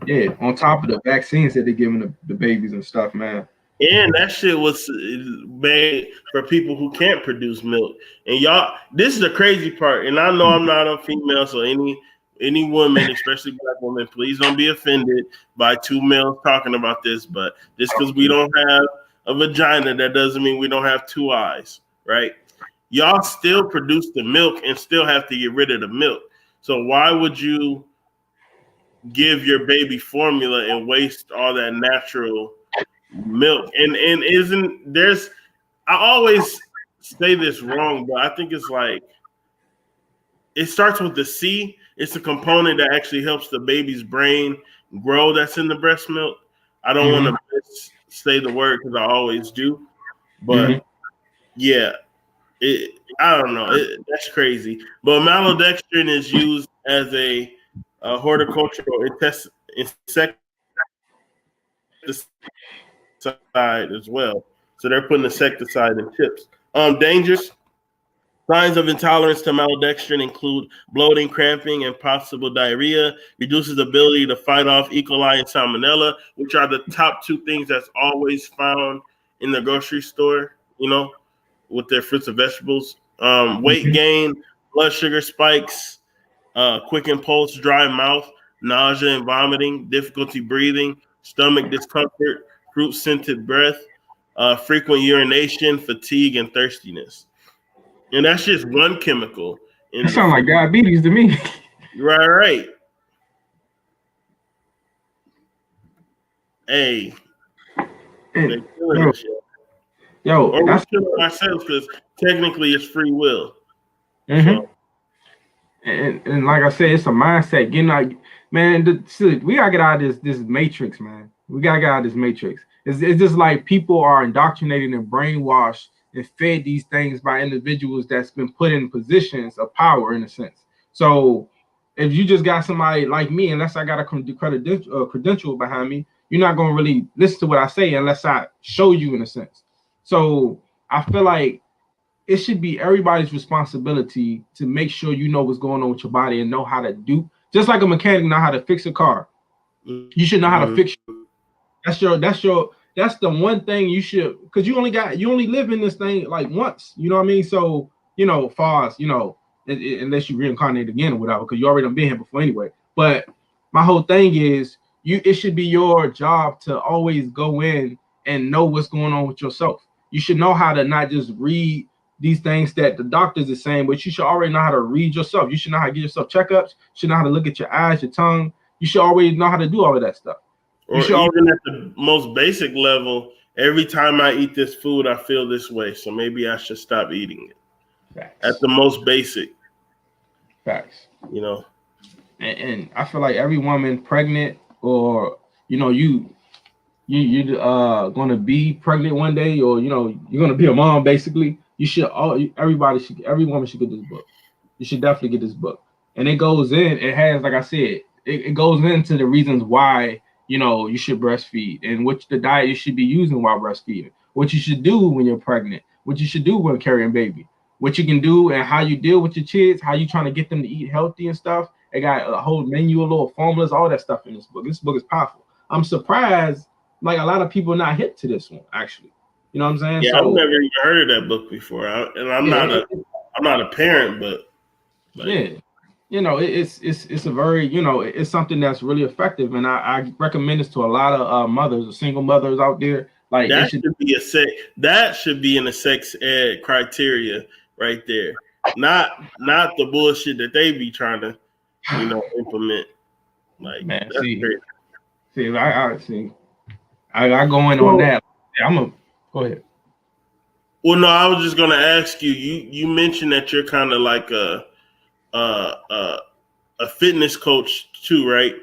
S2: Yeah, on top of the vaccines that they're giving the babies and stuff, man.
S1: And that shit was made for people who can't produce milk. And y'all, this is the crazy part. And I know I'm not a female, so any woman, especially black women, please don't be offended by two males talking about this. But just because we don't have a vagina, that doesn't mean we don't have two eyes, right? Y'all still produce the milk and still have to get rid of the milk. So why would you give your baby formula and waste all that natural milk? And isn't there's I always say this wrong, but I think it's like it starts with the C. It's a component that actually helps the baby's brain grow that's in the breast milk. I don't want to say the word because I always do, but yeah, I don't know. That's crazy. But maltodextrin is used as a horticultural insecticide as well. So they're putting insecticide in chips. Dangers. Signs of intolerance to maltodextrin include bloating, cramping, and possible diarrhea. Reduces ability to fight off E. coli and salmonella, which are the top two things that's always found in the grocery store, with their fruits and vegetables. Weight gain, blood sugar spikes, quick impulse, dry mouth, nausea and vomiting, difficulty breathing, stomach discomfort, fruit-scented breath, frequent urination, fatigue, and thirstiness. And that's just one chemical.
S2: That sounds like diabetes to me.
S1: Right. Hey. They're killing this shit.
S2: Yo,
S1: or we're killing ourselves because technically it's free will. So.
S2: And like I said, it's a mindset. Getting out, man. We gotta get out of this matrix, man. We gotta get out of this matrix. It's just like people are indoctrinated and brainwashed and fed these things by individuals that's been put in positions of power, in a sense. So if you just got somebody like me, unless I got a credential behind me, you're not gonna really listen to what I say unless I show you, in a sense. So I feel like it should be everybody's responsibility to make sure you know what's going on with your body and know how to do. Just like a mechanic know how to fix a car, you should know how to fix. That's the one thing you should, because you only live in this thing like once. You know what I mean? So far as unless you reincarnate again or whatever, because you already done been here before anyway. But my whole thing is it should be your job to always go in and know what's going on with yourself. You should know how to not just read these things that the doctors are saying, but you should already know how to read yourself. You should know how to get yourself checkups. You should know how to look at your eyes, your tongue. You should already know how to do all of that stuff.
S1: Or even at the most basic level, every time I eat this food, I feel this way. So maybe I should stop eating it.
S2: Facts.
S1: At the most basic.
S2: Facts.
S1: And
S2: I feel like every woman pregnant or, you're gonna be pregnant one day, or you're gonna be a mom. Basically, every woman should get this book. You should definitely get this book, and it goes in. It has, like I said, it goes into the reasons why you should breastfeed and which the diet you should be using while breastfeeding, what you should do when you're pregnant, what you should do when carrying baby, what you can do, and how you deal with your kids, how you trying to get them to eat healthy and stuff. It got a whole menu, a little formulas, all that stuff in this book. This book is powerful. I'm surprised. Like a lot of people not hit to this one, actually. You know what I'm saying?
S1: Yeah, I've never even heard of that book before. I'm not a parent, but
S2: it's a very it's something that's really effective, and I recommend this to a lot of mothers or single mothers out there. Like
S1: that should be in the sex ed criteria right there. Not the bullshit that they be trying to implement. Like,
S2: man,
S1: that's crazy.
S2: I go in on that. Go ahead.
S1: Well, no, I was just gonna ask you. You mentioned that you're kind of like a fitness coach too, right?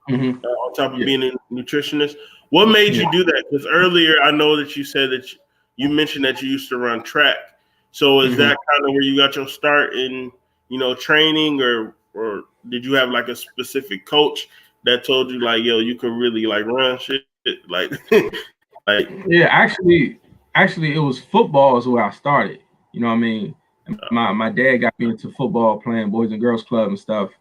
S1: On top of being a nutritionist. What made you do that? Because earlier I know that you said that you mentioned that you used to run track. So is that kind of where you got your start in training, or did you have like a specific coach that told you like, yo, you can really like run shit like?
S2: Yeah, actually it was football is where I started. You know what I mean? My dad got me into football, playing Boys and Girls Club and stuff.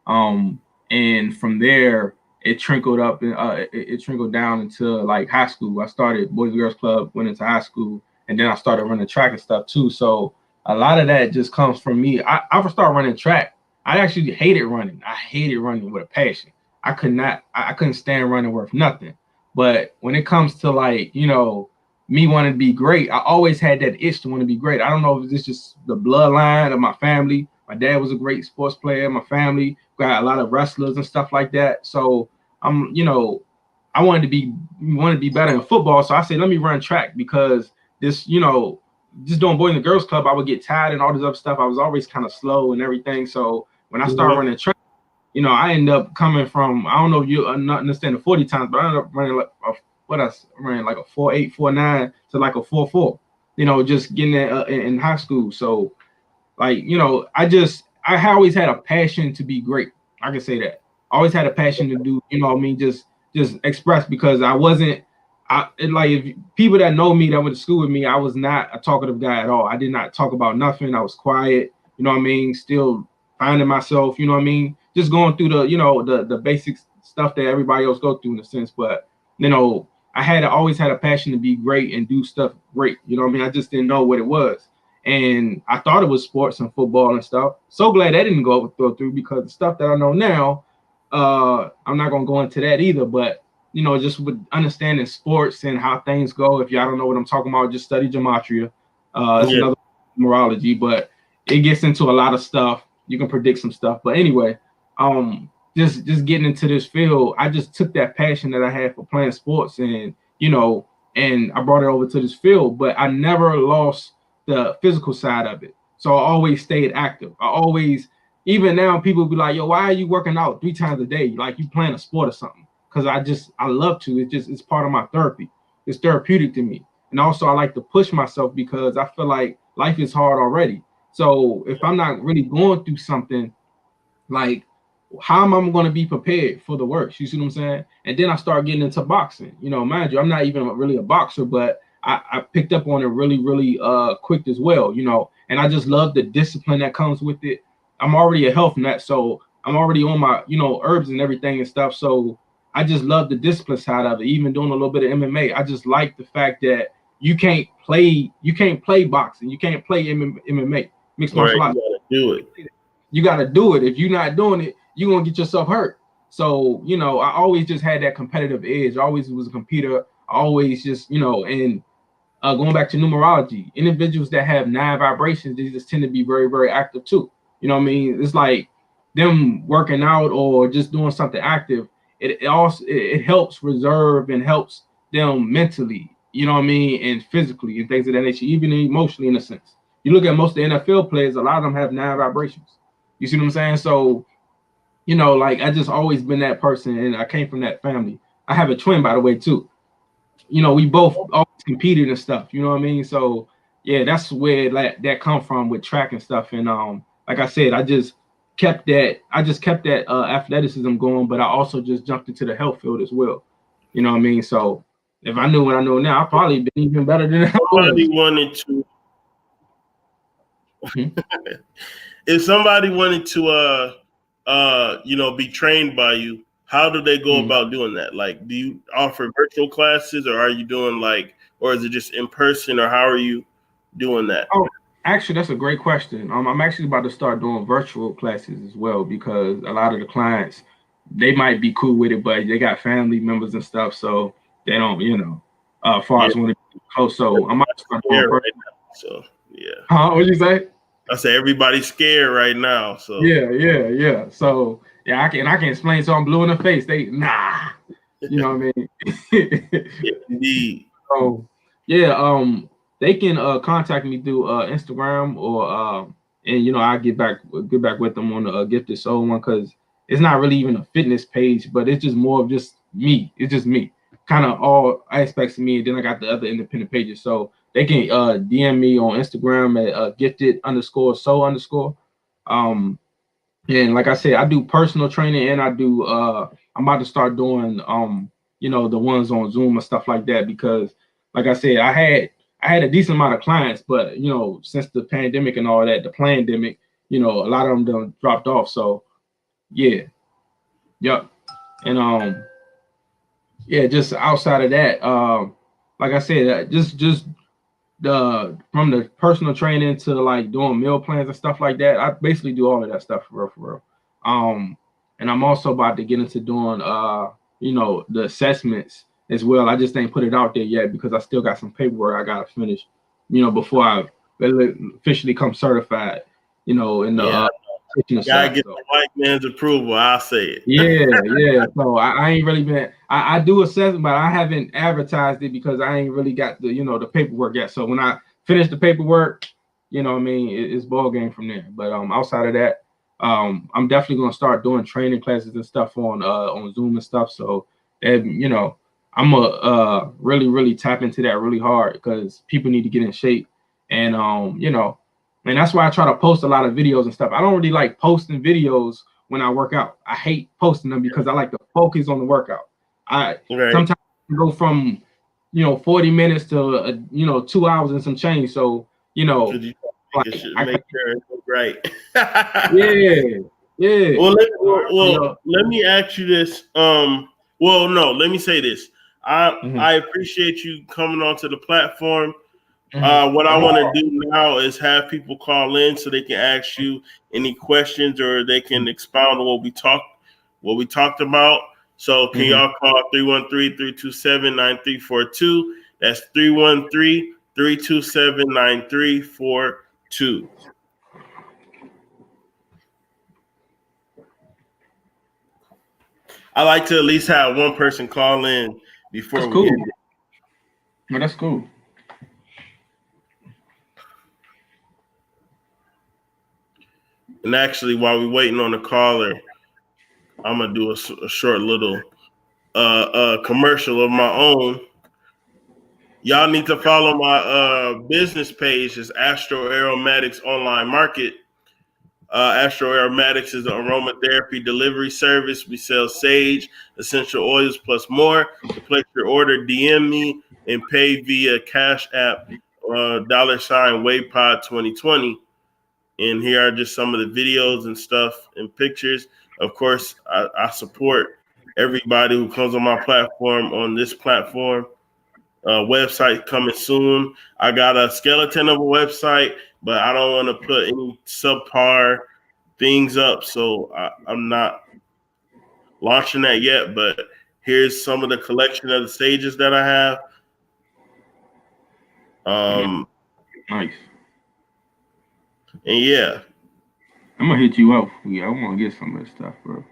S2: And from there, it trickled up and it trickled down into like high school. I started Boys and Girls Club, went into high school, and then I started running track and stuff too. So a lot of that just comes from me. I would start running track. I actually hated running. I hated running with a passion. I could not. I couldn't stand running worth nothing. But when it comes to like me wanting to be great, I always had that itch to want to be great. I don't know if it's just the bloodline of my family. My dad was a great sports player. My family got a lot of wrestlers and stuff like that. So I wanted to be better in football. So I said, let me run track because this, just doing Boys and Girls Club, I would get tired and all this other stuff. I was always kind of slow and everything. So when I started running track, I ended up coming from, I don't know if you understand the 40 times, but I ended up running like like a 4.8, 4.9 to like a 4.4, just getting that in high school. So like, I always had a passion to be great. I can say that. I always had a passion to do, just express because if people that know me that went to school with me, I was not a talkative guy at all. I did not talk about nothing. I was quiet, still finding myself, just going through the basic stuff that everybody else go through in a sense. But, I always had a passion to be great and do stuff great. I just didn't know what it was. And I thought it was sports and football and stuff. So glad that didn't go through because the stuff that I know now, I'm not going to go into that either. But, just with understanding sports and how things go, if y'all don't know what I'm talking about, just study gematria. It's another numerology, but it gets into a lot of stuff. You can predict some stuff. But anyway, just getting into this field, I just took that passion that I had for playing sports and I brought it over to this field, but I never lost the physical side of it. So I always stayed active. Even now, people be like, yo, why are you working out 3 times a day? Like you playing a sport or something. Because I love to. It's part of my therapy. It's therapeutic to me. And also I like to push myself because I feel like life is hard already. So if I'm not really going through something, like how am I going to be prepared for the worst? You see what I'm saying? And then I start getting into boxing. Mind you, I'm not even really a boxer, but I picked up on it really, really quick as well, and I just love the discipline that comes with it. I'm already a health nut, so I'm already on my, herbs and everything and stuff. So I just love the discipline side of it, even doing a little bit of MMA. I just like the fact that you can't play boxing. You can't play MMA, mixed martial arts. You got to do it. If you're not doing it, you're going to get yourself hurt. So, I always just had that competitive edge. I always was a competitor. I always just, and going back to numerology, individuals that have 9 vibrations, they just tend to be very, very active too. It's like them working out or just doing something active. It helps reserve and helps them mentally, and physically and things of that nature, even emotionally in a sense. You look at most of the NFL players, a lot of them have 9 vibrations. You see what I'm saying? So, I just always been that person, and I came from that family. I have a twin, by the way, too. We both always competed and stuff. You know what I mean? So, yeah, that's where that come from with track and stuff. And like I said, I just kept that athleticism going, but I also just jumped into the health field as well. You know what I mean? So, if I knew what I know now, I probably been even better than I was.
S1: If somebody wanted to be trained by you, how do they go about doing that? Like, do you offer virtual classes, or are you doing or is it just in person, or how are you doing that?
S2: Oh, actually, that's a great question. I'm actually about to start doing virtual classes as well, because a lot of the clients, they might be cool with it, but they got family members and stuff, so they don't, as far as want to be close. So I'm about to start doing
S1: right now, so yeah.
S2: What'd you say?
S1: I say everybody's scared right now. So
S2: yeah. So yeah, I can explain. So I'm blue in the face. They you know what I mean?
S1: Yeah, indeed.
S2: So yeah, they can contact me through Instagram or and I get back with them on the Gifted Soul one, because it's not really even a fitness page, but it's just more of just me. It's just me, kind of all aspects of me. And then I got the other independent pages, so they can DM me on Instagram at gifted_soul_. And like I said, I do personal training, and I do I'm about to start doing the ones on Zoom and stuff like that, because like I said, I had a decent amount of clients, but since the pandemic and all that, the plandemic, a lot of them done dropped off. So Yeah. Yep. And yeah, just outside of that, like I said, just the from the personal training to like doing meal plans and stuff like that. I basically do all of that stuff for real. And I'm also about to get into doing the assessments as well. I just ain't put it out there yet because I still got some paperwork I gotta finish, before I officially come certified, in the teaching
S1: Gotta
S2: side.
S1: get the white man's approval. I'll say it.
S2: Yeah. So I ain't really been. I do assessment, but I haven't advertised it because I ain't really got the paperwork yet. So when I finish the paperwork, it's ball game from there. But outside of that, I'm definitely gonna start doing training classes and stuff on Zoom and stuff. So that I'm a really tap into that really hard because people need to get in shape, and and that's why I try to post a lot of videos and stuff. I don't really like posting videos when I work out. I hate posting them because I like to focus on the workout. Sometimes go from 40 minutes to 2 hours and some change. So
S1: make sure it's right.
S2: Yeah.
S1: Well, let me ask you this. Well, no, let me say this. I appreciate you coming onto the platform. What I want to do now is have people call in so they can ask you any questions or they can expound on what we talked about. So can y'all call 313-327-9342? That's 313-327-9342. I like to at least have one person call in before we end it.
S2: Well, that's cool.
S1: And actually, while we're waiting on the caller, I'm gonna do a short little commercial of my own. Y'all need to follow my business page. It's Astro Aromatics Online Market. Astro Aromatics is an aromatherapy delivery service. We sell sage, essential oils, plus more. To place your order, DM me and pay via Cash App $WAYPOD 2020. And here are just some of the videos and stuff and pictures. Of course, I support everybody who comes on my platform, on this platform. Website coming soon. I got a skeleton of a website, but I don't want to put any subpar things up. So I'm not launching that yet, but here's some of the collection of the stages that I have.
S2: Nice.
S1: And yeah.
S2: I'm gonna hit you up. Yeah, I want to get some of this stuff, bro.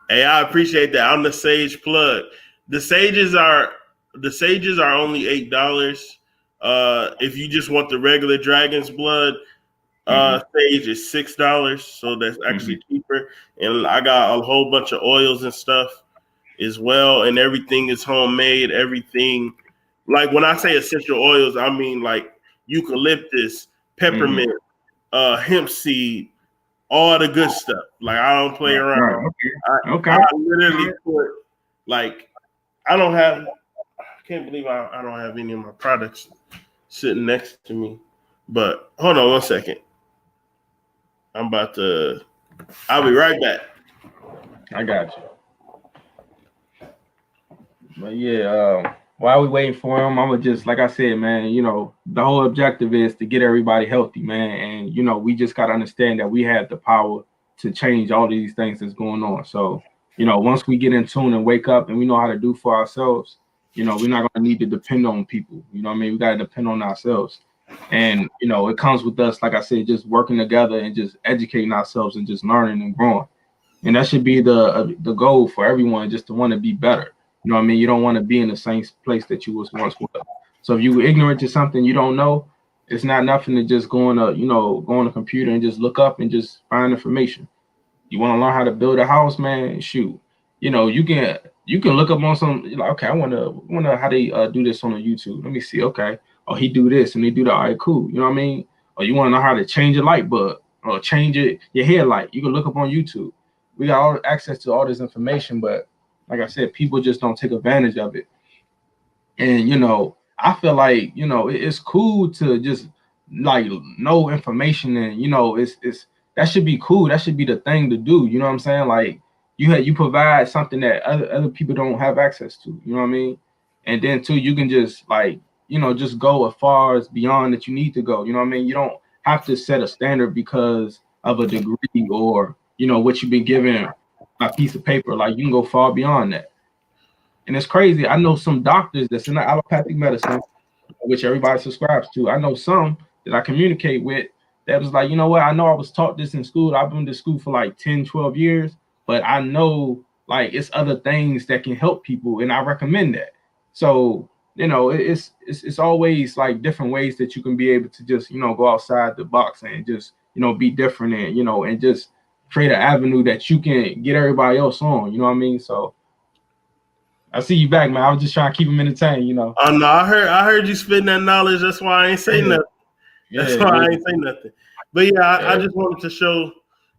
S1: Hey, I appreciate that. I'm the Sage plug. The sages are only $8. If you just want the regular Dragon's Blood sage, is $6. So that's actually cheaper. And I got a whole bunch of oils and stuff as well. And everything is homemade. Everything, like when I say essential oils, I mean like eucalyptus, peppermint, hemp seed, all the good stuff. Like I don't play around.
S2: Okay.
S1: I literally put like I can't believe I don't have any of my products sitting next to me. But hold on one second. I'll be right back.
S2: I got you. But yeah, while we waiting for him, I'm gonna just, like I said, man, the whole objective is to get everybody healthy, man. And we just gotta understand that we have the power to change all these things that's going on. So, once we get in tune and wake up and we know how to do for ourselves, we're not gonna need to depend on people. You know what I mean? We gotta depend on ourselves. And it comes with us, like I said, just working together and just educating ourselves and just learning and growing. And that should be the goal for everyone, just to want to be better. You know what I mean? You don't want to be in the same place that you was once were. So if you were ignorant to something you don't know, it's not nothing to just go on the computer and just look up and just find information. You want to learn how to build a house, man? Shoot, you can look up on some. You're like, okay, I wonder how they do this on YouTube. Let me see. Okay, oh, he do this and they do that. All right, cool. You know what I mean? Or you want to know how to change a light bulb or change your headlight? You can look up on YouTube. We got all access to all this information, but like I said, people just don't take advantage of it. And I feel like it's cool to just like know information, and it's that should be cool. That should be the thing to do. You know what I'm saying? Like you provide something that other people don't have access to. You know what I mean? And then too, you can just like, you know, just go as far as beyond that you need to go. You know what I mean? You don't have to set a standard because of a degree or, you know, what you've been given a piece of paper. Like you can go far beyond that. And it's crazy. I know some doctors that's in the allopathic medicine, which everybody subscribes to. I know some that I communicate with that was like, you know what? I know I was taught this in school. I've been to school for like 10, 12 years, but I know like it's other things that can help people, and I recommend that. So, you know, it's always like different ways that you can be able to just, you know, go outside the box and just, you know, be different and, you know, and just create an avenue that you can get everybody else on. You know what I mean? So I see you back, man. I was just trying to keep them entertained, you know.
S1: Oh no, I heard you spitting that knowledge. That's why I ain't say nothing. That's why I ain't say nothing. But yeah, I just wanted to show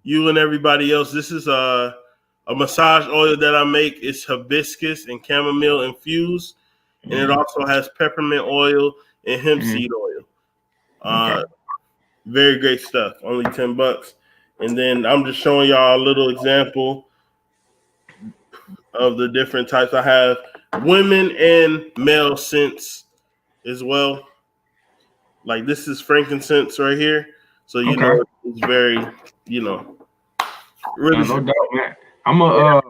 S1: you and everybody else. This is a massage oil that I make. It's hibiscus and chamomile infused, and it also has peppermint oil and hemp seed oil. Very great stuff. Only $10. And then I'm just showing y'all a little example of the different types. I have women and male scents as well. Like this is frankincense right here. So you know it's very, you know, really.
S2: No doubt, man. I'm gonna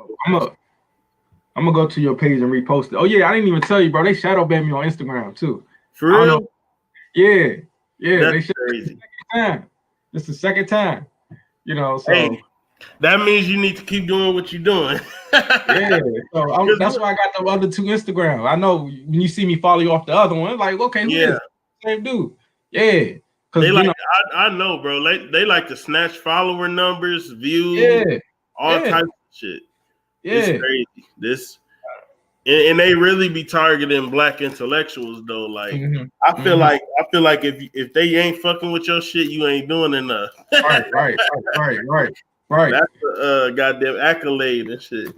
S2: go to your page and repost it. Oh yeah, I didn't even tell you, bro. They shadow banned me on Instagram too.
S1: For real?
S2: Yeah.
S1: That's crazy.
S2: This is the second time. You know, so
S1: hey, that means you need to keep doing what you're doing.
S2: Yeah, so that's why I got the other two Instagram. I know when you see me follow you off the other one, like, okay, who is same dude? Yeah,
S1: they like, I know, bro. They like to snatch follower numbers, views, all types of shit. It's crazy. This and they really be targeting black intellectuals though. Like I feel like if they ain't fucking with your shit, you ain't doing enough.
S2: Right.
S1: That's a goddamn accolade and shit.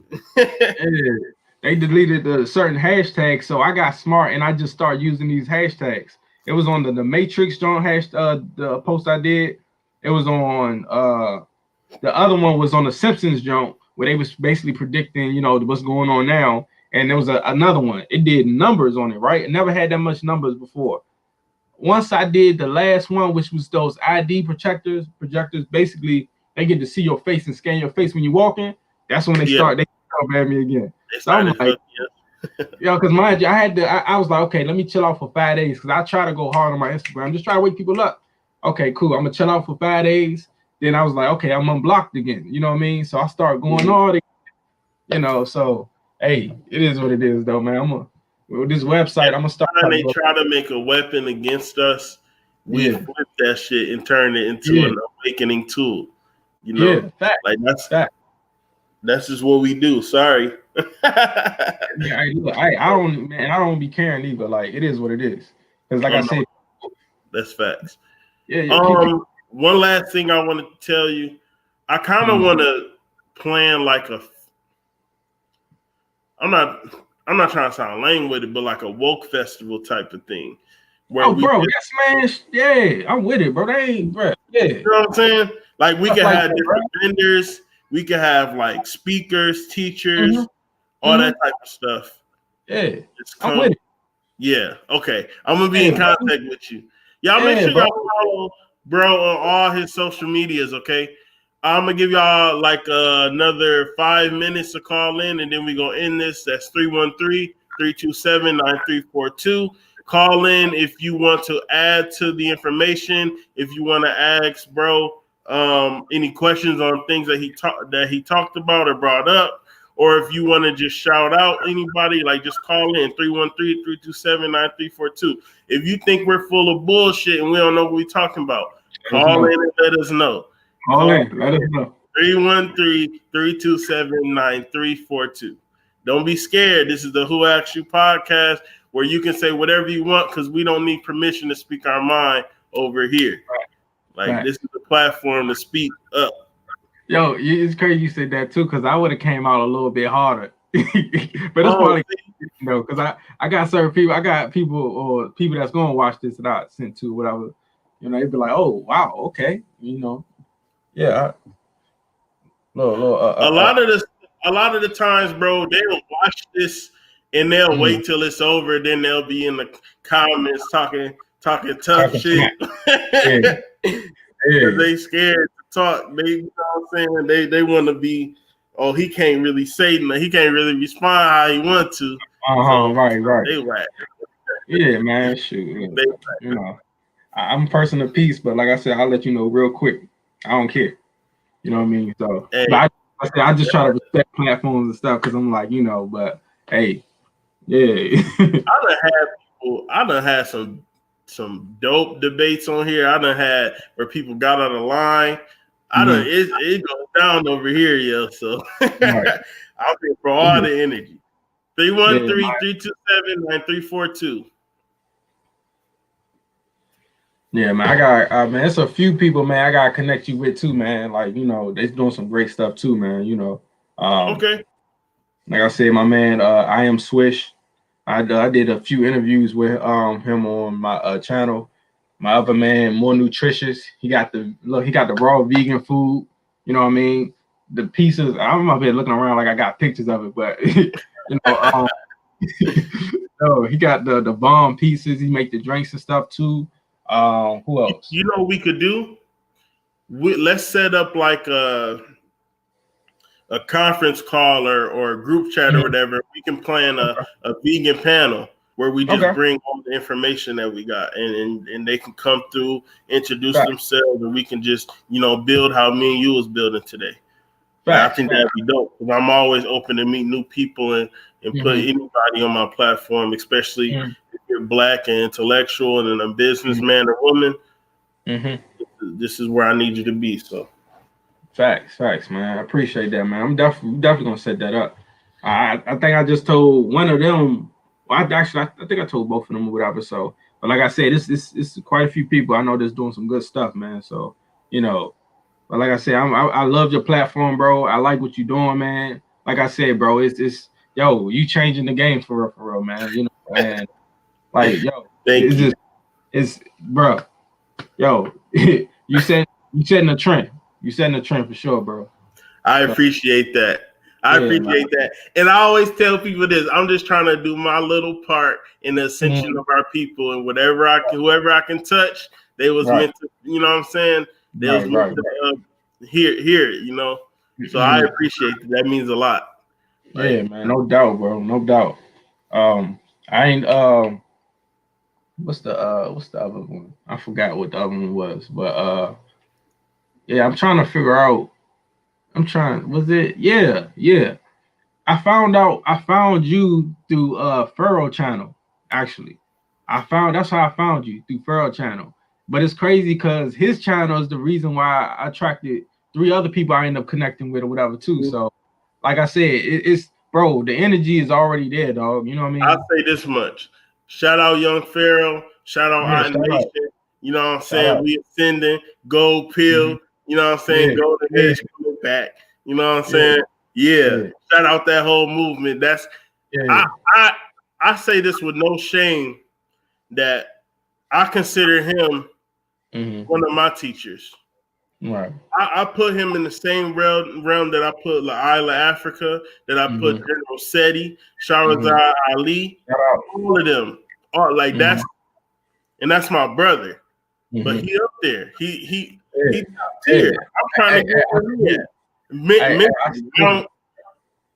S2: They deleted certain hashtags, so I got smart and I just started using these hashtags. It was on the Matrix joint the post I did. It was on the other one was on the Simpsons joint where they was basically predicting, you know, what's going on now. And there was another one. It did numbers on it, right? It never had that much numbers before. Once I did the last one, which was those ID projectors, basically they get to see your face and scan your face when you're walking. That's when they start. They ban me again. So I'm like, because mind you, I was like, okay, let me chill out for 5 days because I try to go hard on my Instagram, just try to wake people up. Okay, cool. I'm gonna chill out for 5 days. Then I was like, okay, I'm unblocked again. You know what I mean? So I start going on, you know. So hey, it is what it is, though, man. With this website, I'm gonna start.
S1: They try to make a weapon against us. We flip that shit and turn it into an awakening tool. You know, like that's just what we do. Sorry.
S2: I don't be caring either. Like it is what it is. Because like I said,
S1: that's facts.
S2: Yeah.
S1: One last thing I want to tell you, I kind of want to plan like I'm not trying to sound lame with it, but like a woke festival type of thing.
S2: Bro, yes, man. Yeah, I'm with it, bro. They ain't, bro. Yeah.
S1: You know what I'm saying? Like we can have different vendors. We can have like speakers, teachers, all that type of stuff.
S2: Yeah. I'm with it.
S1: Yeah. Okay. I'm gonna be in contact with you. Y'all make sure y'all follow bro on all his social medias. Okay. I'm gonna give y'all like another 5 minutes to call in, and then we gonna end this. That's 313-327-9342. Call in if you want to add to the information. If you want to ask bro any questions on things that he talked about or brought up, or if you want to just shout out anybody, like just call in 313-327-9342. If you think we're full of bullshit and we don't know what we're talking about, call in and let us know.
S2: Call in, let us know.
S1: 313-327-9342. Don't be scared. This is the Who Asked You podcast where you can say whatever you want because we don't need permission to speak our mind over here. This is the platform to speak up.
S2: Yo, it's crazy you said that too, because I would have came out a little bit harder. But it's probably, you know, because I got certain people, I got people that's going to watch this that I sent to whatever, you know, they'd be like, oh, wow, okay, you know, yeah. A lot
S1: a lot of the times, bro, they'll watch this and they'll wait till it's over. Then they'll be in the comments talking tough shit.
S2: Yeah.
S1: Because they scared to talk. They, you know what I'm saying? They want to be, oh, he can't really say nothing. He can't really respond how he wants to. So,
S2: right.
S1: They whack.
S2: Yeah, man. Shoot. You know, I'm a person of peace, but like I said, I'll let you know real quick. I don't care. You know what I mean? So,
S1: Hey,
S2: but I just try to respect platforms and stuff because I'm like, you know, but hey, yeah.
S1: I done had some dope debates on here. I done had where people got on the line. It goes down over here, yo. So
S2: Right.
S1: I'm here for all the energy. 313-327-9342.
S2: Yeah, man. I got man, it's a few people, man, I gotta connect you with too, man. Like, you know, they're doing some great stuff too, man. You know.
S1: Okay.
S2: Like I said, my man, I am Swish. I did a few interviews with him on my channel. My other man, more nutritious. He got the raw vegan food. You know what I mean? The pieces. I'm up here looking around like I got pictures of it, but you know, no, he got the bomb pieces. He make the drinks and stuff too. Who else?
S1: You know what we could do? Let's set up like a conference call or a group chat or whatever. We can plan a vegan panel where we just bring all the information that we got and they can come through, introduce themselves, and we can just, you know, build how me and you was building today. I think that'd be dope. I'm always open to meet new people and put anybody on my platform, especially if you're Black and intellectual and a businessman or woman. This is where I need you to be. So
S2: facts, man. I appreciate that, man. I'm definitely gonna set that up. I think I just told one of them. Well, I think I told both of them or whatever. So, but like I said, this is quite a few people I know that's doing some good stuff, man. So, you know. But like I said, I love your platform, bro. I like what you're doing, man. Like I said, bro, it's yo, you changing the game for real, man. You know, and like yo, it's bro, yo, you setting a trend. You setting a trend for sure, bro.
S1: I appreciate that. I appreciate that. And I always tell people this: I'm just trying to do my little part in the ascension of our people, and whoever I can touch, they was meant to. You know what I'm saying? They was meant to hear it. You know. So I appreciate that. That means a lot.
S2: Like, yeah, man. No doubt, bro. No doubt. I ain't. What's the other one? I forgot what the other one was, but yeah, I'm trying to figure out. Was it? Yeah. I found you through Furrow channel, actually. That's how I found you, through Furrow channel. But it's crazy because his channel is the reason why I attracted 3 other people I end up connecting with or whatever too. So like I said, it's bro, the energy is already there, dog. You know what I mean?
S1: I'll say this much. Shout out Young Pharaoh, shout out Iron Nation. You know what I'm saying? We ascending, gold pill, you know what I'm saying? Golden Age coming back. You know what I'm saying? Yeah. Shout out that whole movement. That's I say this with no shame that I consider him one of my teachers.
S2: Right.
S1: I put him in the same realm that I put Laila Africa, that I put General Seti, Shahrazad Ali, all of them. That's my brother. But he up there. He top tier. I'm trying to get where he at.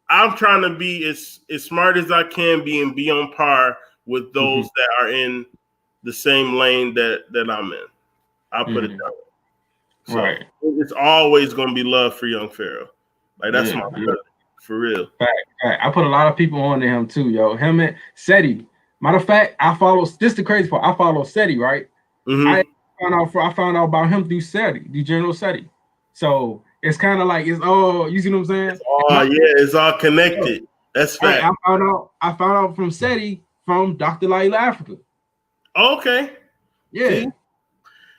S1: I'm trying to be as smart as I can be and be on par with those that are in the same lane that I'm in. I'll put it that way. So it's always going to be love for Young Pharaoh. Like, that's my brother, for real.
S2: I put a lot of people on to him too, yo. Him and Seti. Matter of fact, this the crazy part. I follow Seti, right? I found out about him through Seti, the General Seti. So it's kind of like it's all, you see what I'm saying?
S1: It's all connected. That's fact.
S2: I found out from Seti from Dr. Laila Africa.
S1: Okay.
S2: Yeah.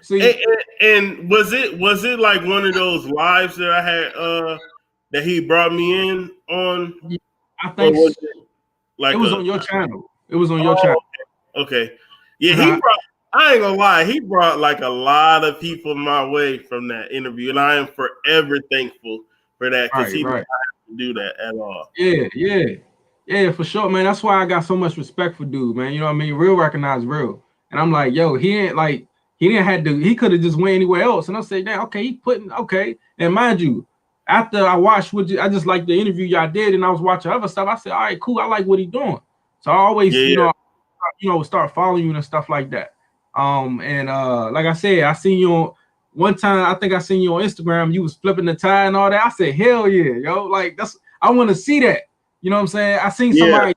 S1: See? And was it like one of those lives that I had that he brought me in on?
S2: I think it was on your channel. It was on your channel.
S1: Okay. Yeah, I ain't gonna lie, he brought like a lot of people my way from that interview, and I am forever thankful for that because he
S2: right.
S1: didn't have to do that at all.
S2: Yeah, for sure, man. That's why I got so much respect for dude, man. You know what I mean? Real recognize real. And I'm like, yo, he didn't have to, he could have just went anywhere else. And I'm saying, damn, okay, okay. And mind you, after I watched I just like the interview y'all did, and I was watching other stuff. I said, all right, cool, I like what he's doing. So I always, start following you and stuff like that. Like I said, I seen you on one time, I think I seen you on Instagram, you was flipping the tie and all that. I said, hell yeah, yo, like I want to see that. You know what I'm saying? I seen somebody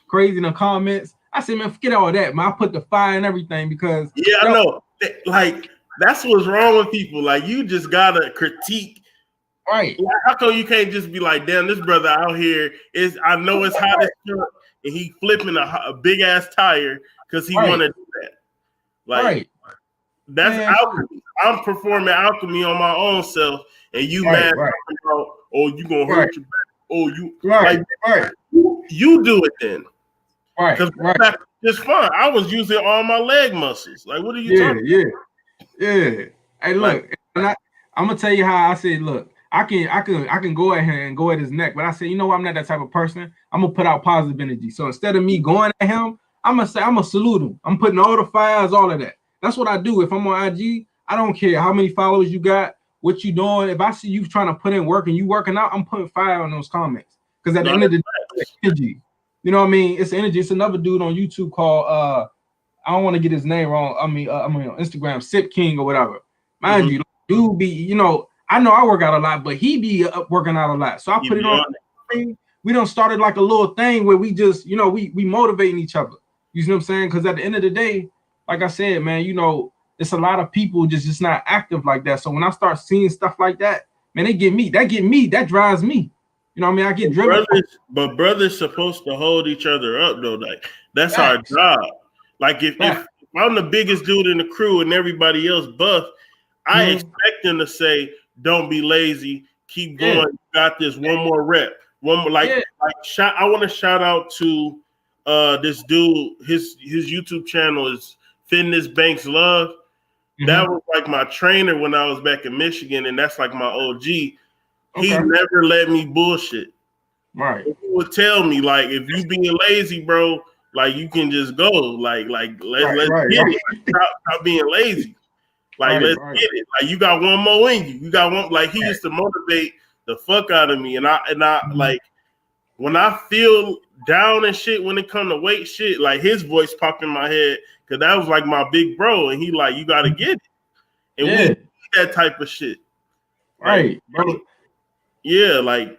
S2: crazy in the comments. I said, man, forget all that, man. I put the fire and everything because
S1: I know. Like, that's what's wrong with people. Like, you just gotta critique.
S2: Right.
S1: Like, how come you can't just be like, damn, this brother out here I know it's hot as fuck, and he flipping a big ass tire because he want to do that. Like, that's alchemy. I'm performing alchemy on my own self, and you mad about, oh, you gonna hurt your back. Oh, you you do it then.
S2: Right.
S1: Because it's fun. I was using all my leg muscles. Like, what are you talking about?
S2: Yeah. Hey, look, I'm gonna tell you how I said, look, I can go at him and go at his neck, but I said, you know what, I'm not that type of person. I'm gonna put out positive energy. So instead of me going at him, I'm gonna salute him. I'm putting all the fires, all of that. That's what I do. If I'm on IG, I don't care how many followers you got, what you doing. If I see you trying to put in work and you working out, I'm putting fire on those comments. Because at the end of the day, it's energy. You know what I mean? It's energy. It's another dude on YouTube called I don't want to get his name wrong. I mean on Instagram, Sip King or whatever. Mind you, dude be, I know I work out a lot, but he be working out a lot. So I put it on. We don't started like a little thing where we just, we motivating each other. You see what I'm saying? Because at the end of the day, like I said, man, it's a lot of people just not active like that. So when I start seeing stuff like that, man, that drives me. You know what I mean? I get driven.
S1: Brothers supposed to hold each other up though. Like, that's our job. Like, if I'm the biggest dude in the crew and everybody else buff, I expect them to say, don't be lazy, keep going, you got this, one more rep. One more, I want to shout out to this dude. His YouTube channel is Fitness Banks Love. That was like my trainer when I was back in Michigan, and that's like my OG. He never let me bullshit.
S2: Right.
S1: He would tell me, like, if you being lazy, bro, like, you can just go. Like let's get it. Stop being lazy. Like, let's get it. Like, you got one more in you. You got one. Like, he used to motivate the fuck out of me, and I like, when I feel down and shit, when it come to weight shit, like, his voice popped in my head because that was like my big bro, and he like, you got to get it, and we need that type of shit,
S2: right, bro.
S1: Yeah, like,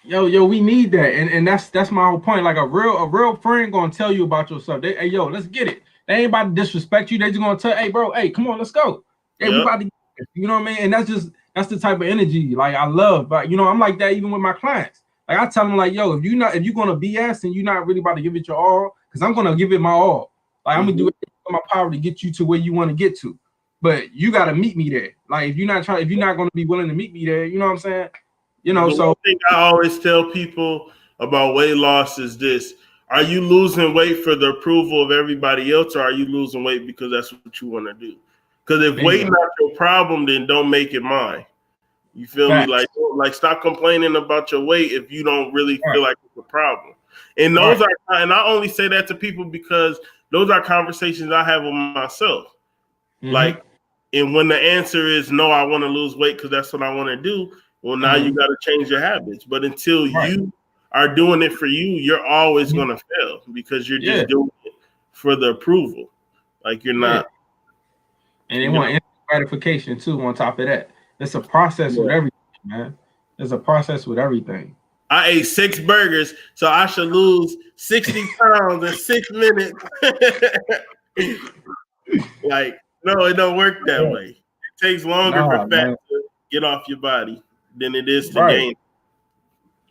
S2: yo, we need that, and that's my whole point. Like, a real friend gonna tell you about yourself. Hey, yo, let's get it. They ain't about to disrespect you. They just gonna tell, hey, bro, hey, come on, let's go. Hey, we about to get it. You know what I mean? And that's the type of energy like I love. But I'm like that even with my clients. Like, I tell them, like, yo, if you're gonna BS and you're not really about to give it your all, because I'm gonna give it my all. Like, I'm gonna do everything in my power to get you to where you want to get to. But you gotta meet me there. Like, if you're not gonna be willing to meet me there, you know what I'm saying? The one
S1: thing I always tell people about weight loss is this: are you losing weight for the approval of everybody else, or are you losing weight because that's what you want to do? Because if weight not your problem, then don't make it mine. You feel me? Like stop complaining about your weight if you don't really feel like it's a problem. And those are, and I only say that to people because those are conversations I have with myself. Like, and when the answer is no, I want to lose weight because that's what I want to do. Well, now you got to change your habits. But until you are doing it for you, you're always going to fail because you're just doing it for the approval. Like, you're not.
S2: And they want instant gratification too on top of that. It's a process with everything, man. There's a process with everything.
S1: I ate 6 burgers, so I should lose 60 pounds in 6 minutes. Like, no, it don't work that way. It takes longer for fat to get off your body than it is to gain.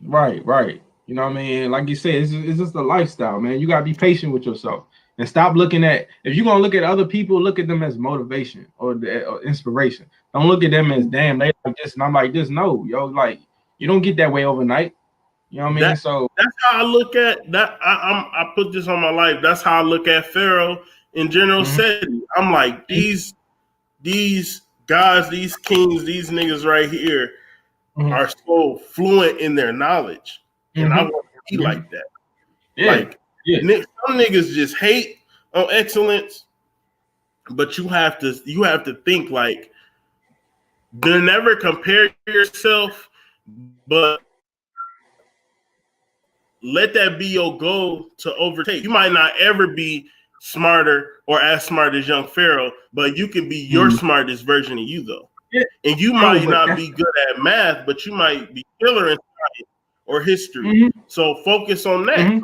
S2: Right. You know what I mean? Like you said, it's just a lifestyle, man. You gotta be patient with yourself and stop looking at. If you're gonna look at other people, look at them as motivation or inspiration. Don't look at them as, damn, they like this and I'm like this. No, yo, like, you don't get that way overnight. You know what I mean? So
S1: that's how I look at that. I put this on my life. That's how I look at Pharaoh in General Setting. I'm like, these guys, these kings, these niggas right here, are so fluent in their knowledge, and I want to be like that.
S2: Yeah.
S1: Like some niggas just hate on excellence, but you have to think like, never compare yourself, but let that be your goal to overtake. You might not ever be smarter or as smart as young Pharaoh, but you can be your smartest version of you though. Yeah. And you might not be good at math, but you might be killer in science or history. So focus on that.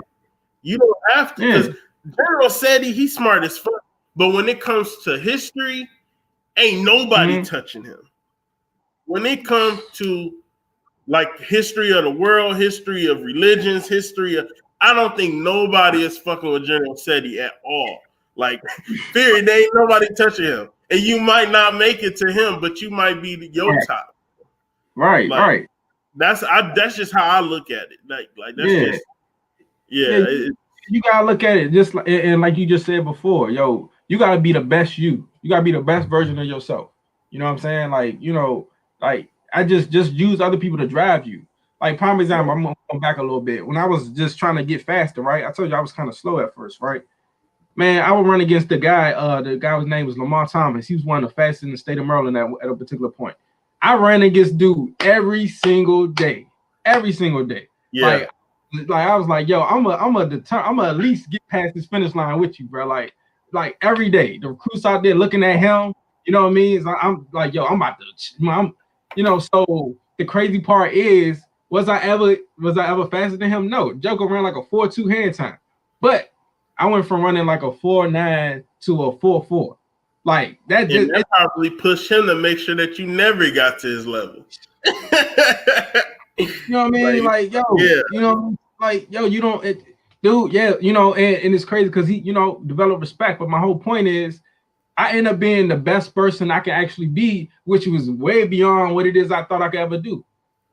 S1: You don't have to, because General said he smart as fuck, but when it comes to history, ain't nobody touching him. When it comes to like history of the world, history of religions, I don't think nobody is fucking with General Seti at all. Like, period, there ain't nobody touching him. And you might not make it to him, but you might be your top.
S2: Right,
S1: like,
S2: right.
S1: That's just how I look at it. Like that's just
S2: you gotta look at it just like, and like you just said before, yo, you gotta be the best you. You gotta be the best version of yourself. You know what I'm saying? Like, you know, like I just use other people to drive you. Like, prime example, I'm going back a little bit. When I was just trying to get faster, right? I told you I was kind of slow at first, right? Man, I would run against the guy whose name was Lamar Thomas. He was one of the fastest in the state of Maryland at a particular point. I ran against dude every single day. Every single day.
S1: Yeah.
S2: Like I was like, yo, I'm at least get past this finish line with you, bro. Like every day. The recruits out there looking at him, you know what I mean? So I'm like, yo, I'm about to, you know, so the crazy part is, was I ever faster than him? No. Joker ran like a 4.2 hand time. But I went from running like a 4.9 to a 4.4. Like that just
S1: probably pushed him to make sure that you never got to his level.
S2: You know what I mean? Like, yo, you know, like, yo, you don't, dude, yeah, you know, and it's crazy because he, you know, developed respect. But my whole point is, I end up being the best person I can actually be, which was way beyond what it is I thought I could ever do.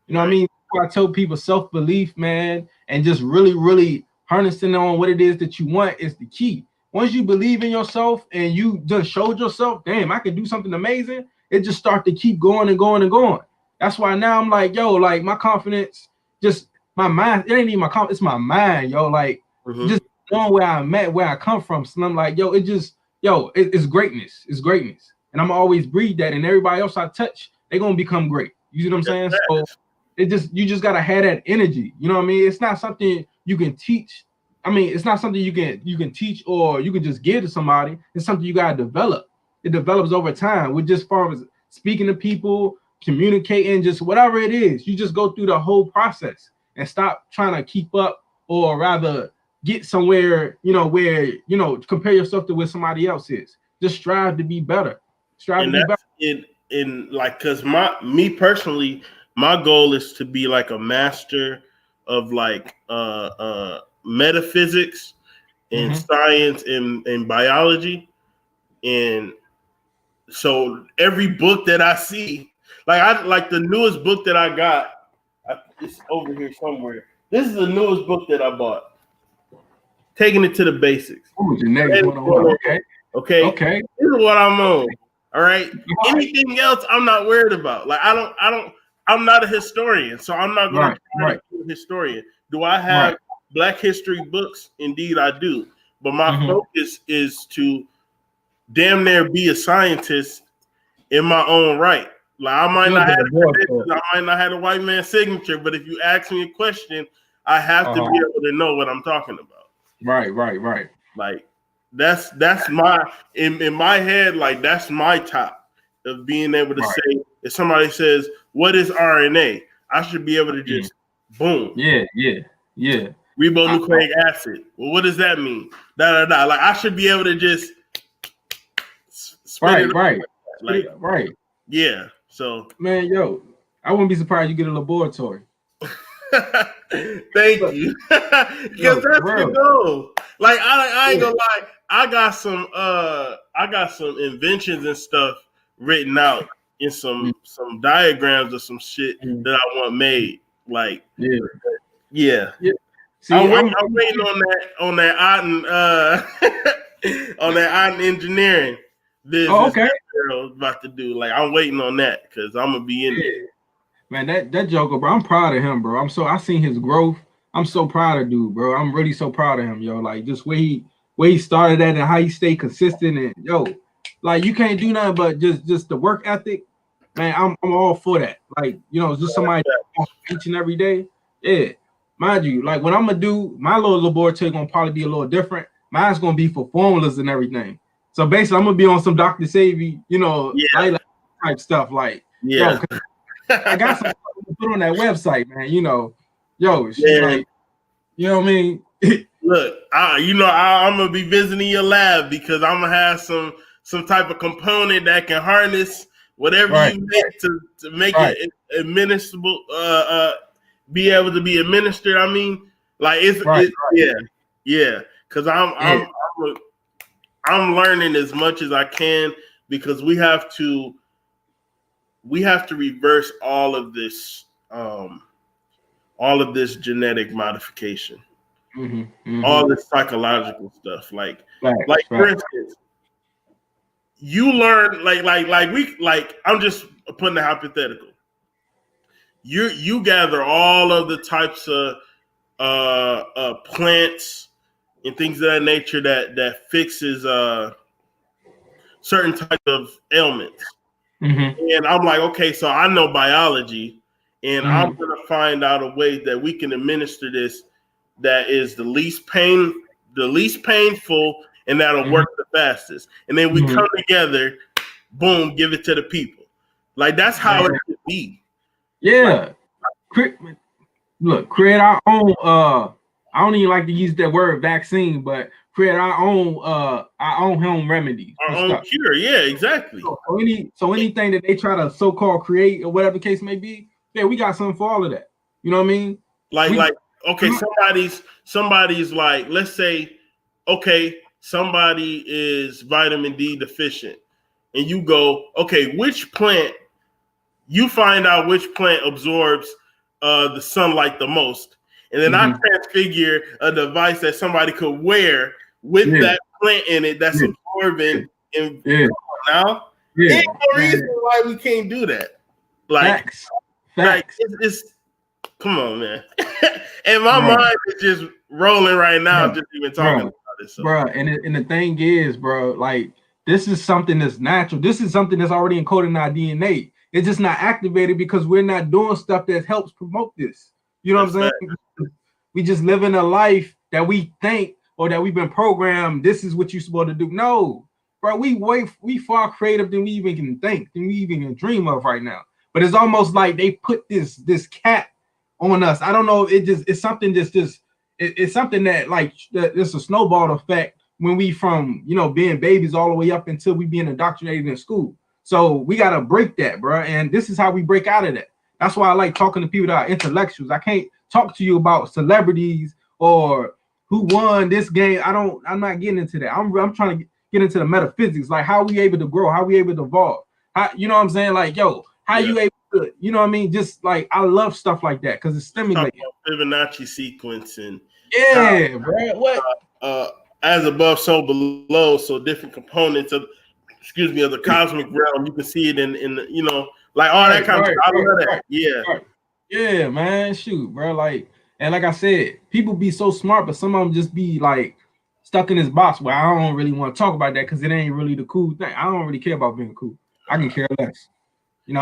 S2: You know what I mean? I tell people self-belief, man, and just really, really harnessing on what it is that you want is the key. Once you believe in yourself and you just showed yourself, damn, I can do something amazing, it just start to keep going and going and going. That's why now I'm like, yo, like my confidence, just my mind, it ain't even my confidence, it's my mind, yo, like just knowing where I'm at, where I come from. So I'm like, yo, it's greatness. It's greatness. And I'm always breed that, and everybody else I touch, they're gonna become great. You see what I'm saying? So you just gotta have that energy. You know what I mean? It's not something you can teach. I mean, it's not something you can teach or you can just give to somebody. It's something you gotta develop. It develops over time with just far as speaking to people, communicating, just whatever it is. You just go through the whole process and stop trying to keep up, or rather get somewhere, you know, where, you know, compare yourself to where somebody else is. Just strive to be better. Strive to be better.
S1: In like, cause me personally, my goal is to be like a master of like metaphysics and science and biology. And so every book that I see, like the newest book that I got, it's over here somewhere. This is the newest book that I bought. Taking it to the basics.
S2: Ooh, the next one. Okay.
S1: This is what I'm on. All right. Anything else, I'm not worried about. Like I'm not a historian, so I'm not going to try to be a historian. Do I have Black history books? Indeed, I do. But my focus is to damn near be a scientist in my own right. Like I might not have a white man's signature, but if you ask me a question, I have to be able to know what I'm talking about.
S2: Right.
S1: Like that's my in my head, like that's my top of being able to say, if somebody says, what is RNA? I should be able to just boom.
S2: Yeah.
S1: Ribonucleic acid. Well, what does that mean? Like I should be able to just
S2: right.
S1: Yeah. So
S2: man, yo, I wouldn't be surprised you get a laboratory.
S1: Thank you. Because that's the goal. Like I ain't gonna lie, I got some inventions and stuff written out in some diagrams or some shit that I want made. Like yeah. See, I'm waiting on that Otten engineering business.
S2: Okay.
S1: That girl's about to do. Like I'm waiting on that because I'm gonna be in there.
S2: Man, that Joker, bro, I'm proud of him, bro. I seen his growth. I'm so proud of dude, bro. I'm really so proud of him, yo. Like just where he started at and how he stayed consistent and yo, like you can't do nothing but just the work ethic, man. I'm all for that. Like, you know, just somebody each and every day. Yeah. Mind you, like what I'm gonna do, my little laboratory gonna probably be a little different. Mine's gonna be for formulas and everything. So basically, I'm gonna be on some Dr. Savvy, you know, like type stuff. Like, yo, I got some to put on that website, man. You know, yo, she's like, you know what I mean?
S1: Look, I'm gonna be visiting your lab because I'm gonna have some type of component that can harness whatever you make to make it administrable, be able to be administered. I mean, like yeah. Because I'm learning as much as I can because we have to reverse all of this genetic modification, all this psychological stuff. Like for instance, you learn I'm just putting a hypothetical. You gather all of the types of plants and things of that nature that fixes certain types of ailments. And I'm like, okay, so I know biology, and I'm gonna find out a way that we can administer this that is the least painful, and that'll work the fastest. And then we come together, boom, give it to the people. Like that's how it should be.
S2: Yeah. Look, create our own I don't even like to use that word vaccine, but create our own home remedies.
S1: Our own cure, yeah, exactly.
S2: So anything that they try to so-called create or whatever the case may be, yeah, we got something for all of that. You know what I mean?
S1: Okay, somebody's like, let's say, okay, somebody is vitamin D deficient, and you go, okay, you find out which plant absorbs the sunlight the most, and then I transfigure a device that somebody could wear with that plant in it that's absorbing. And now, there's no reason why we can't do that. Like,
S2: Facts.
S1: It's come on, man. And my mind is just rolling right now, just even talking about this. So.
S2: Bro, and the thing is, bro, like this is something that's natural. This is something that's already encoded in our DNA. It's just not activated because we're not doing stuff that helps promote this. You know what I'm saying? We just living a life that we think or that we've been programmed. This is what you're supposed to do. No, bro, we far creative than we even can think, than we even can dream of right now. But it's almost like they put this cap on us. I don't know. It's something it's something that like it's a snowball effect when we from being babies all the way up until we being indoctrinated in school. So we gotta break that, bro. And this is how we break out of that. That's why I like talking to people that are intellectuals. I can't talk to you about celebrities or who won this game. I'm not getting into that. I'm trying to get into the metaphysics, like how we able to grow, how we able to evolve. How, you know what I'm saying? Like, yo, how you able to, you know what I mean? Just like I love stuff like that because it's stimulating.
S1: Fibonacci sequence and
S2: bro. What?
S1: As above, so below. So different components of the cosmic realm. You can see it in the, like all that kind of stuff. I love that.
S2: Yeah, man. Shoot, bro. Like, and like I said, people be so smart, but some of them just be like stuck in this box where I don't really want to talk about that because it ain't really the cool thing. I don't really care about being cool. I can care less.
S1: We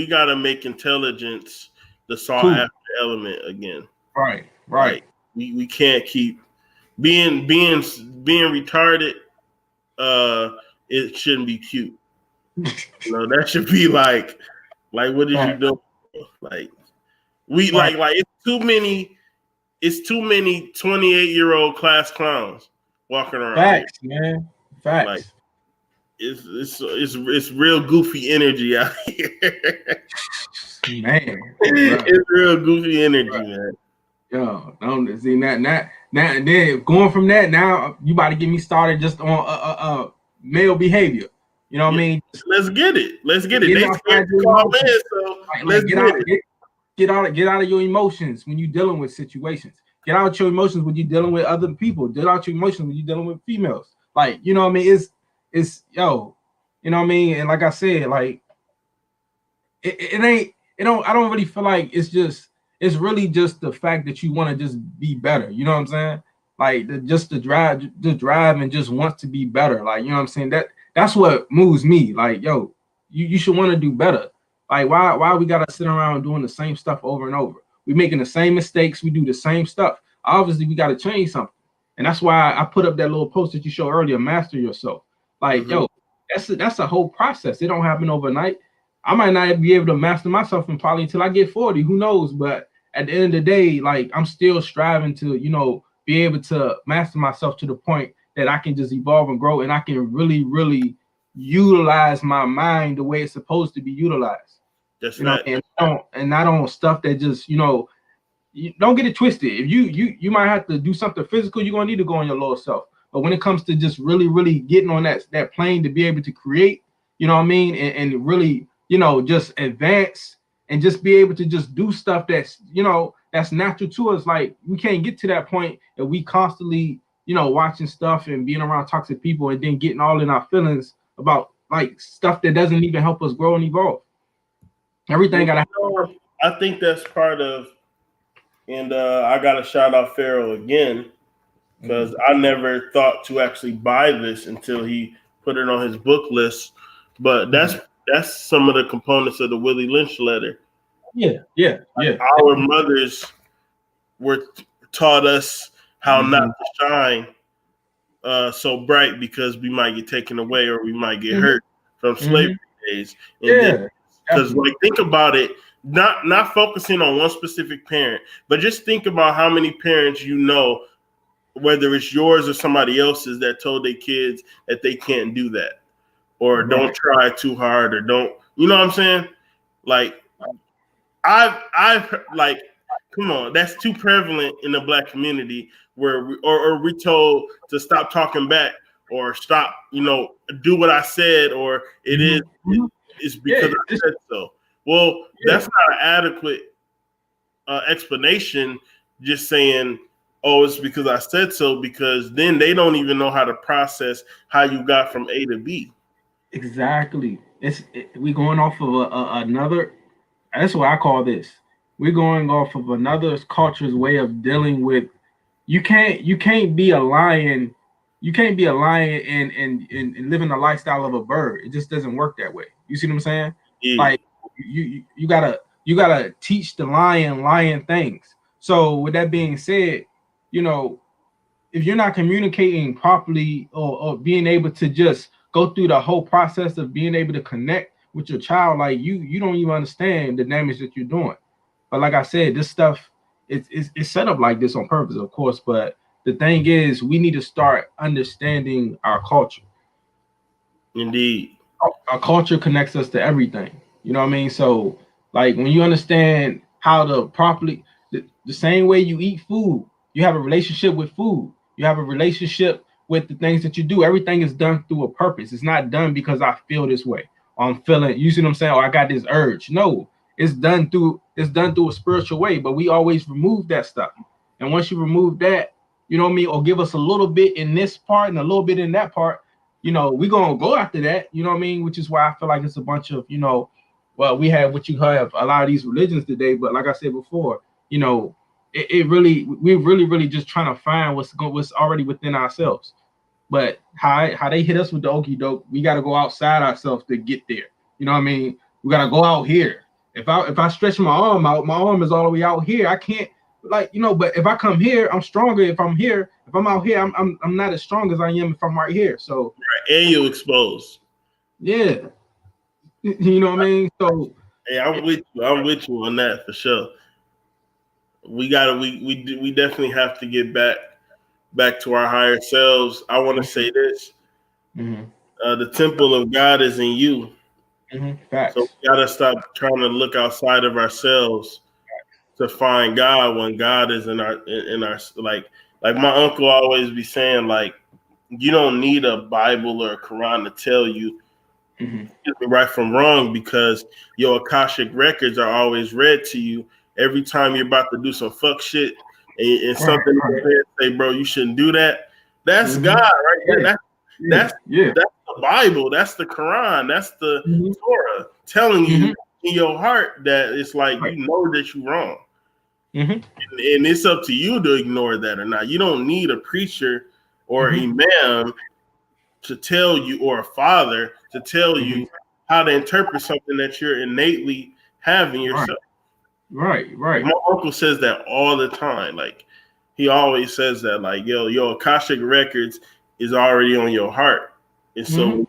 S1: gotta make intelligence the sought after element again.
S2: Right.
S1: Like, we can't keep being retarded. It shouldn't be cute. That should be like what did you do? Like it's too many 28-year-old class clowns walking around.
S2: Facts, man. Facts.
S1: Like it's real goofy energy out here.
S2: Man.
S1: It's real goofy energy, man.
S2: Yo, don't see that now and then going from that. Now you about to get me started just on male behavior. You know what I mean?
S1: Let's get it. They scared to call in, so let's
S2: get out of your emotions when you're dealing with situations. Get out your emotions when you're dealing with other people. Get out your emotions when you're dealing with females. Like, you know what I mean? It's you know what I mean? And like I said, like it ain't. It don't. I don't really feel like it's just. It's really just the fact that you want to just be better. You know what I'm saying? Like just the drive, and just wants to be better. Like, you know what I'm saying? That's what moves me. Like, yo, you should want to do better. Like, why we gotta sit around doing the same stuff over and over? We making the same mistakes. We do the same stuff. Obviously, we gotta change something. And that's why I put up that little post that you showed earlier. Master yourself. Like, yo, that's a whole process. It don't happen overnight. I might not be able to master myself probably until I get 40. Who knows? But at the end of the day, like, I'm still striving to, be able to master myself to the point that I can just evolve and grow, and I can really, really utilize my mind the way it's supposed to be utilized.
S1: That's
S2: right. And not on stuff that just, you don't get it twisted. If you might have to do something physical, you're gonna need to go on your lower self. But when it comes to just really, really getting on that plane to be able to create, you know what I mean, and really, just advance and just be able to just do stuff that's, that's natural to us. Like, we can't get to that point if we constantly, watching stuff and being around toxic people and then getting all in our feelings about like stuff that doesn't even help us grow and evolve. Everything gotta happen.
S1: I think that's part of, and I gotta shout out Pharaoh again, because I never thought to actually buy this until he put it on his book list. But that's some of the components of the Willie Lynch letter.
S2: Yeah.
S1: Our mothers were taught us how not to shine so bright because we might get taken away or we might get hurt from slavery days. And because like, think about it, not focusing on one specific parent, but just think about how many parents whether it's yours or somebody else's, that told their kids that they can't do that, or don't try too hard, or don't, you know what I'm saying? Like, I've like, come on, that's too prevalent in the Black community, where we told to stop talking back, or stop, do what I said, or it's because I said so. Well, that's not an adequate explanation. Just saying, oh, it's because I said so, because then they don't even know how to process how you got from A to B.
S2: Exactly. We going off of another. That's what I call this. We're going off of another culture's way of dealing with. You can't be a lion. You can't be a lion and living a lifestyle of a bird. It just doesn't work that way. You see what I'm saying? Yeah. Like, you gotta teach the lion things. So with that being said, if you're not communicating properly, or being able to just go through the whole process of being able to connect with your child, like, you don't even understand the damage that you're doing. But like I said, this stuff, it's set up like this on purpose, of course. But the thing is, we need to start understanding our culture.
S1: Indeed.
S2: Our culture connects us to everything. You know what I mean? So, like, when you understand how to properly, the same way you eat food, you have a relationship with food. You have a relationship with the things that you do. Everything is done through a purpose. It's not done because I feel this way, or I'm feeling, you see what I'm saying? Or I got this urge. No, it's done through a spiritual way, but we always remove that stuff. And once you remove that, you know what I mean, or give us a little bit in this part and a little bit in that part, we're gonna go after that, you know what I mean? Which is why I feel like it's a bunch of, well, we have what you have a lot of these religions today, but like I said before, we're really just trying to find what's already within ourselves. But how they hit us with the okie doke, we got to go outside ourselves to get there. You know what I mean? We got to go out here. If I stretch my arm out, my arm is all the way out here. I can't, but if I come here, I'm stronger. If I'm out here, I'm not as strong as I am if I'm right here. So,
S1: and you exposed.
S2: Yeah. You know what I mean? So,
S1: hey, I'm with you on that for sure. We definitely have to get back to our higher selves. I want to say this: the temple of God is in you.
S2: Facts.
S1: So we gotta stop trying to look outside of ourselves to find God, when God is in our like my uncle always be saying, like, you don't need a Bible or a Quran to tell you right from wrong, because your Akashic records are always read to you every time you're about to do some fuck shit, and something in your head say, bro, you shouldn't do that. That's God right there. That's the Bible. That's the Quran. That's the Torah telling you in your heart that it's like you know that you're wrong. And it's up to you to ignore that or not. You don't need a preacher or imam to tell you, or a father to tell you how to interpret something that you're innately having yourself.
S2: Right.
S1: My uncle says that all the time. Like, he always says that, like, yo, Akashic Records is already on your heart. And so,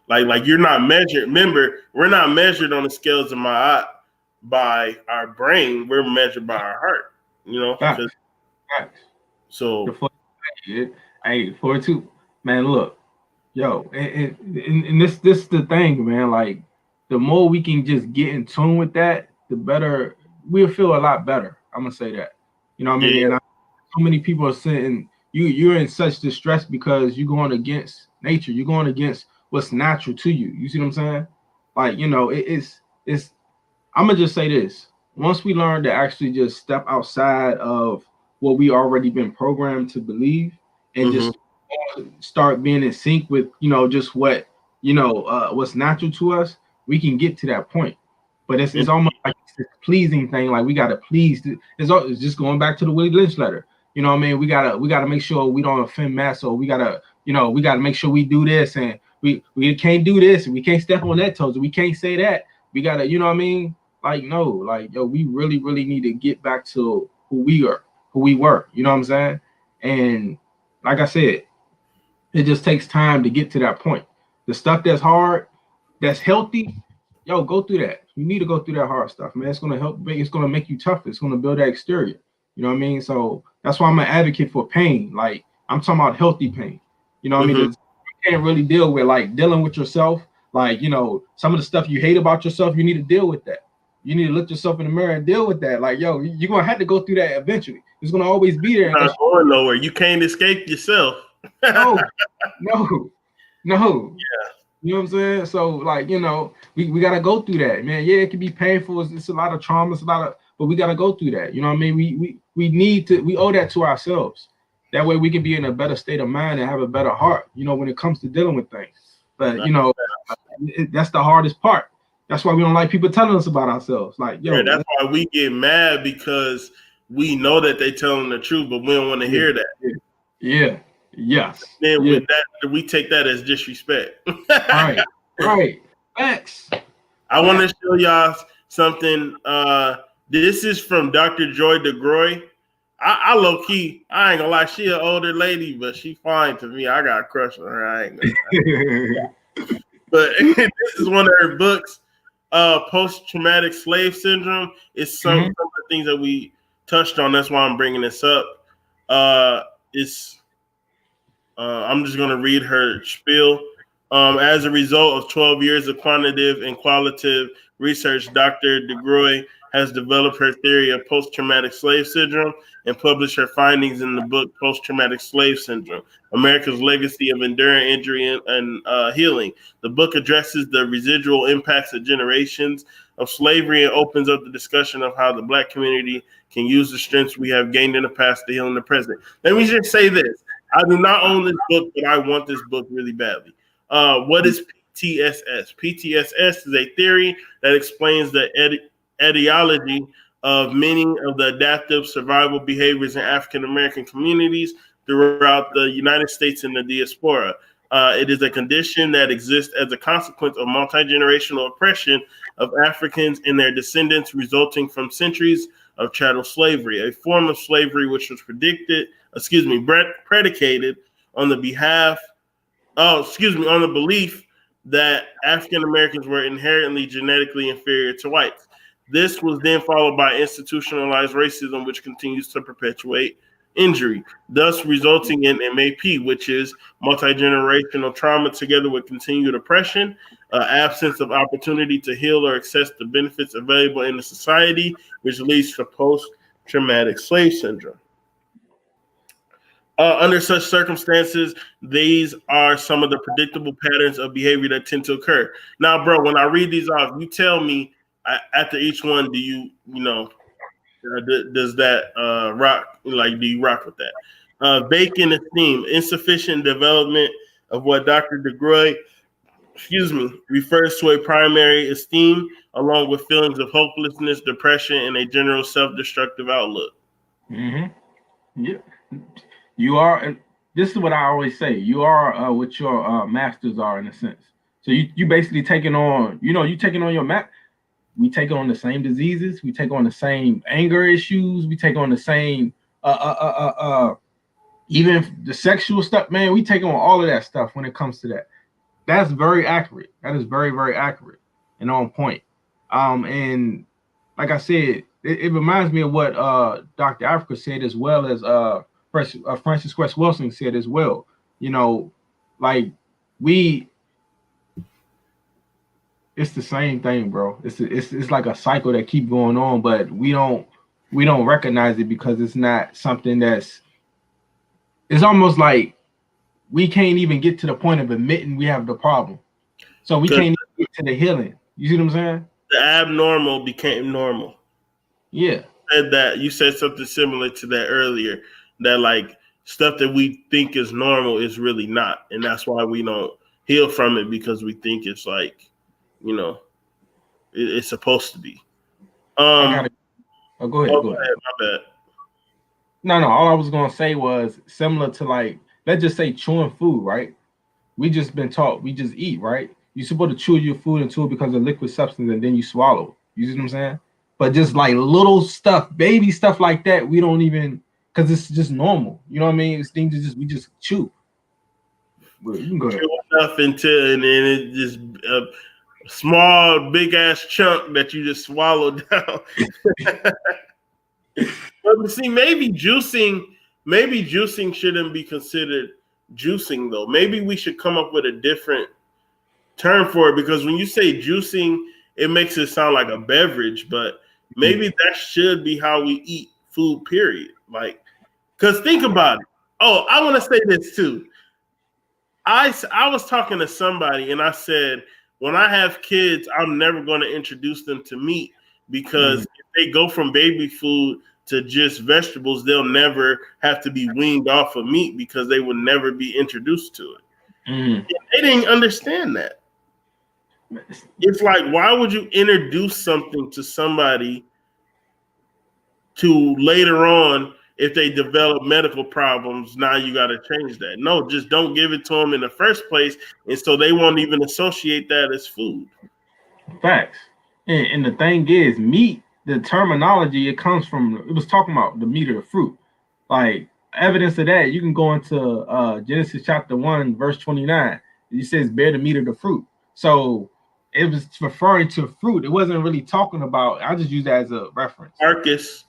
S1: like you're not measured. Remember, we're not measured on the scales of Ma'at by our brain. We're measured by our heart. You know?
S2: Facts.
S1: So,
S2: hey, 42, man, look. Yo, and this the thing, man. Like, the more we can just get in tune with that, the better we'll feel a lot better. I'm gonna say that. You know what I mean? And so many people are saying you're in such distress because you're going against nature. You're going against what's natural to you. You see what I'm saying? Like, you know, it's. I'm gonna just say this. Once we learn to actually just step outside of what we already been programmed to believe and just start being in sync with, you know, just what, you know, what's natural to us, we can get to that point. But it's almost like this pleasing thing. Like, we gotta please. It's just going back to the Willie Lynch letter. You know what I mean? We gotta make sure we don't offend mass. So we gotta make sure we do this, and we can't do this, and we can't step on that toes, and we can't say that. We gotta, you know what I mean? Like, no, like, yo, we really need to get back to who we were. You know what I'm saying? And like I said, it just takes time to get to that point. The stuff that's hard, that's healthy, yo, go through that. You need to go through that hard stuff, man. It's gonna help. It's gonna make you tougher. It's gonna build that exterior. You know what I mean? So that's why I'm an advocate for pain. Like, I'm talking about healthy pain. You know what I mean? You can't really deal with, like, dealing with yourself. Like, you know, some of the stuff you hate about yourself, you need to deal with that. You need to look yourself in the mirror and deal with that. Like, yo, you're gonna have to go through that eventually. It's gonna always be there.
S1: Not going nowhere. You can't escape yourself.
S2: No.
S1: Yeah.
S2: You know what I'm saying? So, like, you know, we gotta go through that, man. Yeah, it can be painful. It's a lot of trauma. But we gotta go through that. You know what I mean? We owe that to ourselves. That way we can be in a better state of mind and have a better heart, you know, when it comes to dealing with things. But, you know, that's the hardest part. That's why we don't like people telling us about ourselves. Like, yo,
S1: that's why we get mad, because we know that they telling the truth, but we don't want to hear that.
S2: Yeah. Yes.
S1: Then with that, we take that as disrespect.
S2: Right. Facts.
S1: I want to show y'all something. This is from Dr. Joy DeGroy. I low key, I ain't gonna lie, she an older lady, but she fine to me. I got a crush on her. I ain't gonna But this is one of her books. Post-traumatic slave syndrome is some of the things that we touched on. That's why I'm bringing this up. I'm just going to read her spiel. As a result of 12 years of quantitative and qualitative research, Dr. DeGroy has developed her theory of post-traumatic slave syndrome and published her findings in the book Post-Traumatic Slave Syndrome, America's Legacy of Enduring Injury and Healing. The book addresses the residual impacts of generations of slavery and opens up the discussion of how the Black community can use the strengths we have gained in the past to heal in the present. Let me just say this. I do not own this book, but I want this book really badly. What is PTSS? PTSS is a theory that explains the etiology of many of the adaptive survival behaviors in African American communities throughout the United States and the diaspora. It is a condition that exists as a consequence of multi-generational oppression of Africans and their descendants resulting from centuries of chattel slavery, a form of slavery which was predicated on the belief that African Americans were inherently genetically inferior to whites. This was then followed by institutionalized racism, which continues to perpetuate injury, thus resulting in MAP, which is multi-generational trauma together with continued oppression, absence of opportunity to heal or access the benefits available in the society, which leads to post-traumatic slave syndrome. Under such circumstances, these are some of the predictable patterns of behavior that tend to occur. Now, bro, when I read these off, you tell me after each one, does that rock? Like, do you rock with that? Vacant esteem, insufficient development of what Dr. DeGroy refers to a primary esteem along with feelings of hopelessness, depression, and a general self-destructive outlook.
S2: Mm-hmm. Yeah. You are, and this is what I always say, you are what your masters are in a sense. So you basically taking on, you taking on your map. We take on the same diseases, we take on the same anger issues, we take on the same even the sexual stuff, man, we take on all of that stuff when it comes to that. That's very accurate. That is very, very accurate and on point. And like I said, it reminds me of what Dr. Africa said, as well as Francis West Wilson said as well. Like it's the same thing, bro. It's like a cycle that keep going on, but we don't recognize it because it's not something it's almost like we can't even get to the point of admitting we have the problem. So we can't even get to the healing. You see what I'm saying?
S1: The abnormal became normal.
S2: Yeah.
S1: You said something similar to that earlier, that like stuff that we think is normal is really not. And that's why we don't heal from it, because we think it's like, it's supposed to be.
S2: Go ahead. Go ahead.
S1: My bad.
S2: No. All I was gonna say was similar to, like, let's just say chewing food, right? We just been taught we just eat, right? You're supposed to chew your food and chew it because of liquid substance, and then you swallow. You see what I'm saying? But just like little stuff, baby stuff like that, we don't even, because it's just normal. You know what I mean? It's things we just chew. Well, you can go ahead.
S1: Chew enough until, and then it just small, big ass chunk that you just swallowed down. But see, maybe juicing shouldn't be considered juicing, though. Maybe we should come up with a different term for it, because when you say juicing, it makes it sound like a beverage, but maybe that should be how we eat food, period. Like, because think about it. Oh, I want to say this too. I was talking to somebody and I said, when I have kids, I'm never going to introduce them to meat, because if they go from baby food to just vegetables, they'll never have to be weaned off of meat because they would never be introduced to it. They didn't understand that. It's like, why would you introduce something to somebody to later on, if they develop medical problems, now you got to change that? No, just don't give it to them in the first place, and so they won't even associate that as food.
S2: Facts. And the thing is, meat, the terminology, it was talking about the meat of the fruit. Like, evidence of that, you can go into Genesis chapter 1, verse 29. It says, bear the meat of the fruit. So it was referring to fruit. It wasn't really talking about, I just use that as a reference.
S1: Carcass.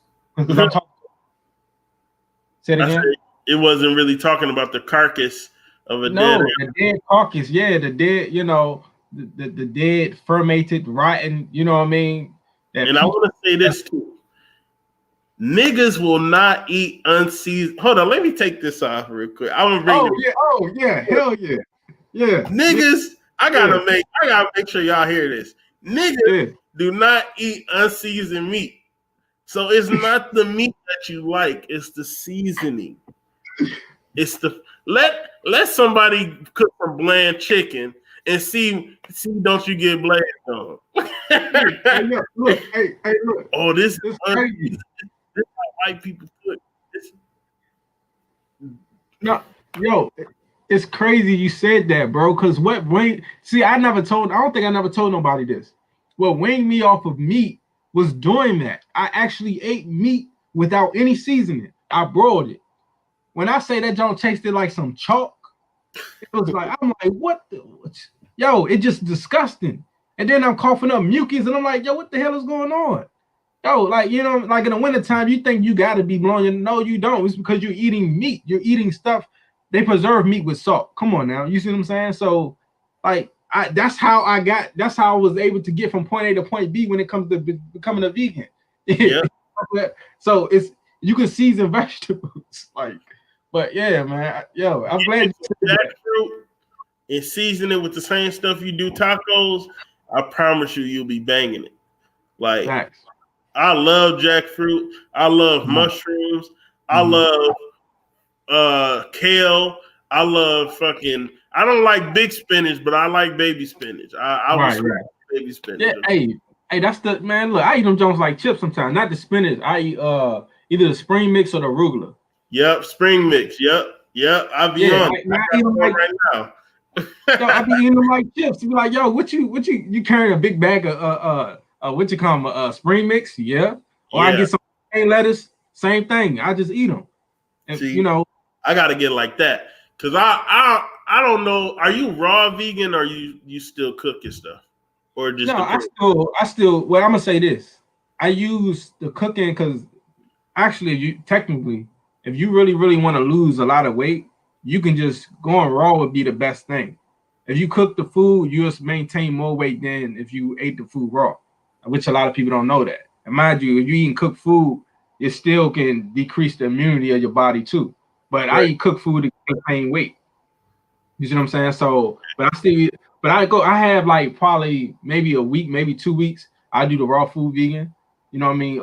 S2: Say it again?
S1: It wasn't really talking about the carcass of a dead
S2: animal. The dead carcass, yeah, the dead, the dead, fermented, rotten, you know what I mean?
S1: And I want to say this too. Niggas will not eat unseasoned. Hold on, let me take this off real quick. I'm gonna bring
S2: hell yeah. Yeah.
S1: Niggas, I gotta make sure y'all hear this. Niggas do not eat unseasoned meat. So it's not the meat that you like, it's the seasoning. It's the let somebody cook some bland chicken and see don't you get blazed on.
S2: Look.
S1: Oh, this is crazy. This is how white people cook.
S2: No, it's crazy you said that, bro. Because I don't think I never told nobody this. What weaned me off of meat was doing that. I actually ate meat without any seasoning. I broiled it. When I say that joint tasted like some chalk, it was like, I'm like, what? It's just disgusting. And then I'm coughing up mucus, and I'm like, yo, what the hell is going on? Yo, like in the wintertime, you think you gotta be blowing. No, you don't. It's because you're eating meat. You're eating stuff. They preserve meat with salt. Come on now. You see what I'm saying? So, like, that's how I was able to get from point A to point B when it comes to becoming a vegan. Yeah. So you can season vegetables, like, but yeah, man. I'm glad you said that.
S1: Fruit and season it with the same stuff you do tacos. I promise you'll be banging it. Like, Facts. I love jackfruit. I love mushrooms. I love kale. I love fucking I don't like big spinach, but I like baby spinach. I
S2: Right,
S1: was
S2: right.
S1: baby spinach.
S2: Yeah, hey, that's the man. Look, I eat them Jones like chips sometimes. Not the spinach. I eat either the spring mix or the arugula.
S1: Yep, spring mix. Yep. I be
S2: Yeah,
S1: on.
S2: I eat them like
S1: right now.
S2: yo, I be eating them like chips. You be like, yo, what you carrying a big bag of what you call them spring mix? Yeah. Or I
S1: Yeah.
S2: get some plain lettuce. Same thing. I just eat them. And
S1: See,
S2: you know,
S1: I gotta get like that because I don't know. Are you raw vegan or you still cook your stuff or just
S2: no,
S1: depends?
S2: I still. Well, I'm gonna say this. I use the cooking because actually, if you really want to lose a lot of weight, you can just going raw would be the best thing. If you cook the food, you just maintain more weight than if you ate the food raw, which a lot of people don't know that. And mind you, if you eat cooked food, it still can decrease the immunity of your body too. But I
S1: Right.
S2: eat cooked food to maintain weight. You see what I'm saying? So, I have like probably maybe a week, maybe 2 weeks. I do the raw food vegan. You know what I mean?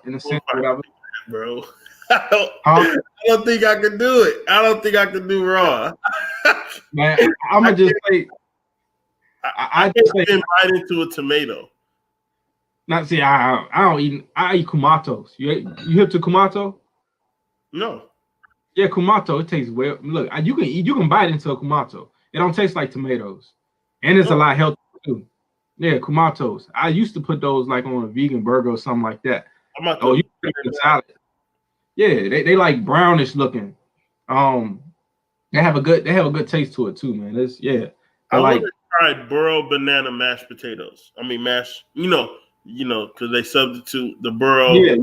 S2: In a sense, whatever.
S1: Bro, I don't think I can do it. I don't think I can do raw.
S2: Man, I'm gonna just say,
S1: I can't even bite into a tomato.
S2: not see. I don't eat. I eat kumatos. You hip to kumato?
S1: No.
S2: Yeah, kumato. It tastes well. Look, you can bite into a kumato. It don't taste like tomatoes, and it's a lot healthier too. Yeah, kumatos. I used to put those like on a vegan burger or something like that. You put it in salad. Yeah, they like brownish looking. They have a good taste to it too, man.
S1: I want to try burro banana mashed potatoes. I mean mashed, because they substitute the burro.
S2: Yeah.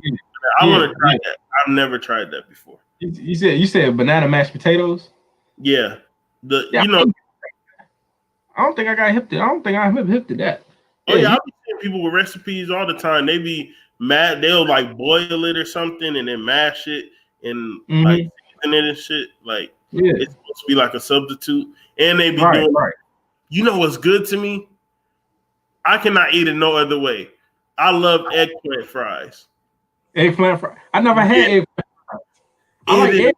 S1: I want to try that. I've never tried that before.
S2: You said banana mashed potatoes?
S1: Yeah.
S2: I don't think I got hip to. I don't think I'm hip to that.
S1: Oh yeah, I've been seeing people with recipes all the time. They be mad. They'll like boil it or something and then mash it and like season it and shit. Like it's supposed to be like a substitute. And they be doing. Right. You know what's good to me? I cannot eat it no other way. I love eggplant fries.
S2: Eggplant fries. I never had eggplant fries. I like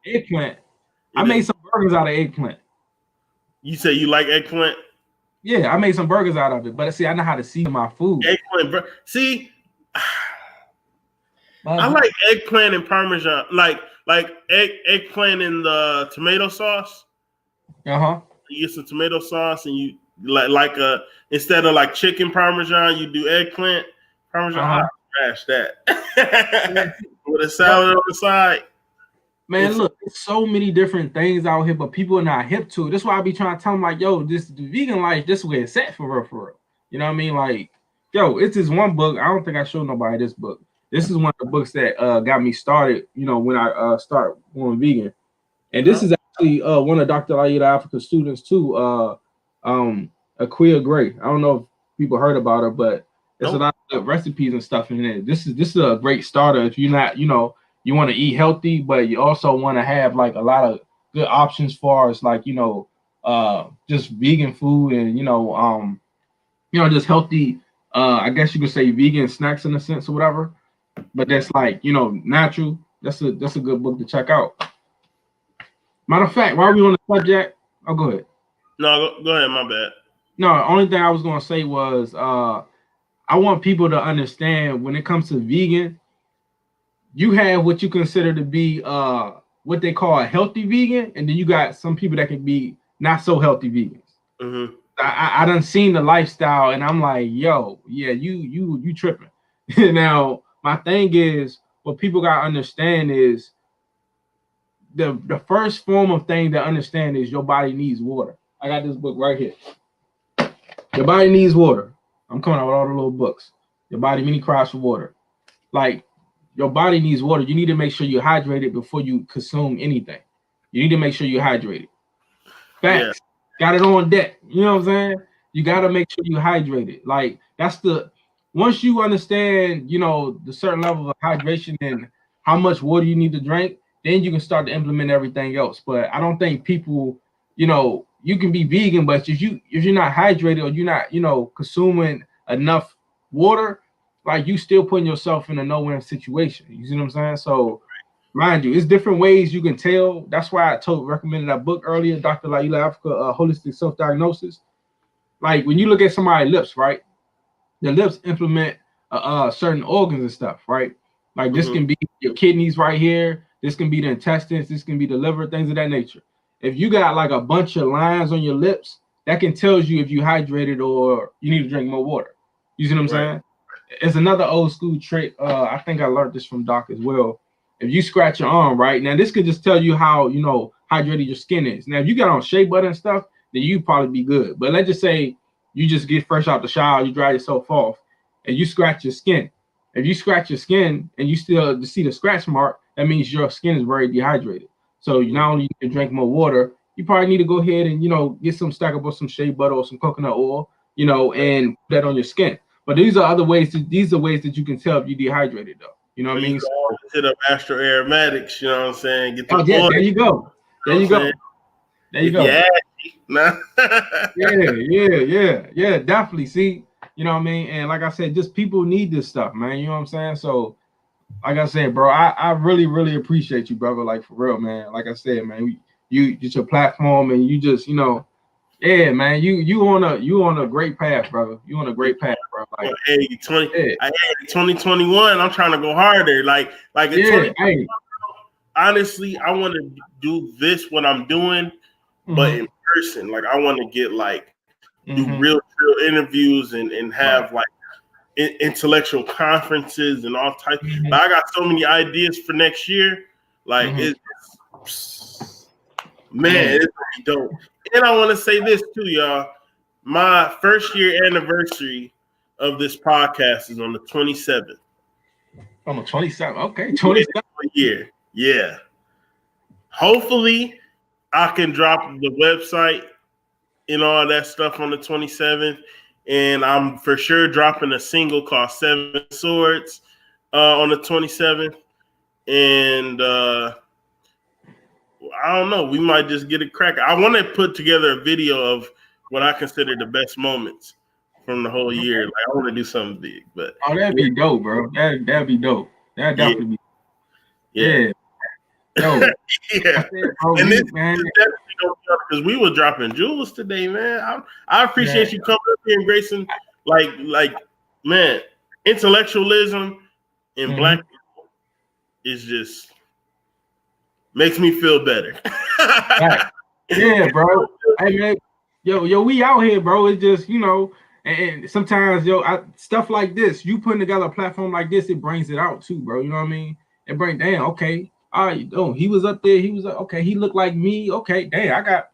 S2: eggplant. I made some burgers out of eggplant.
S1: You say you like eggplant?
S2: Yeah, I made some burgers out of it. But see, I know how to season my food.
S1: Eggplant. See, I like eggplant and Parmesan. Like eggplant in the tomato sauce. You get some tomato sauce and you instead of like chicken Parmesan, you do eggplant Parmesan. I smash that with a salad on the side.
S2: Man, look, there's so many different things out here, but people are not hip to it. That's why I be trying to tell them, like, yo, the vegan life, this is where it's at for real. You know what I mean? Like, yo, it's this one book. I don't think I showed nobody this book. This is one of the books that got me started, when I started going vegan. And this is actually one of Dr. Aida Africa's students too, Aquia Gray. I don't know if people heard about her, but there's a lot of recipes and stuff in there. This is a great starter if you're not, you want to eat healthy, but you also want to have like a lot of good options for us, like just vegan food and just healthy. I guess you could say vegan snacks in a sense or whatever. But that's like natural. That's a good book to check out. Matter of fact, while we on the subject, go ahead.
S1: No, go ahead. My bad.
S2: No, the only thing I was gonna say was I want people to understand when it comes to vegan. You have what you consider to be what they call a healthy vegan, and then you got some people that can be not so healthy vegans. I done seen the lifestyle, and I'm like, yo, yeah, you tripping. Now, my thing is, what people gotta understand is the first form of thing to understand is your body needs water. I got this book right here. Your body needs water. I'm coming out with all the little books. Your body many cries for water. Like, your body needs water. You need to make sure you're hydrated before you consume anything. You need to make sure you're hydrated. Facts. Got it on deck. You know what I'm saying? You got to make sure you're hydrated. Like, once you understand, the certain level of hydration and how much water you need to drink, then you can start to implement everything else. But I don't think people, you can be vegan, but if you're not hydrated or you're not, consuming enough water, like you still putting yourself in a no-win situation. You see what I'm saying? So mind you, it's different ways you can tell. That's why I recommended that book earlier, Dr. Laila Africa, Holistic Self-Diagnosis. Like when you look at somebody's lips, right? The lips implement certain organs and stuff, right? Like this can be your kidneys right here. This can be the intestines. This can be the liver, things of that nature. If you got like a bunch of lines on your lips, that can tell you if you hydrated or you need to drink more water. You see what I'm saying? It's another old school trick. I think I learned this from Doc as well. If you scratch your arm, right? Now this could just tell you how, you know, hydrated your skin is. Now, if you got on shea butter and stuff, then you probably be good. But let's just say you just get fresh out the shower, you dry yourself off, and you scratch your skin. If you scratch your skin and you still see the scratch mark, that means your skin is very dehydrated. So you not only need to drink more water, you probably need to go ahead and, you know, get some stack up some shea butter or some coconut oil, you know, and put that on your skin. But these are other ways these are ways that you can tell if you're dehydrated though. You know what I mean?
S1: Hit up Astro Aromatics, you know what I'm saying? Get the
S2: oil. There you go. There you go. There you go.
S1: Yeah.
S2: Yeah, definitely. See, you know what I mean? And like I said, just people need this stuff, man. You know what I'm saying? So, like I said, bro, I really, really appreciate you, brother. Like for real, man. Like I said, man, you get your platform and you just, you know, yeah, man, you on a great path, brother. You on a great path, bro. Like,
S1: hey, 2021, I'm trying to go harder. Like honestly, I want to do this what I'm doing, but in person. Like I want to get like do real interviews and have like intellectual conferences and all types. But I got so many ideas for next year. Like it's gonna be dope. And I want to say this too, y'all. My first year anniversary of this podcast is on the 27th.
S2: On the 27th, okay, 27th
S1: year, yeah. Hopefully, I can drop the website and all that stuff on the 27th, and I'm for sure dropping a single called Seven Swords on the 27th, and I don't know. We might just get a crack. I want to put together a video of what I consider the best moments from the whole year. Like I want to do something big, but
S2: that'd be dope, bro. That'd be dope. That'd definitely be.
S1: Yeah.
S2: Yeah.
S1: And this man, because we were dropping jewels today, man. I appreciate you coming up here and Grayson. Like, man, intellectualism in Black people is just makes me feel better.
S2: Yeah, bro. Hey, man, yo, we out here, bro. It's just, you know, and sometimes, stuff like this, you putting together a platform like this, it brings it out too, bro. You know what I mean? It brings, damn, okay. All right, he was up there. He was okay. He looked like me. Okay, damn,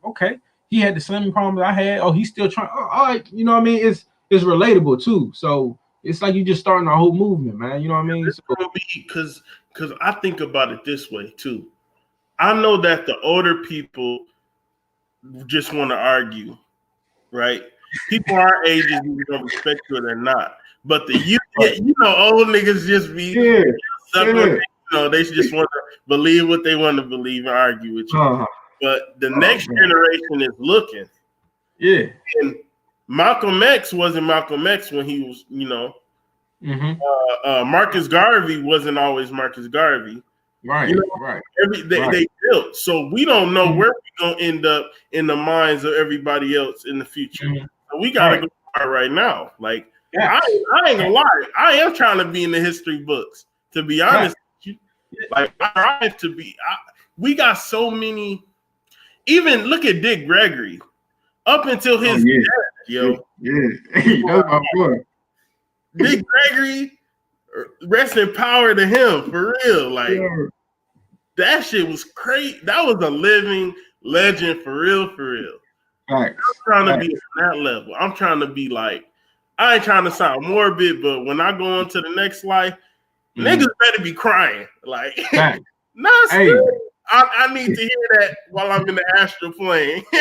S2: he had the same problems I had. Oh, he's still trying. Oh, all right, you know what I mean? It's relatable too. So it's like you just starting a whole movement, man. You know what I mean?
S1: Because I think about it this way too. I know that the older people just want to argue, right? People our ages either don't respect you or they're not. But the youth, old niggas just be they just want to believe what they want to believe and argue with you. But the next generation is looking.
S2: Yeah.
S1: And Malcolm X wasn't Malcolm X when he was, Marcus Garvey wasn't always Marcus Garvey.
S2: Right, right.
S1: They built. So we don't know where we're going to end up in the minds of everybody else in the future. So we got to go right now. Like, I ain't going to lie. I am trying to be in the history books, to be honest. Like, I have to be. We got so many. Even look at Dick Gregory. Up until his death,
S2: that's my boy.
S1: Dick Gregory, rest in power to him, for real. Like, that shit was crazy. That was a living legend, for real, for real.
S2: Right.
S1: I'm trying to be on that level. I'm trying to be like, I ain't trying to sound morbid, but when I go on to the next life, niggas better be crying. Like, I need to hear that while I'm in the astral plane.
S2: Yeah.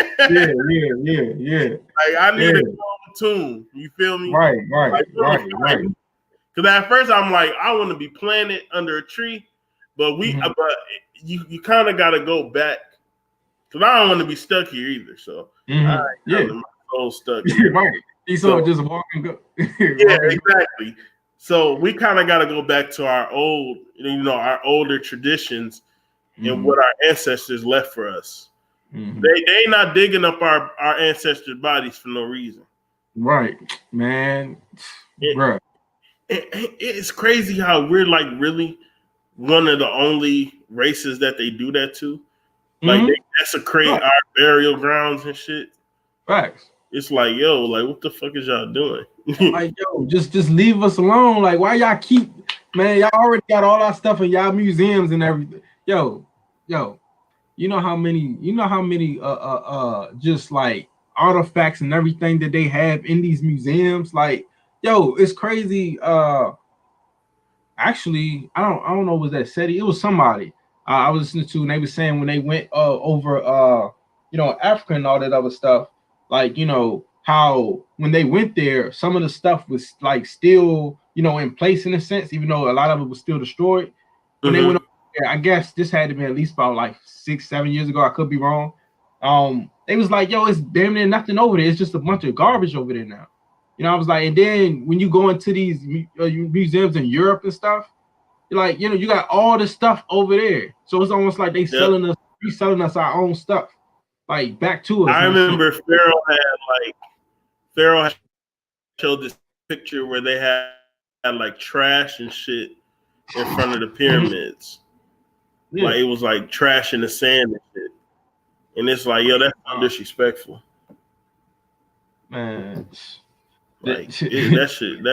S1: Like, I need to go on tune. You feel me?
S2: Right.
S1: Because at first I'm like, I want to be planted under a tree, but but you kind of got to go back because I don't want to be stuck here either. So my soul's stuck here.
S2: Right. So just walking.
S1: Exactly. So we kind of got to go back to our old, our older traditions and what our ancestors left for us. They not digging up our ancestors' bodies for no reason.
S2: Right, man. Bruh.
S1: It's crazy how we're like really one of the only races that they do that to. Like they desecrate our burial grounds and shit.
S2: Facts.
S1: It's like, yo, like what the fuck is y'all doing?
S2: Like, yo, just leave us alone. Like, why y'all keep, man? Y'all already got all our stuff in y'all museums and everything. Yo, you know how many just like artifacts and everything that they have in these museums. Like, yo, it's crazy. Actually, I don't know, was that SETI? It was somebody I was listening to, and they were saying when they went over Africa and all that other stuff, like, how when they went there, some of the stuff was like still, in place in a sense, even though a lot of it was still destroyed. When they went over there, I guess this had to be at least about like 6-7 years ago. I could be wrong. They was like, yo, it's damn near nothing over there. It's just a bunch of garbage over there now. I was like, and then when you go into these museums in Europe and stuff, you're like, you got all this stuff over there. So it's almost like they reselling us our own stuff, like back to us.
S1: I remember Pharaoh had showed this picture where they had like trash and shit in front of the pyramids. Yeah. Like it was like trash in the sand and shit. And it's like, yo, that's disrespectful.
S2: Man.
S1: Like that shit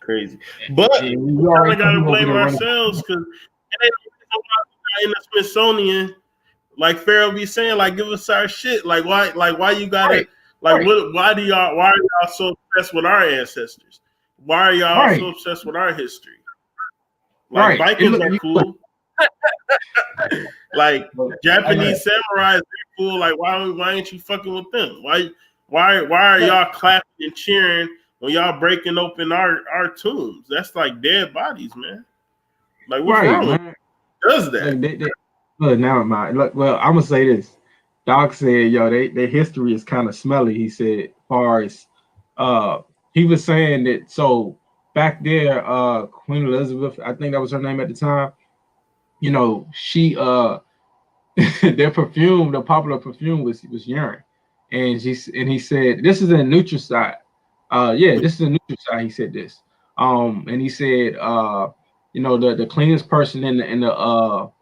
S1: crazy. But we kind of gotta blame ourselves because it ain't in the Smithsonian. Like Pharaoh be saying, like, give us our shit. Like why you gotta why are y'all so obsessed with our ancestors? Why are y'all so obsessed with our history? Like Vikings are cool. Like Japanese samurais, they're cool. Like why ain't you fucking with them? Why are y'all clapping and cheering when y'all breaking open our tombs? That's like dead bodies, man. Like what's wrong with does that?
S2: Well, I'm gonna say this. Doc said, yo, their history is kind of smelly. He said, far as he was saying that, so back there, Queen Elizabeth, I think that was her name at the time, she their perfume, the popular perfume was urine. And he said, this is a nutricide. This is a nutricide. He said this. And he said, the cleanest person in the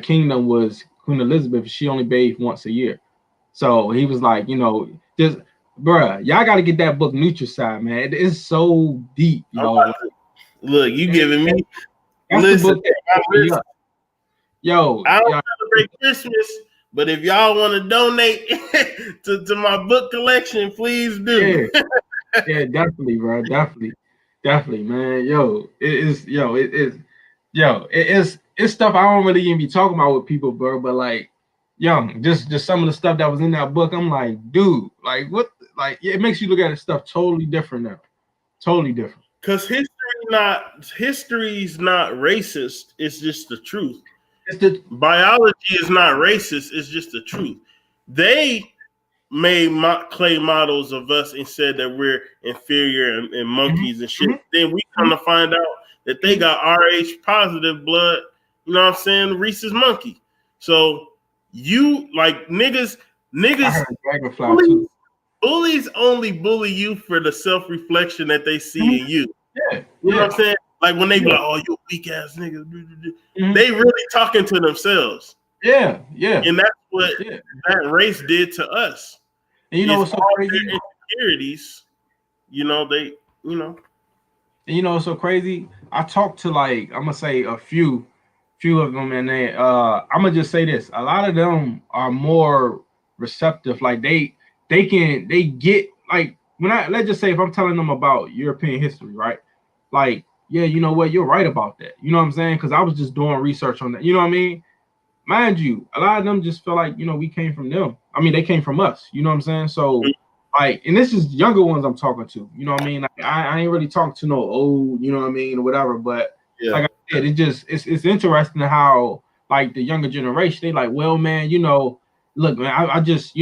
S2: kingdom was Queen Elizabeth. She only bathed once a year. So he was like, just bruh, y'all got to get that book Nutricide, man. It is so deep,
S1: Look, you giving me. Listen,
S2: yo,
S1: I don't celebrate Christmas. But if y'all want to donate to my book collection, please do.
S2: Yeah, definitely, bro. Definitely, man. It's stuff I don't really even be talking about with people, bro. But like, just some of the stuff that was in that book, I'm like, dude, like what? Like, it makes you look at stuff totally different now. Totally different.
S1: Because history's not racist. It's just the truth. Biology is not racist. It's just the truth. They made clay models of us and said that we're inferior and monkeys and shit. Then we come to find out that they got Rh positive blood. You know what I'm saying? Rhesus monkey. So you like niggas. Bullies only bully you for the self-reflection that they see in you.
S2: Yeah.
S1: You know what I'm saying? Like when they be like, "Oh, you weak ass niggas," they really talking to themselves.
S2: Yeah.
S1: And that's what that race did to us.
S2: And what's so crazy?
S1: Insecurities, they.
S2: And what's so crazy? I talked to like, I'm gonna say a few of them, and they I'm gonna just say this: a lot of them are more receptive. Like they get like let's just say if I'm telling them about European history, right? Like, yeah, you know what? You're right about that. You know what I'm saying? Because I was just doing research on that. You know what I mean? Mind you, a lot of them just feel like, we came from them. I mean, they came from us. You know what I'm saying? So, like, and this is younger ones I'm talking to. You know what I mean? Like, I ain't really talking to no old, you know what I mean, or whatever. But like I said, it's interesting how like the younger generation, they like, well, man, look, man, I just,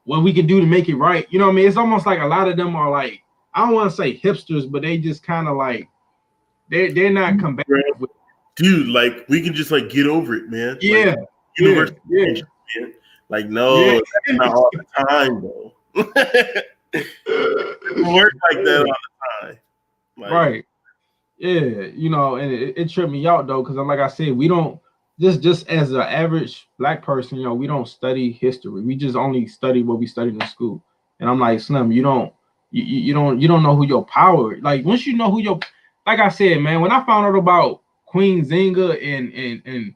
S2: what we can do to make it right. You know what I mean? It's almost like a lot of them are like, I don't want to say hipsters, but they just kind of like they're not combative with it.
S1: dude, like we can just like get over it, man.
S2: Yeah,
S1: like, universal
S2: yeah,
S1: friendship, man. Like, no,
S2: yeah.
S1: that's not all the time, though. It works like that all the time. Like,
S2: Right. Yeah, you know, and it tripped me out though, because like I said, we don't just as an average black person, you know, we don't study history. We just only study what we studied in school. And I'm like, Slim, you don't know who your power. Like once you know who your, like I said, man, when I found out about Queen Zinga and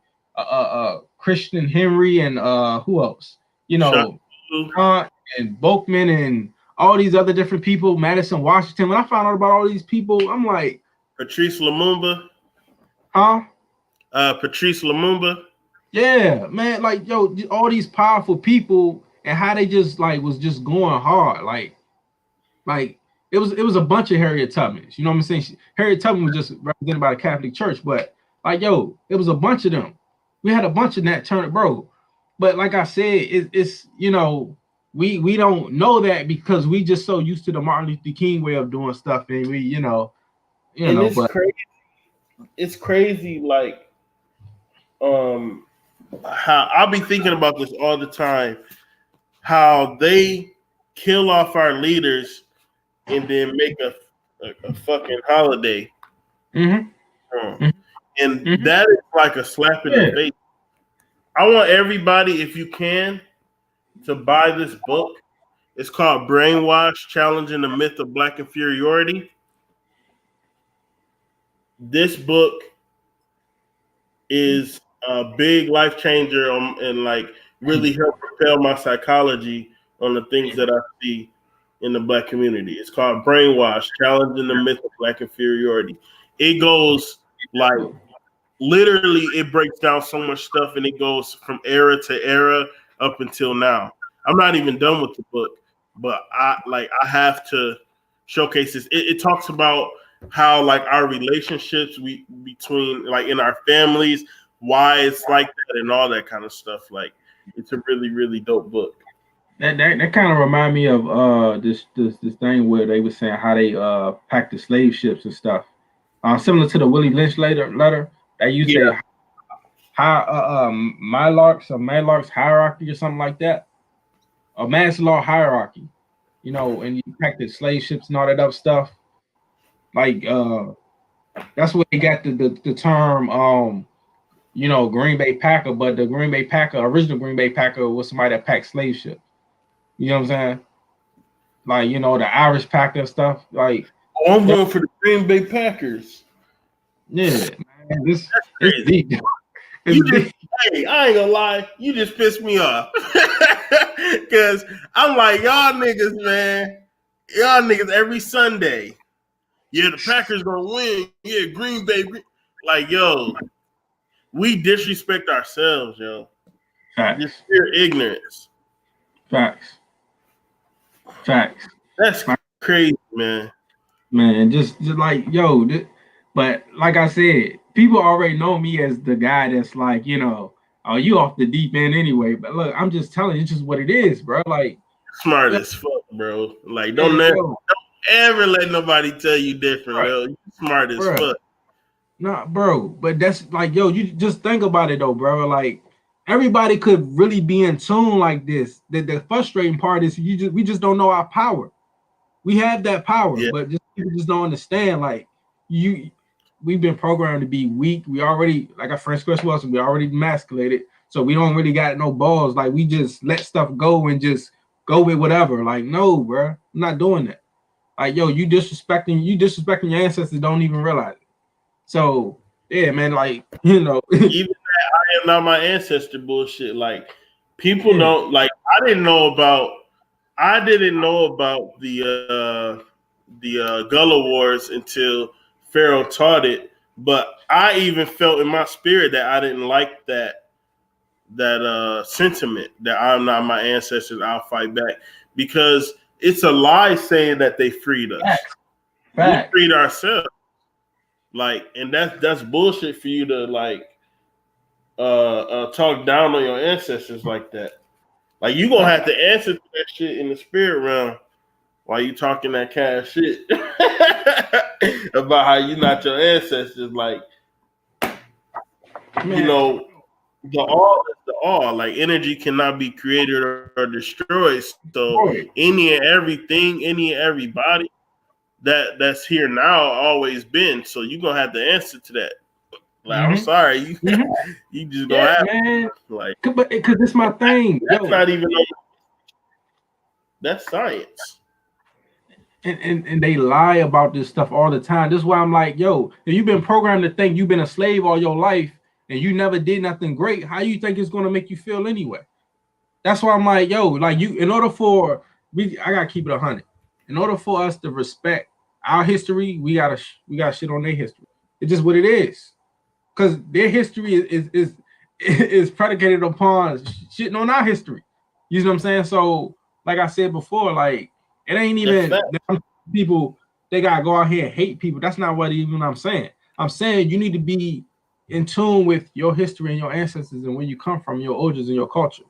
S2: Christian Henry and who else, you know, and Boakman and all these other different people, Madison Washington. When I found out about all these people, I'm like,
S1: Patrice Lumumba.
S2: huh?
S1: Patrice Lumumba.
S2: Yeah, man, like yo, all these powerful people and how they just like was just going hard. Like it was a bunch of Harriet Tubmans. You know what I'm saying? Harriet Tubman was just represented by the Catholic Church, but like yo, it was a bunch of them. We had a bunch of Nat Turner, bro. But like I said, it's you know, we don't know that because we just so used to the Martin Luther King way of doing stuff, and we, you know,
S1: It's
S2: but
S1: crazy. It's crazy, like how I'll be thinking about this all the time. How they kill off our leaders and then make a fucking holiday.
S2: mm-hmm.
S1: And
S2: Mm-hmm.
S1: that is like a slap in the face. I want everybody, if you can, to buy this book. It's called Brainwash: Challenging the Myth of Black Inferiority. This book is a big life changer and like really help propel my psychology on the things that I see in the black community. It's called Brainwash: Challenging the Myth of Black Inferiority. It goes like literally, it breaks down so much stuff, and it goes from era to era up until now. I'm not even done with the book, but I have to showcase this. It talks about how like our relationships between like in our families, why it's like that, and all that kind of stuff. Like, it's a really, really dope book.
S2: That kind of remind me of this thing where they were saying how they packed the slave ships and stuff. Similar to the Willie Lynch letter. They used to say Malark's hierarchy or something like that. A Maslow hierarchy, you know, and you pack the slave ships and all that other stuff. Like that's where they got the term you know, Green Bay Packer, but the Green Bay Packer, original Green Bay Packer was somebody that packed slave ships. You know what I'm saying? Like, you know, the Irish Packer stuff. Like,
S1: I'm going for the Green Bay Packers.
S2: Yeah, man, it's deep.
S1: Hey, I ain't gonna lie, you just pissed me off. Cause I'm like, y'all niggas, man. Y'all niggas every Sunday. Yeah, the Packers gonna win. Yeah, Green Bay. Like, yo, we disrespect ourselves, yo.
S2: Facts.
S1: Just pure ignorance.
S2: Facts.
S1: That's crazy, man.
S2: Man, just like, yo, but like I said, people already know me as the guy that's like, you know, oh, you off the deep end anyway. But look, I'm just telling you, it's just what it is, bro. Like,
S1: smart as fuck, bro. Like, don't ever let nobody tell you different, yo. You smart as fuck.
S2: Nah, bro. But that's like, yo, you just think about it though, bro. Like, everybody could really be in tune like this. The frustrating part is we just don't know our power. We have that power, but people just don't understand. Like, we've been programmed to be weak. We already, like our friend Chris Wilson, we already emasculated, so we don't really got no balls. Like, we just let stuff go and just go with whatever. Like, no, bro, I'm not doing that. Like, yo, you disrespecting your ancestors, don't even realize it. So yeah, man, like, you know,
S1: even that I am not my ancestor bullshit. Like, people don't like. I didn't know about the Gullah Wars until Pharaoh taught it. But I even felt in my spirit that I didn't like that sentiment that I'm not my ancestors, I'll fight back, because it's a lie saying that they freed us.
S2: Fact.
S1: We freed ourselves. Like, and that's bullshit for you to like talk down on your ancestors like that. Like, you gonna have to answer to that shit in the spirit realm while you talking that kind of shit about how you not your ancestors. Like, you know, the all is the all. Like energy cannot be created or destroyed. So any and everything, any and everybody that's here now always been. So you're gonna have to answer to that. Like, I'm sorry, you just gonna have
S2: man.
S1: Like,
S2: because it's my thing.
S1: That's not even that's science.
S2: And they lie about this stuff all the time. This is why I'm like, yo, if you've been programmed to think you've been a slave all your life and you never did nothing great, how you think it's gonna make you feel anyway? That's why I'm like, yo, like you, in order for I gotta keep it 100. In order for us to respect our history, we gotta shit on their history. It's just what it is, because their history is predicated upon shitting on our history. You know what I'm saying? So, like I said before, like it ain't even people they gotta go out here and hate people. That's not what even I'm saying. I'm saying you need to be in tune with your history and your ancestors and where you come from, your origins and your culture.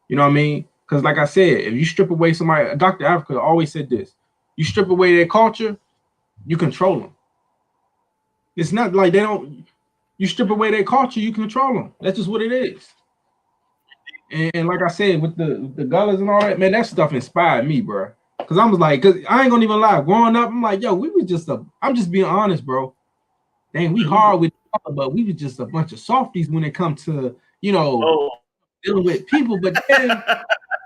S2: You know what I mean? Because like I said, if you strip away somebody, Dr. Africa always said this: you strip away their culture, you control them. It's not like they don't. You strip away their culture, you control them. That's just what it is. And like I said, with the Gullas and all that, man, that stuff inspired me, bro. Cause I was like, cause I ain't gonna even lie. Growing up, I'm like, yo, we was just I'm just being honest, bro. Dang, we hard with, but we was just a bunch of softies when it comes to, you know, dealing with people. But then,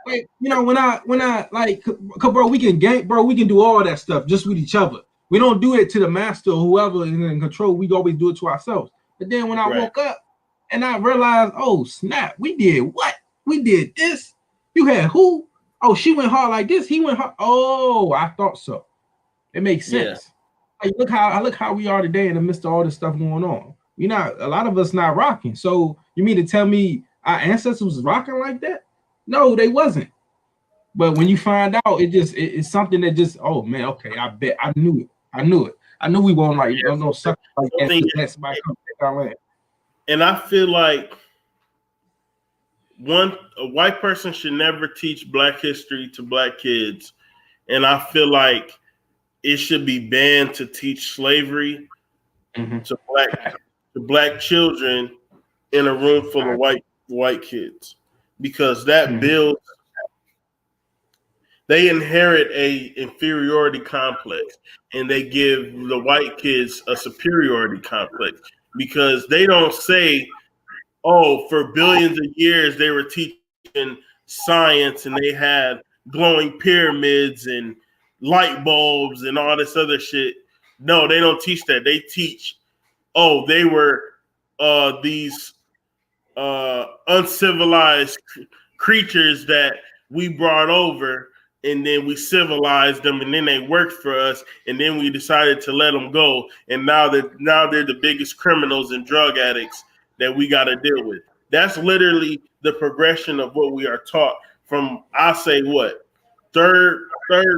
S2: like, you know, when I like, cause bro, we can do all that stuff just with each other. We don't do it to the master or whoever is in control. We always do it to ourselves. But then when I woke up and I realized, oh snap, we did what? We did this. You had who? Oh, she went hard like this. He went hard. Oh, I thought so. It makes sense. Yeah. Like look how we are today in the midst of all this stuff going on. A lot of us not rocking. So you mean to tell me our ancestors was rocking like that? No, they wasn't. But when you find out, it's something that just, oh man, okay, I bet I knew it. I knew we won't like no something like that.
S1: And I feel like a white person should never teach Black history to Black kids, and I feel like it should be banned to teach slavery to black children in a room full of white kids, because that builds. They inherit a inferiority complex, and they give the white kids a superiority complex, because they don't say, oh, for billions of years they were teaching science and they had glowing pyramids and light bulbs and all this other shit. No, they don't teach that. They teach, oh, they were these uncivilized creatures that we brought over, and then we civilized them, and then they worked for us, and then we decided to let them go, and now they're the biggest criminals and drug addicts that we got to deal with. That's literally the progression of what we are taught from, I say, what, third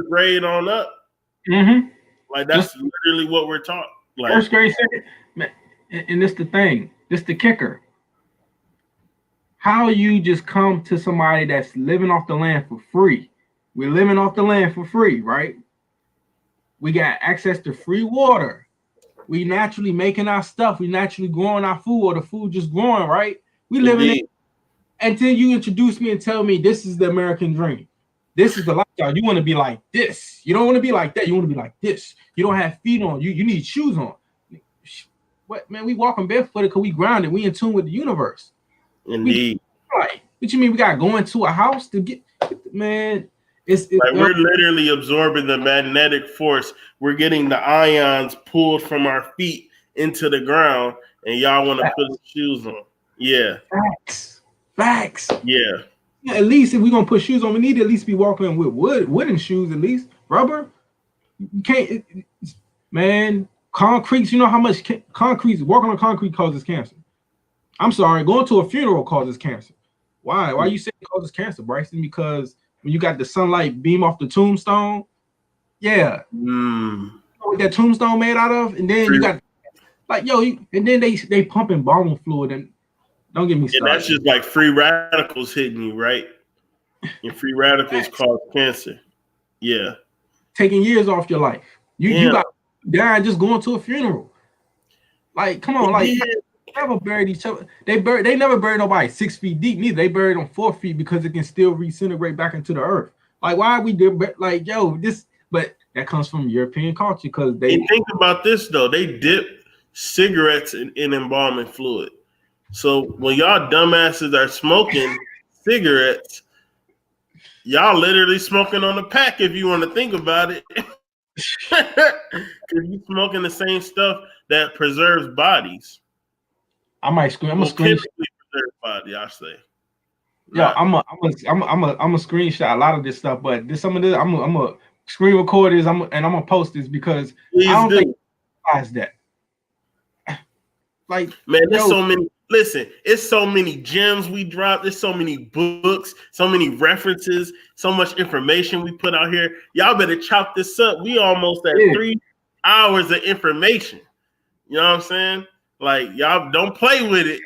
S1: grade on up. Like that's literally what we're taught. Like
S2: first grade, second, and this the thing. This the kicker. How you just come to somebody that's living off the land for free? We're living off the land for free, right? We got access to free water. We naturally making our stuff. We naturally growing our food, or the food just growing, right? We living it until you introduce me and tell me this is the American dream. This is the lifestyle. You want to be like this. You don't want to be like that. You want to be like this. You don't have feet on. You need shoes on. What, man? We walking barefooted because we grounded. We in tune with the universe.
S1: Indeed.
S2: Right. What you mean? We got to go into a house to get man. It's
S1: like we're literally absorbing the magnetic force. We're getting the ions pulled from our feet into the ground, and y'all want to put shoes on. Yeah.
S2: Facts.
S1: Yeah.
S2: At least if we're gonna put shoes on, we need to at least be walking with wooden shoes, at least rubber. You can't, man. Concrete. You know how much walking on concrete causes cancer. I'm sorry, going to a funeral causes cancer. Why? Why you say it causes cancer, Bryson? Because when you got the sunlight beam off the tombstone, yeah, you know what that tombstone made out of, and then you got like and then they pump embalming fluid, and don't get me started.
S1: And that's just like free radicals hitting you, right? And free radicals cause cancer. Yeah,
S2: taking years off your life. You got dying just going to a funeral. Like, come on, like never buried each other. They never buried nobody 6 feet deep. Neither they buried them 4 feet because it can still redisintegrate back into the earth. Like why are we like yo this? But that comes from European culture because they.
S1: And think about this though. They dip cigarettes in embalming fluid. So when y'all dumbasses are smoking cigarettes, y'all literally smoking on the pack if you want to think about it. Because you smoking the same stuff that preserves bodies.
S2: I might scream. I'm a screenshot.
S1: Preserve body, I say.
S2: Yeah, I'm a screenshot a lot of this stuff, but some of this I'm a screen record this. I'm gonna post this because I don't think that. Like
S1: man, there's so many. Listen, it's so many gems we dropped. There's so many books, so many references, so much information we put out here. Y'all better chop this up. We almost at 3 hours of information. You know what I'm saying? Like y'all don't play with it.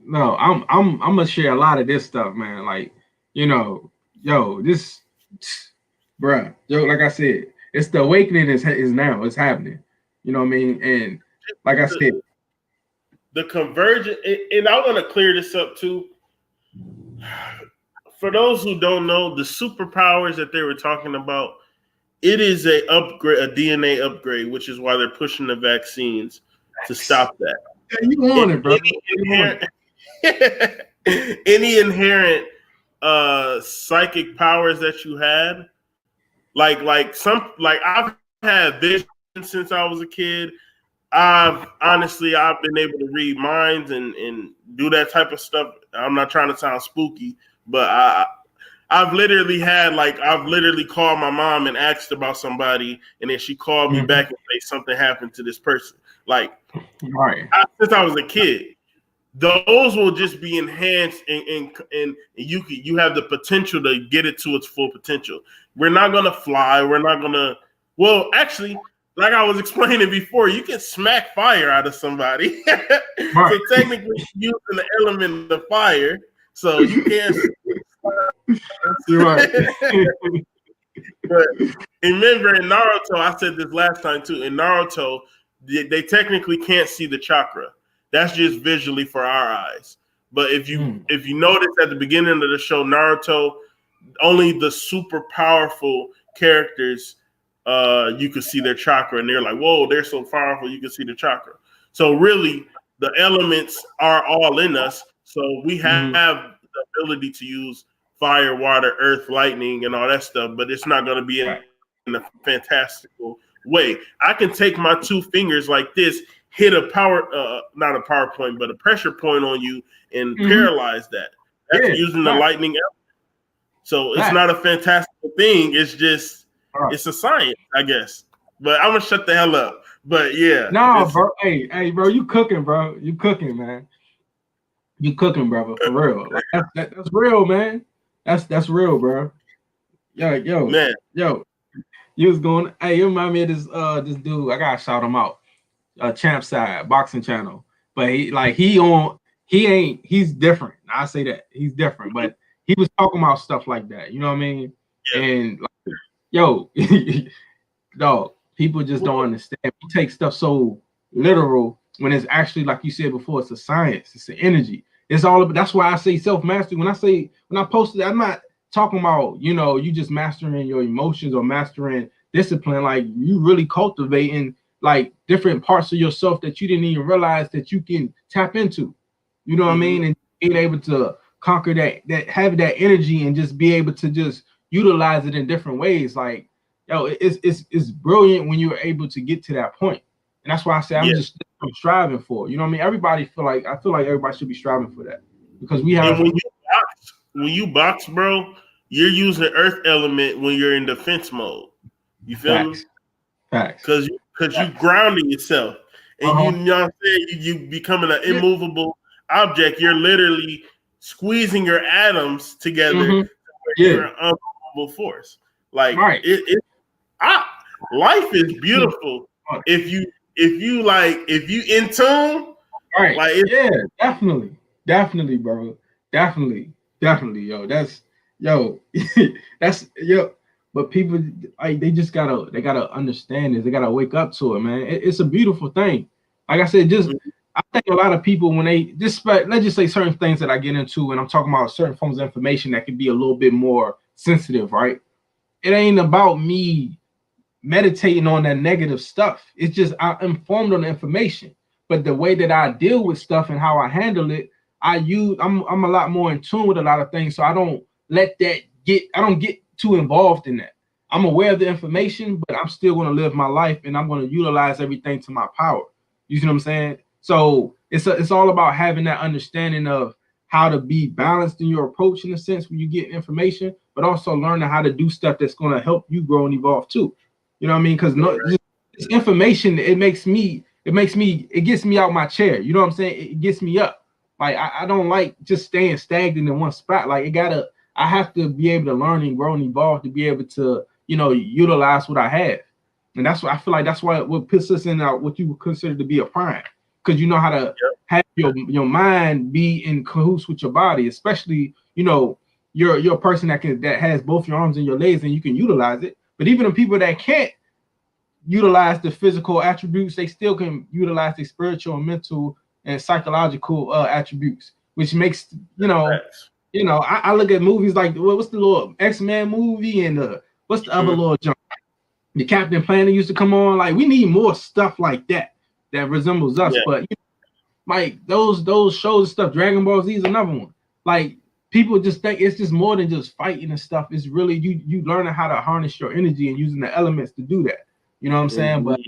S2: No, I'm gonna share a lot of this stuff, man. Like, this, bruh, like I said, it's the awakening is now. It's happening. You know what I mean? And like I said.
S1: The convergence, and I want to clear this up too. For those who don't know, the superpowers that they were talking about, it is a DNA upgrade, which is why they're pushing the vaccines to stop that.
S2: Yeah, you want it, bro.
S1: Any inherent psychic powers that you had, like I've had vision since I was a kid. I've been able to read minds and do that type of stuff. I'm not trying to sound spooky, but I've literally called my mom and asked about somebody, and then she called me back and say something happened to this person. Like, since I was a kid, those will just be enhanced, and you have the potential to get it to its full potential. We're not gonna fly. We're not gonna. Well, actually. Like I was explaining before, you can smack fire out of somebody. So technically, you're using the element of fire, so you can't.
S2: You're right.
S1: But remember, in Naruto, I said this last time too. In Naruto, they technically can't see the chakra. That's just visually for our eyes. But if you notice at the beginning of the show, Naruto, only the super powerful characters. You could see their chakra, and they're like, "Whoa, they're so powerful!" You can see the chakra. So really, the elements are all in us. So we have the ability to use fire, water, earth, lightning, and all that stuff. But it's not going to be in a fantastical way. I can take my 2 fingers like this, hit a not a power point, but a pressure point on you, and paralyze that. That's using the lightning element. So it's not a fantastical thing. It's just. It's a science, I guess. But I'm gonna shut the hell up. But yeah.
S2: No, bro. Hey, bro, you cooking, bro. You cooking, man. You cooking, brother, for real. Like, that's real, man. That's real, bro. Yo, man. Yo. You was going. Hey, you remind me of this dude. I gotta shout him out. Champ Side boxing channel. But he's different. I say that he's different, but he was talking about stuff like that. You know what I mean? Yeah. And yo, dog, people just don't understand. We take stuff so literal when it's actually, like you said before, it's a science, it's an energy. It's all about. That's why I say self-mastery. When I posted, I'm not talking about, you just mastering your emotions or mastering discipline. Like you really cultivating like different parts of yourself that you didn't even realize that you can tap into. You know what I mean? And being able to conquer that have that energy and just be able to just utilize it in different ways. Like, it's brilliant when you're able to get to that point. And that's why I say I'm striving for. You know what I mean? I feel like everybody should be striving for that. Because we have
S1: when you box, bro, you're using the earth element when you're in defense mode. You feel me?
S2: Facts.
S1: Because you grounding yourself. And you know what I'm saying? You becoming an immovable object. You're literally squeezing your atoms together. You're an unmovable force. Like life is beautiful if you in tune.
S2: Right. Like definitely, bro. Definitely, yo. That's yo. But people, like, they gotta understand this. They gotta wake up to it, man. It's a beautiful thing. Like I said, just I think a lot of people when they just let's just say certain things that I get into, and I'm talking about certain forms of information that can be a little bit more sensitive, right? It ain't about me meditating on that negative stuff. It's just I'm informed on the information, but the way that I deal with stuff and how I handle it, I'm a lot more in tune with a lot of things, so I don't get too involved in that. I'm aware of the information, but I'm still going to live my life, and I'm going to utilize everything to my power. You see what I'm saying? So it's all about having that understanding of how to be balanced in your approach in a sense when you get information, but also learning how to do stuff that's going to help you grow and evolve too. You know what I mean? Because this information, it gets me out my chair. You know what I'm saying? It gets me up. Like I don't like just staying stagnant in one spot. Like I have to be able to learn and grow and evolve to be able to, utilize what I have. And that's what I feel like that's why what puts us in what you would consider to be a prime. Because you know how to have your mind be in cahoots with your body, especially, you're a person that has both your arms and your legs and you can utilize it. But even the people that can't utilize the physical attributes, they still can utilize the spiritual and mental and psychological attributes, which makes, I look at movies like what's the little X-Men movie and what's the other little jump? The Captain Planet used to come on. Like we need more stuff like that resembles us. Yeah. But like those shows and stuff, Dragon Ball Z is another one. Like people just think it's just more than just fighting and stuff. It's really you learning how to harness your energy and using the elements to do that. You know what I'm saying? But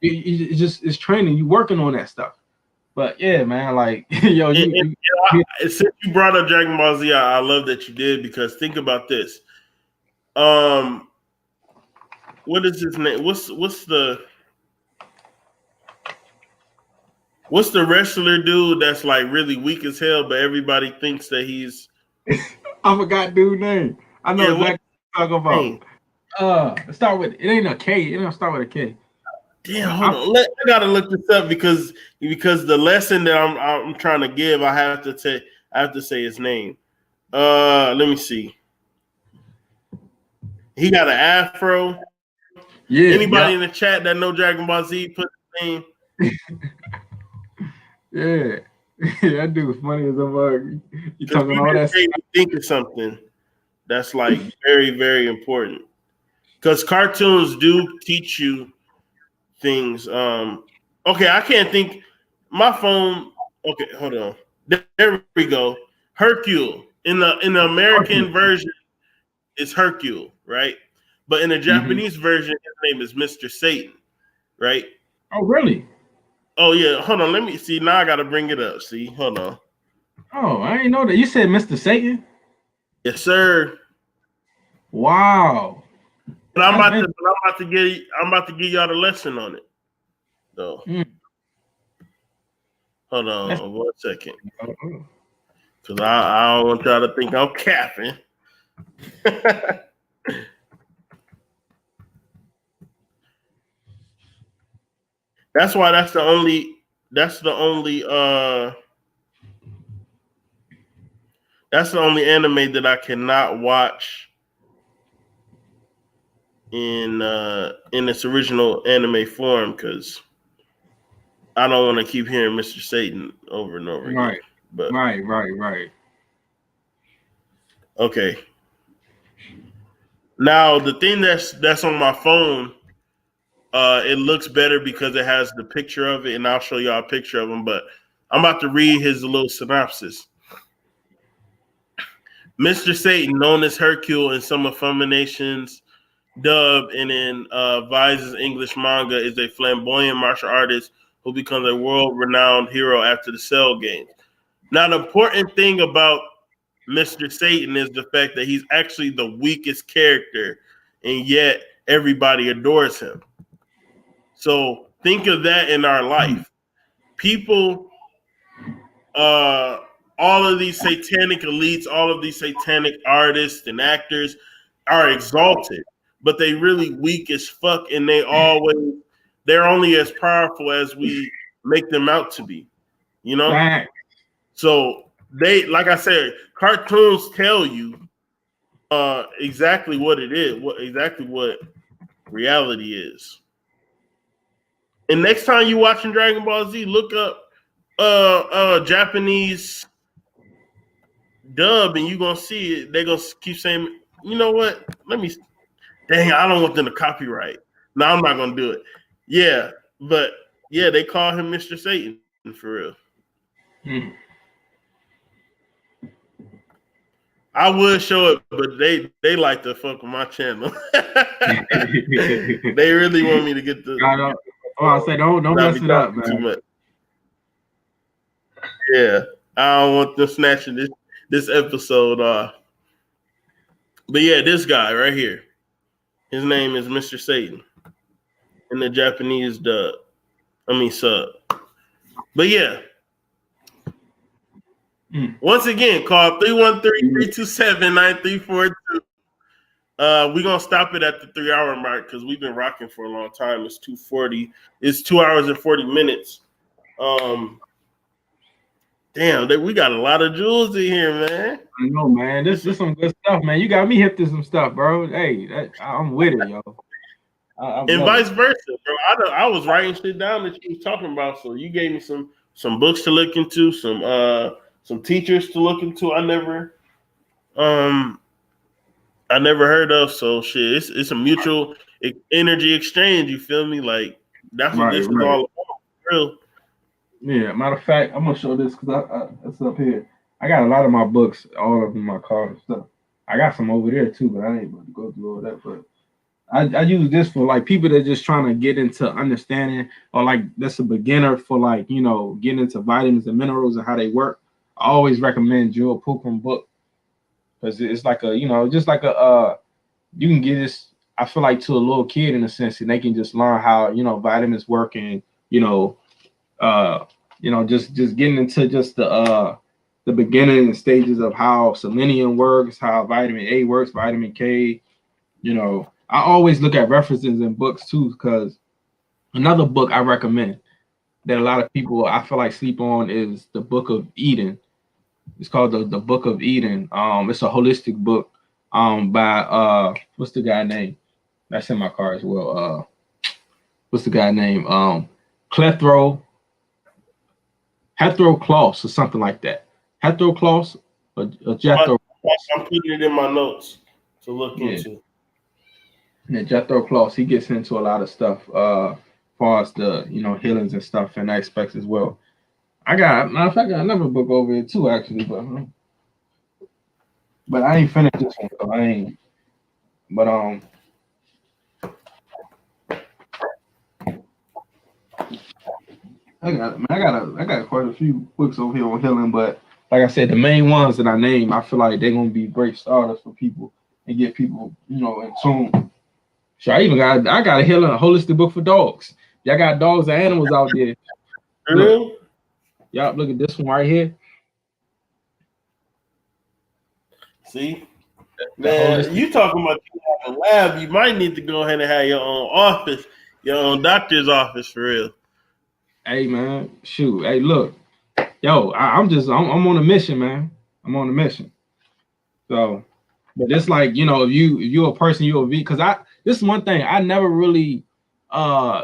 S2: it's training. You working on that stuff. But yeah, man, like
S1: since you brought up Dragon Ball Z, I love that you did because think about this. What is his name? What's the wrestler dude that's like really weak as hell, but everybody thinks that he's
S2: I forgot dude's name. I know exactly what you're talking about. Start with it ain't a K. It don't start with a K.
S1: Damn, hold on. I gotta look this up because the lesson that I'm trying to give, I have to say his name. Let me see. He got an afro. Yeah. Anybody in the chat that know Dragon Ball Z, put his name.
S2: Yeah, that dude's funny as a bug. You talking all that stuff.
S1: Think of something that's like very, very important because cartoons do teach you things. Okay, I can't think. My phone. Okay, hold on. There we go. Hercule in the American version is Hercule, right? But in the Japanese version, his name is Mr. Satan, right?
S2: Oh, really?
S1: Oh yeah. Hold on. Let me see. Now I gotta bring it up. See, hold on.
S2: Oh, I didn't know that. You said Mr. Satan?
S1: Yes, sir.
S2: Wow.
S1: But I'm about to give y'all the lesson on it. So hold on 1 second. Because I don't want y'all to think I'm capping. That's why that's the only anime that I cannot watch in its original anime form because I don't want to keep hearing Mr. Satan over and over again. But
S2: right.
S1: Okay. Now the thing that's on my phone, it looks better because it has the picture of it, and I'll show y'all a picture of him. But I'm about to read his little synopsis. Mr. Satan, known as Hercule in some of Funnimation's dub and in Vice's English manga, is a flamboyant martial artist who becomes a world-renowned hero after the Cell games. Now, the important thing about Mr. Satan is the fact that he's actually the weakest character, and yet everybody adores him. So think of that in our life. People, all of these satanic elites, all of these satanic artists and actors are exalted, but they really weak as fuck, and they're only as powerful as we make them out to be, you know?
S2: Right.
S1: So they, like I said, cartoons tell you exactly what it is, what reality is. And next time you watching Dragon Ball Z, look up Japanese dub, and you gonna see it. They gonna keep saying, you know what? Dang, I don't want them to copyright. No, I'm not gonna do it. Yeah, but yeah, they call him Mr. Satan for real. I would show it, but they like to fuck with my channel. They really want me to get the.
S2: I say don't mess it up, man.
S1: Too much. Yeah, I don't want them snatching this episode off. But yeah, this guy right here, his name is Mr. Satan in the Japanese dub. Sub. But yeah. Once again, call 313-327-9342. We're gonna stop it at the 3-hour mark because we've been rocking for a long time. It's 2:40. It's 2 hours and 40 minutes. Damn, we got a lot of jewels in here, man.
S2: I know, man. This is some good stuff, man. You got me hip to some stuff, bro. Hey, I'm with it, yo.
S1: And vice versa, bro. I was writing shit down that you was talking about, so you gave me some books to look into, some teachers to look into. I never heard of. So shit, it's a mutual energy exchange. You feel me? Like that's what this is all about. Real.
S2: Yeah. Matter of fact, I'm gonna show this because it's up here. I got a lot of my books, all of them in my car and stuff. I got some over there too, but I ain't about to go through all that. But I use this for like people that just trying to get into understanding, or like that's a beginner for like getting into vitamins and minerals and how they work. I always recommend Jewel Pookrum book because it's like just like you can get this. I feel like to a little kid in a sense, and they can just learn how vitamins work and just getting into just the beginning stages of how selenium works, how vitamin A works, vitamin K. I always look at references in books too, because another book I recommend that a lot of people I feel like sleep on is the Book of Eden. It's called the Book of Eden. It's a holistic book by what's the guy name? That's in my car as well. What's the guy name? Hethro Kloss or something like that. Hethro Kloss or Jethro.
S1: I'm putting it in my notes to look into.
S2: And Jethro Kloss, he gets into a lot of stuff as far as the healings and stuff and aspects as well. I got another book over here too, actually, but I ain't finished this one. So I ain't. But I got quite a few books over here on healing, but like I said, the main ones that I named, I feel like they're gonna be great starters for people and get people, in tune. So I got a healing, a holistic book for dogs. Y'all got dogs and animals out there.
S1: Look,
S2: y'all look at this one right here.
S1: See, man, you talking about a lab? You might need to go ahead and have your own office, your own doctor's office for real.
S2: Hey man, shoot. Hey, look, yo, I'm on a mission, man. I'm on a mission. So, but it's like if you're a person, you're a V. Because this is one thing I never really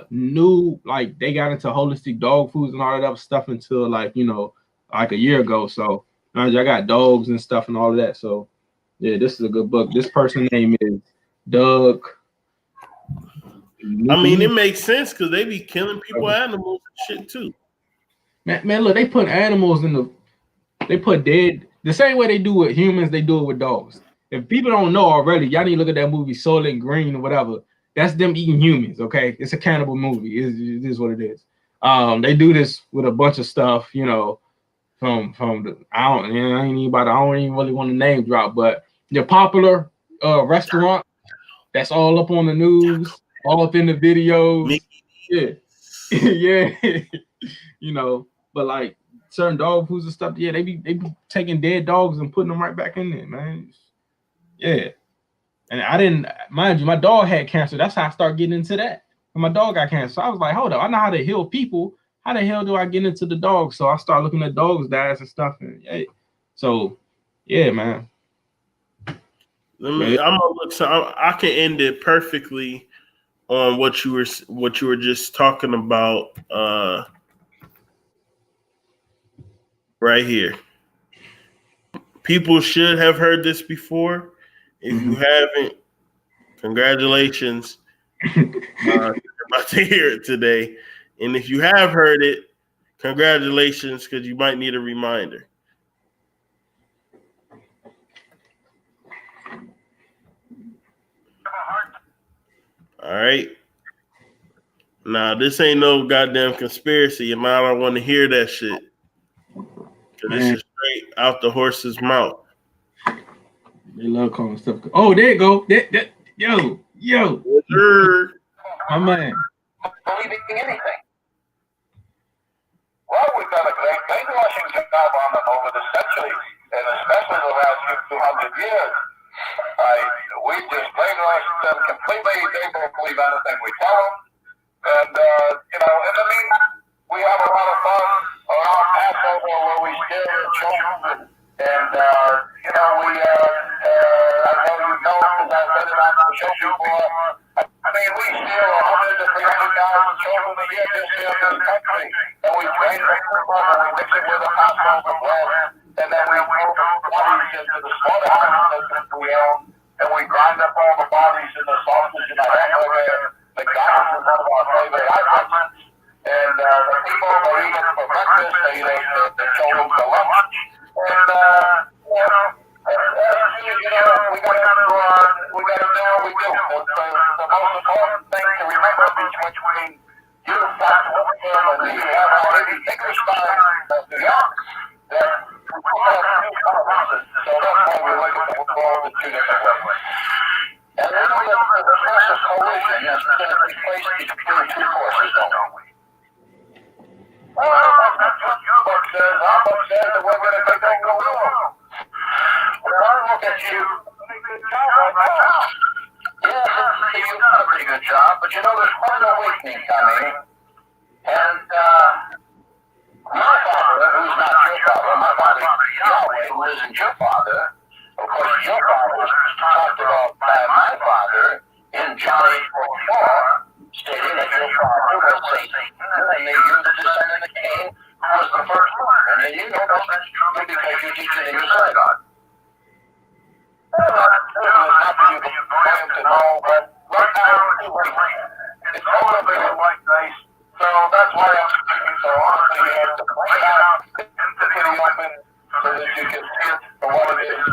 S2: knew, like they got into holistic dog foods and all that other stuff until like a year ago. So I got dogs and stuff and all of that. So yeah, this is a good book. This person's name is Doug.
S1: I mean, it makes sense because they be killing people, animals, and shit too.
S2: Man, look, they put animals they put dead the same way they do with humans. They do it with dogs. If people don't know already, y'all need to look at that movie Soylent Green or whatever. That's them eating humans. Okay, it's a cannibal movie. It is what it is. They do this with a bunch of stuff. From the I don't even really want to name drop, but the popular restaurant that's all up on the news, all up in the videos. Yeah. Yeah. But like certain dog foods and stuff, yeah, they be taking dead dogs and putting them right back in there, man. Yeah. And I didn't, mind you, my dog had cancer. That's how I started getting into that. And my dog got cancer. So I was like, hold up, I know how to heal people. How the hell do I get into the dogs? So I started looking at dogs' diets and stuff. And yeah. So yeah, man.
S1: I'm gonna look. So I can end it perfectly on what you were just talking about right here. People should have heard this before. If you haven't, congratulations. You're about to hear it today. And if you have heard it, congratulations, because you might need a reminder. All right. Now, this ain't no goddamn conspiracy, and I don't want to hear that shit. Because this is straight out the horse's mouth.
S2: They love calling stuff. Oh, there you go. Yo. My man.
S4: Believing anything. Well, we've done a great brainwashing job on them over the centuries, and especially the last 200 years. We just brainwashed them completely. They don't believe anything we tell them. And, and I mean, we have a lot of fun around Passover where we scare the children. And, I know you know because I've been around the show before. I mean, we steal 100 to 300,000 children a year just here in this country. And we train them and we mix it with a Passover bread. And then we move the bodies into the slaughterhouses that we own. And we grind up all the bodies in the sausage and the hamburger. McDonald's is one of our favorite items. And the people, they eat it for breakfast, they eat it the children for lunch. And, we gotta do what we do. The most important thing to remember between you, Dr. Wilson, and me, and our lady Dickerstein of New York, that we have two colors. So that's why we look at the world in two different ways. And we know that the process collision is going to take place between two forces, don't we? Well, that's what your book says. Our book says that we're going to take over the world. Well, I look at you. Good job right now. Yes, you've done a pretty good job, but there's quite an awakening coming. And my father, who's not your father, my father Yahweh, who isn't your father, of course, your father was talked about by my father in John 8:44, stating that your father was Satan, and they used the descendant of Cain, who was the first one. And you know that's true because you teach it in your synagogue. Well, there's nothing you can claim to know, but right now it's too late. It's all a bit like this. So that's why I'm speaking so honestly here to point it out into the open so that you can see it for what it is.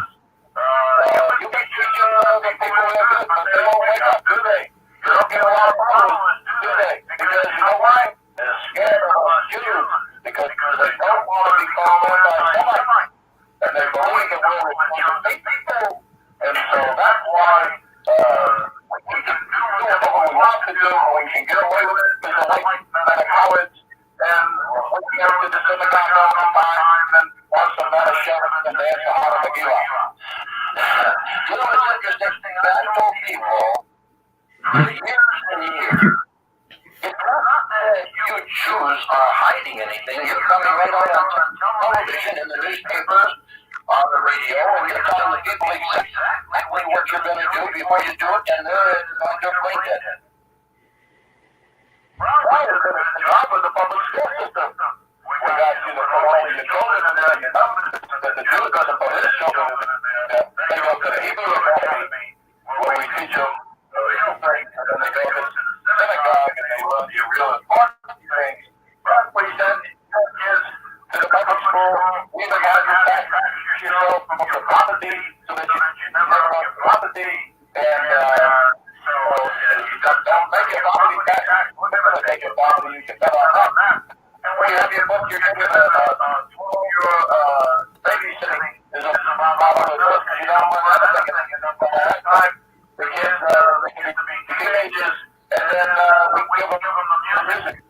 S4: You can teach the people that are good, but they won't wake up, do they? You don't get a lot of followers, do they? Because you know why? They're scared of us Jews because they don't want to be called anti-Semites. And they believe that we're big people. And so that's why we can do what we want to do, and we can get away with it because the white men are cowards. And we can go to the synagogue all the time and watch some Sheriff and dance to Hara Megillah. It's interesting that I told people for years and years, it's not that you Jews are hiding anything. You're coming right out on television, in the newspapers, on the radio, and you're telling the people exactly what you're going to do before you do it, and they're going to play dead. Why is it the job of the public school system? We got you to put all your children in there, you know, that the Jew doesn't put his children in there. They go to the Hebrew Academy, where we teach them the real things, and then they go to the synagogue, and they learn the real important things. But we send kids to the public school, we even have you sacrifice yourself from your property, so that you never have property, and don't make your property tax. We're never going to take your property, you can bet on that. And when you have your book, you're going to get your babysitting is about book. You know, we're not taking it from that time. The kids, they can be teenagers, and then we give them the music. We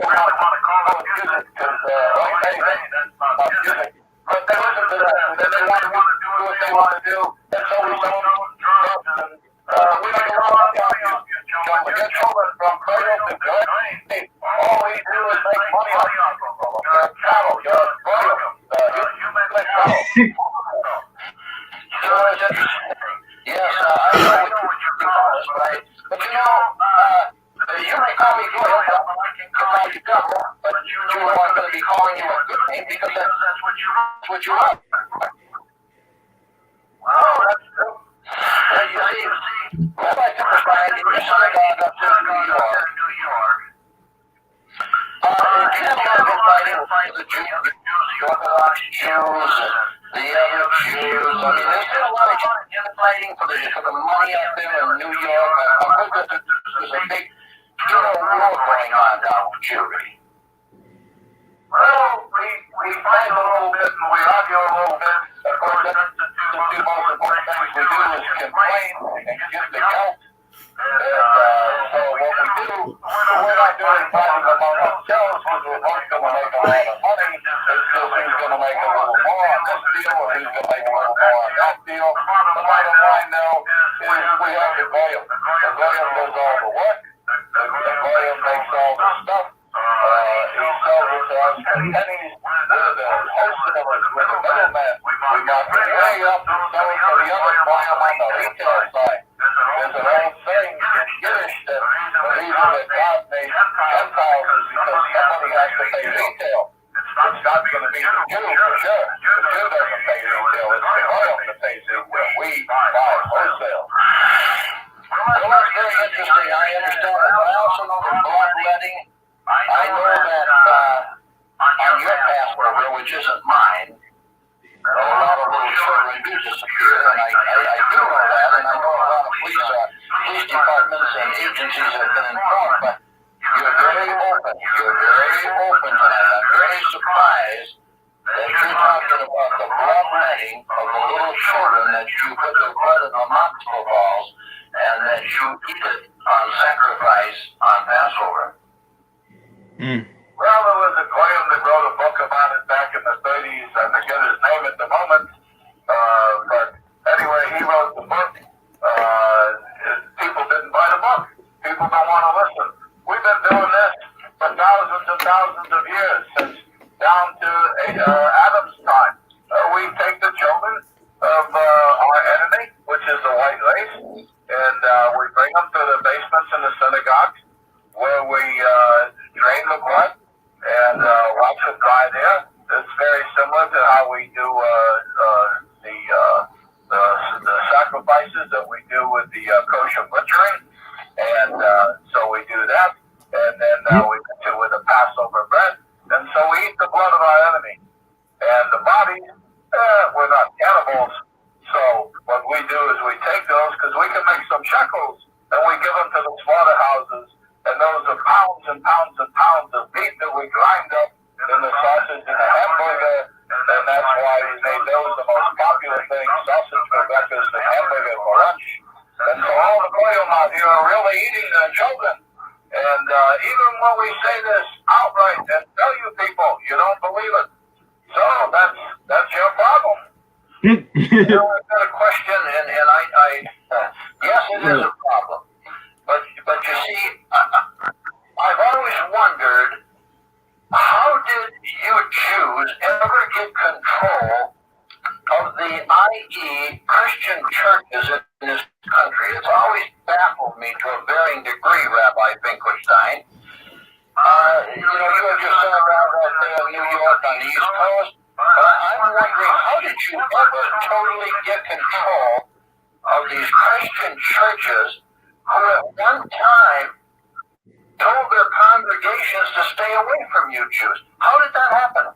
S4: don't want to call it music, because, that's not music. But they listen to that, and then they want to do what they want to do, and so we don't drugs, and we make a lot of money. We get children from cradle to grave. All we do is make money off of them. You're a cattle, you're a spoil. You make like cattle. So it's interesting. Yes, I know what you're honest, right? But you know, what you want. Oh, that's true. Well, you see, Rabbi took us back in your synagogue up to New York. It had a lot of infighting with the Jews, the Orthodox Jews, the other Jews. I mean, there's been a lot of infighting for the money up there in New York. I heard that there's a big war going on down with Jewry. Well, we fight a little bit and we argue a little bit. Of course, that's the two most important things we do is complain and get the help. And so what we do, we're not doing fighting among ourselves because we're both going to make a lot of money. There's still who's going to make a little more on this deal or who's going to make a little more on that deal. The bottom line now is we have the goyim. The goyim does all the work. The goyim makes all the stuff. He sells it to us for pennies. We're the wholesalers. We're the middleman. We got the way up and sell it to the other goyim on the retail side. There's an old saying in Yiddish that the reason that God made Gentiles is because somebody has to pay retail. It's not going to be the Jew for sure. The Jew doesn't pay retail. It's the goyim that pays retail. We buy wholesale. Well, that's very interesting. I understand that. I also know that bloodletting. I know that on your passport, which isn't mine, a lot of little children do disappear, and I do know that, and I know a lot of police departments and agencies have been informed, but you're very open. You're very open to that. I'm very surprised that you're talking about the bloodletting of the little children, that you put the blood in the matzo balls, and that you eat it on sacrifice on Passover.
S2: Mm.
S4: Well, there was a goyim that wrote a book about it back in the 30s. I forget his name at the moment. But anyway, he wrote the book. People didn't buy the book. People don't want to listen. We've been doing this for thousands and thousands of years, since down to Adam's time. We take the children of our enemy, which is the white race, and we bring them to the basements in the synagogues, where we drain the blood and watch them die there. It's very similar to how we do the sacrifices that we do with the kosher butchering, and so we do that, and then we do with the Passover bread, and so we eat the blood of our enemy. And the bodies, we're not cannibals, so what we do is we take those, because we can make some shekels, and we give them to the slaughterhouses. And those are pounds and pounds and pounds of meat that we grind up in the sausage and the hamburger, and that's why we made those the most popular thing, sausage for breakfast and hamburger for lunch. And so all the goyim out here are really eating their children. And even when we say this outright and tell you people, you don't believe it. So that's your problem. You know, I've got a question, and yes, it is a problem. But you see, I've always wondered, how did you Jews ever get control of the i.e. Christian churches in this country? It's always baffled me to a varying degree, Rabbi Finkelstein. You have your son around out there in New York on the East Coast, but I'm wondering, how did you ever totally get control of these Christian churches who at one time told their congregations to stay away from you Jews? How did that happen?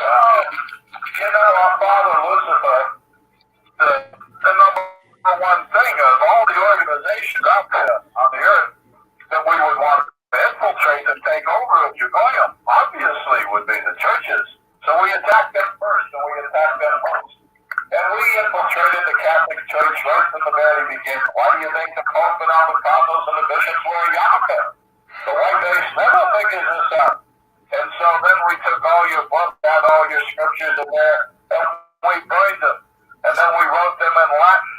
S4: Our father Lucifer, the number one thing of all the organizations out there on the earth that we would want to infiltrate and take over if you're going to, obviously would be the churches. So we attacked them first, and we attacked them first. And we infiltrated the Catholic Church right from the very beginning. Why do you think the Pope and all the cardinals and the bishops wear a yarmulke? The white race never figures this out. And so then we took all your books, had all your scriptures in there, and we burned them. And then we wrote them in Latin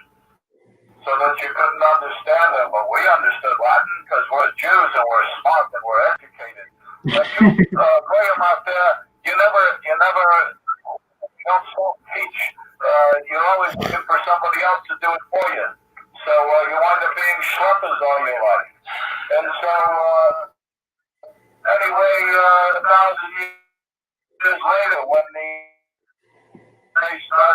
S4: so that you couldn't understand them. But we understood Latin because we're Jews and we're smart and we're educated. But you, William, out there, you never don't teach. You're always looking for somebody else to do it for you. So you wind up being schleppers all your life. And so, anyway, 1,000 years later,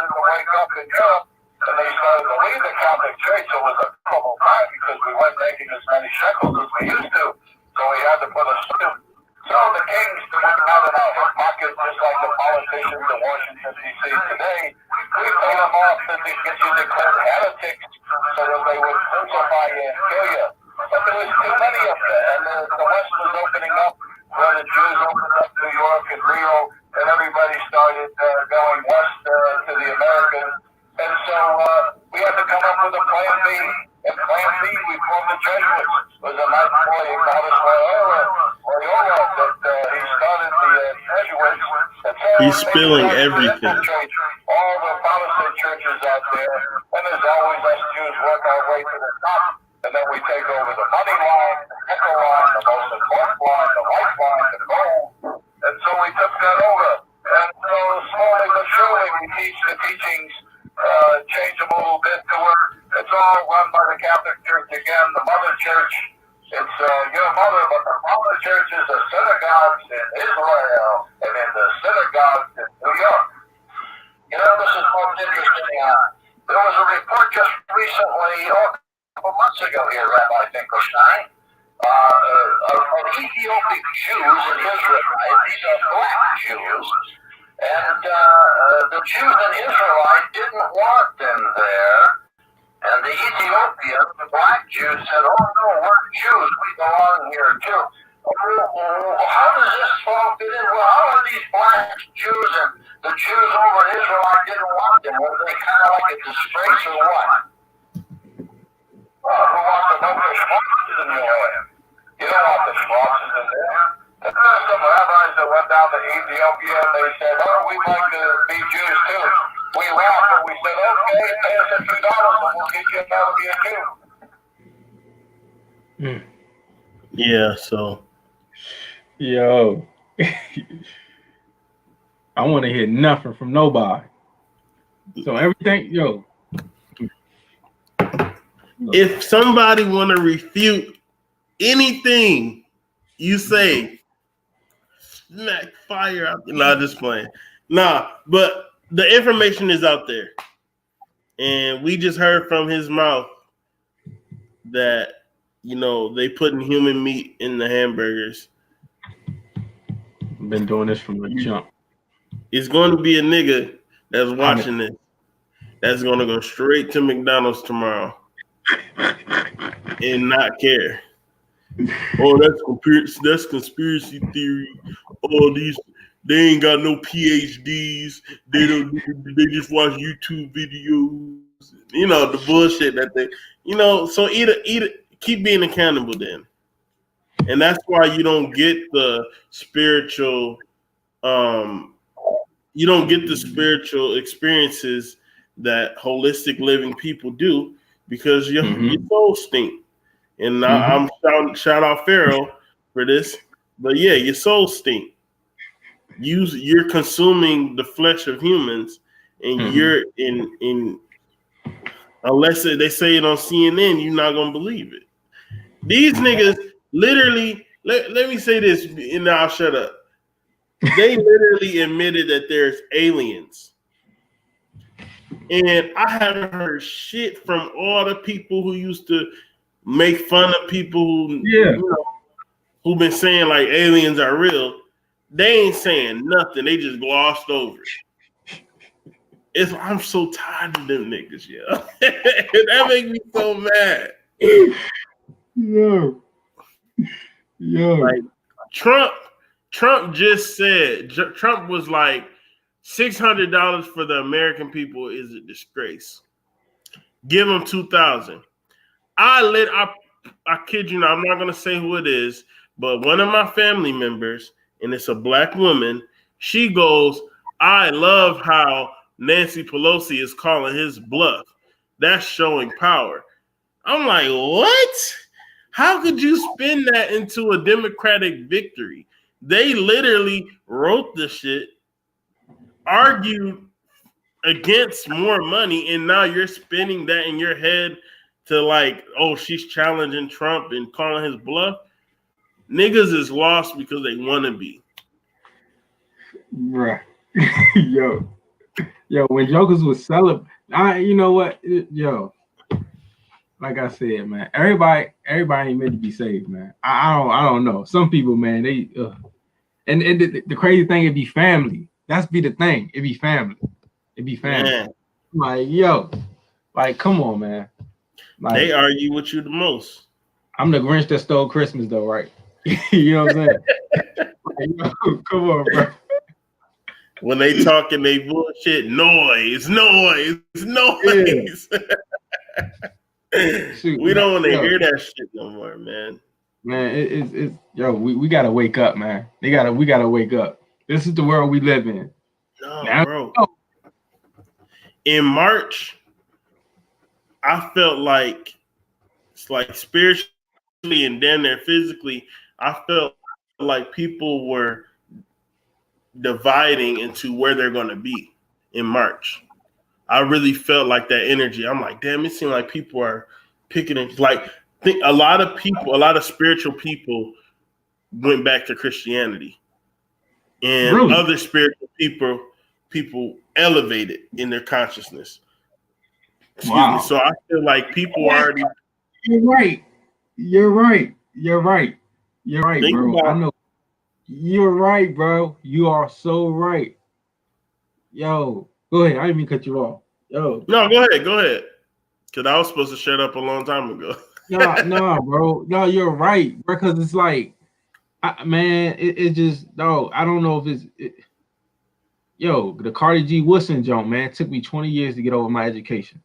S4: started to wake up in Europe, and they started to leave the Catholic Church. It was a terrible time because we weren't making as many shekels as we used to, so we had to put a stop. So the kings went out in our hip pockets, just like the politicians in Washington, D.C. today. We paid them off to get you declared heretics so that they would crucify you and kill you. But there was too many of them, and the West was opening up, where the Jews opened up New York and Rio, and everybody started going west to the Americas. And so we had to come up with a plan B. And plan B, we formed the Jesuits. It was a nice boy, Ignatius Loyola, that he started the Jesuits. And so
S1: He's spilling everything.
S4: All the Protestant churches out there, and as always, us Jews work our way to the top, and then we take over the money line, the nickel line, the most important line, the lifeline, the gold. And so we took that over. And so slowly but surely we teach the teachings, change them a little bit to where it's all run by the Catholic Church again, the Mother Church. It's your mother, but the Mother Church is the synagogues in Israel and in the synagogues in New York. You know, this is most interesting. There was a report just recently, a couple months ago here, Rabbi Finkelstein, of Ethiopic Jews in Israel. These are black Jews. And the Jews in Israel didn't want them there. And the Ethiopians, the black Jews, said, oh no, we're Jews, we belong here too. How does this all fit in? Well, how are these black Jews and the Jews over in Israel didn't want them? Were they kind of like a disgrace or what? Who wants to know the schmutzes in your land? You don't want the schmutzes in there. And there are some rabbis that went down to Ethiopia and they said, oh, we'd like to be Jews too. We laughed and we said, okay, pay us a few dollars and we'll get you another be a Jew.
S1: Yeah, so.
S2: Yo. I want to hear nothing from nobody. So everything, yo.
S1: If somebody want to refute anything you say, smack fire out. Nah, just playing. Nah, but the information is out there. And we just heard from his mouth that, you know, they putting human meat in the hamburgers.
S2: I've been doing this from the jump.
S1: It's going to be a nigga that's watching this that's going to go straight to McDonald's tomorrow and not care. Oh, that's conspiracy theory. Oh, they ain't got no PhDs. They just watch YouTube videos. You know, the bullshit that they, you know, so keep being accountable then. And that's why you don't get the spiritual experiences that holistic living people do, because your soul stink. And I'm shout out Pharaoh for this, but yeah, your soul stink. You're consuming the flesh of humans, and you're in unless they say it on CNN, you're not gonna believe it. These niggas literally, let me say this, and I'll shut up. They literally admitted that there's aliens. And I haven't heard shit from all the people who used to make fun of people who, you know, who've been saying like aliens are real. They ain't saying nothing. They just glossed over it. I'm so tired of them niggas, yeah. That makes me so mad.
S2: Yo.
S1: Like Trump just said, Trump was like, $600 for the American people is a disgrace. Give them $2,000. I kid you not, I'm not gonna say who it is, but one of my family members, and it's a black woman, she goes, I love how Nancy Pelosi is calling his bluff. That's showing power. I'm like, what? How could you spin that into a Democratic victory? They literally wrote the shit, argued against more money, and now you're spinning that in your head to like, oh, she's challenging Trump and calling his bluff. Niggas is lost because they want to be.
S2: Right. Yo. Yo, when jokers was celebrating, you know what, yo, like I said, man, everybody ain't meant to be saved, man. I don't know. Some people, man, they and the crazy thing, it be family. That's be the thing. It be family. It be family.
S1: Man,
S2: Like, yo, like, come on, man. Like,
S1: they argue with you the most.
S2: I'm the Grinch that stole Christmas, though, right? You know what I'm saying? Like, yo, come on, bro.
S1: When they talking, they bullshit. Noise.
S2: Shoot,
S1: We don't want to
S2: yo,
S1: hear that shit no more, man.
S2: man, it's yo, we gotta wake up, man. We gotta wake up. This is the world we live in.
S1: No,
S2: Now,
S1: bro. In March, I felt like it's like spiritually and damn near physically, I felt like people were dividing into where they're going to be in March. I really felt like that energy. I'm like, damn, it seemed like people are picking it. Like, a lot of spiritual people went back to Christianity, and
S2: really?
S1: other spiritual people elevated in their consciousness. Excuse me. So I feel like people already.
S2: You're right, bro. I know. You're right, bro. You are so right. Yo, go ahead. I didn't mean to cut you off. Yo.
S1: No, go ahead. Because I was supposed to shut up a long time ago.
S2: No, bro. No, you're right, bro. Because it's like, man, it just, no, I don't know if yo, the Cardi G. Woodson joint, man, it took me 20 years to get over my education,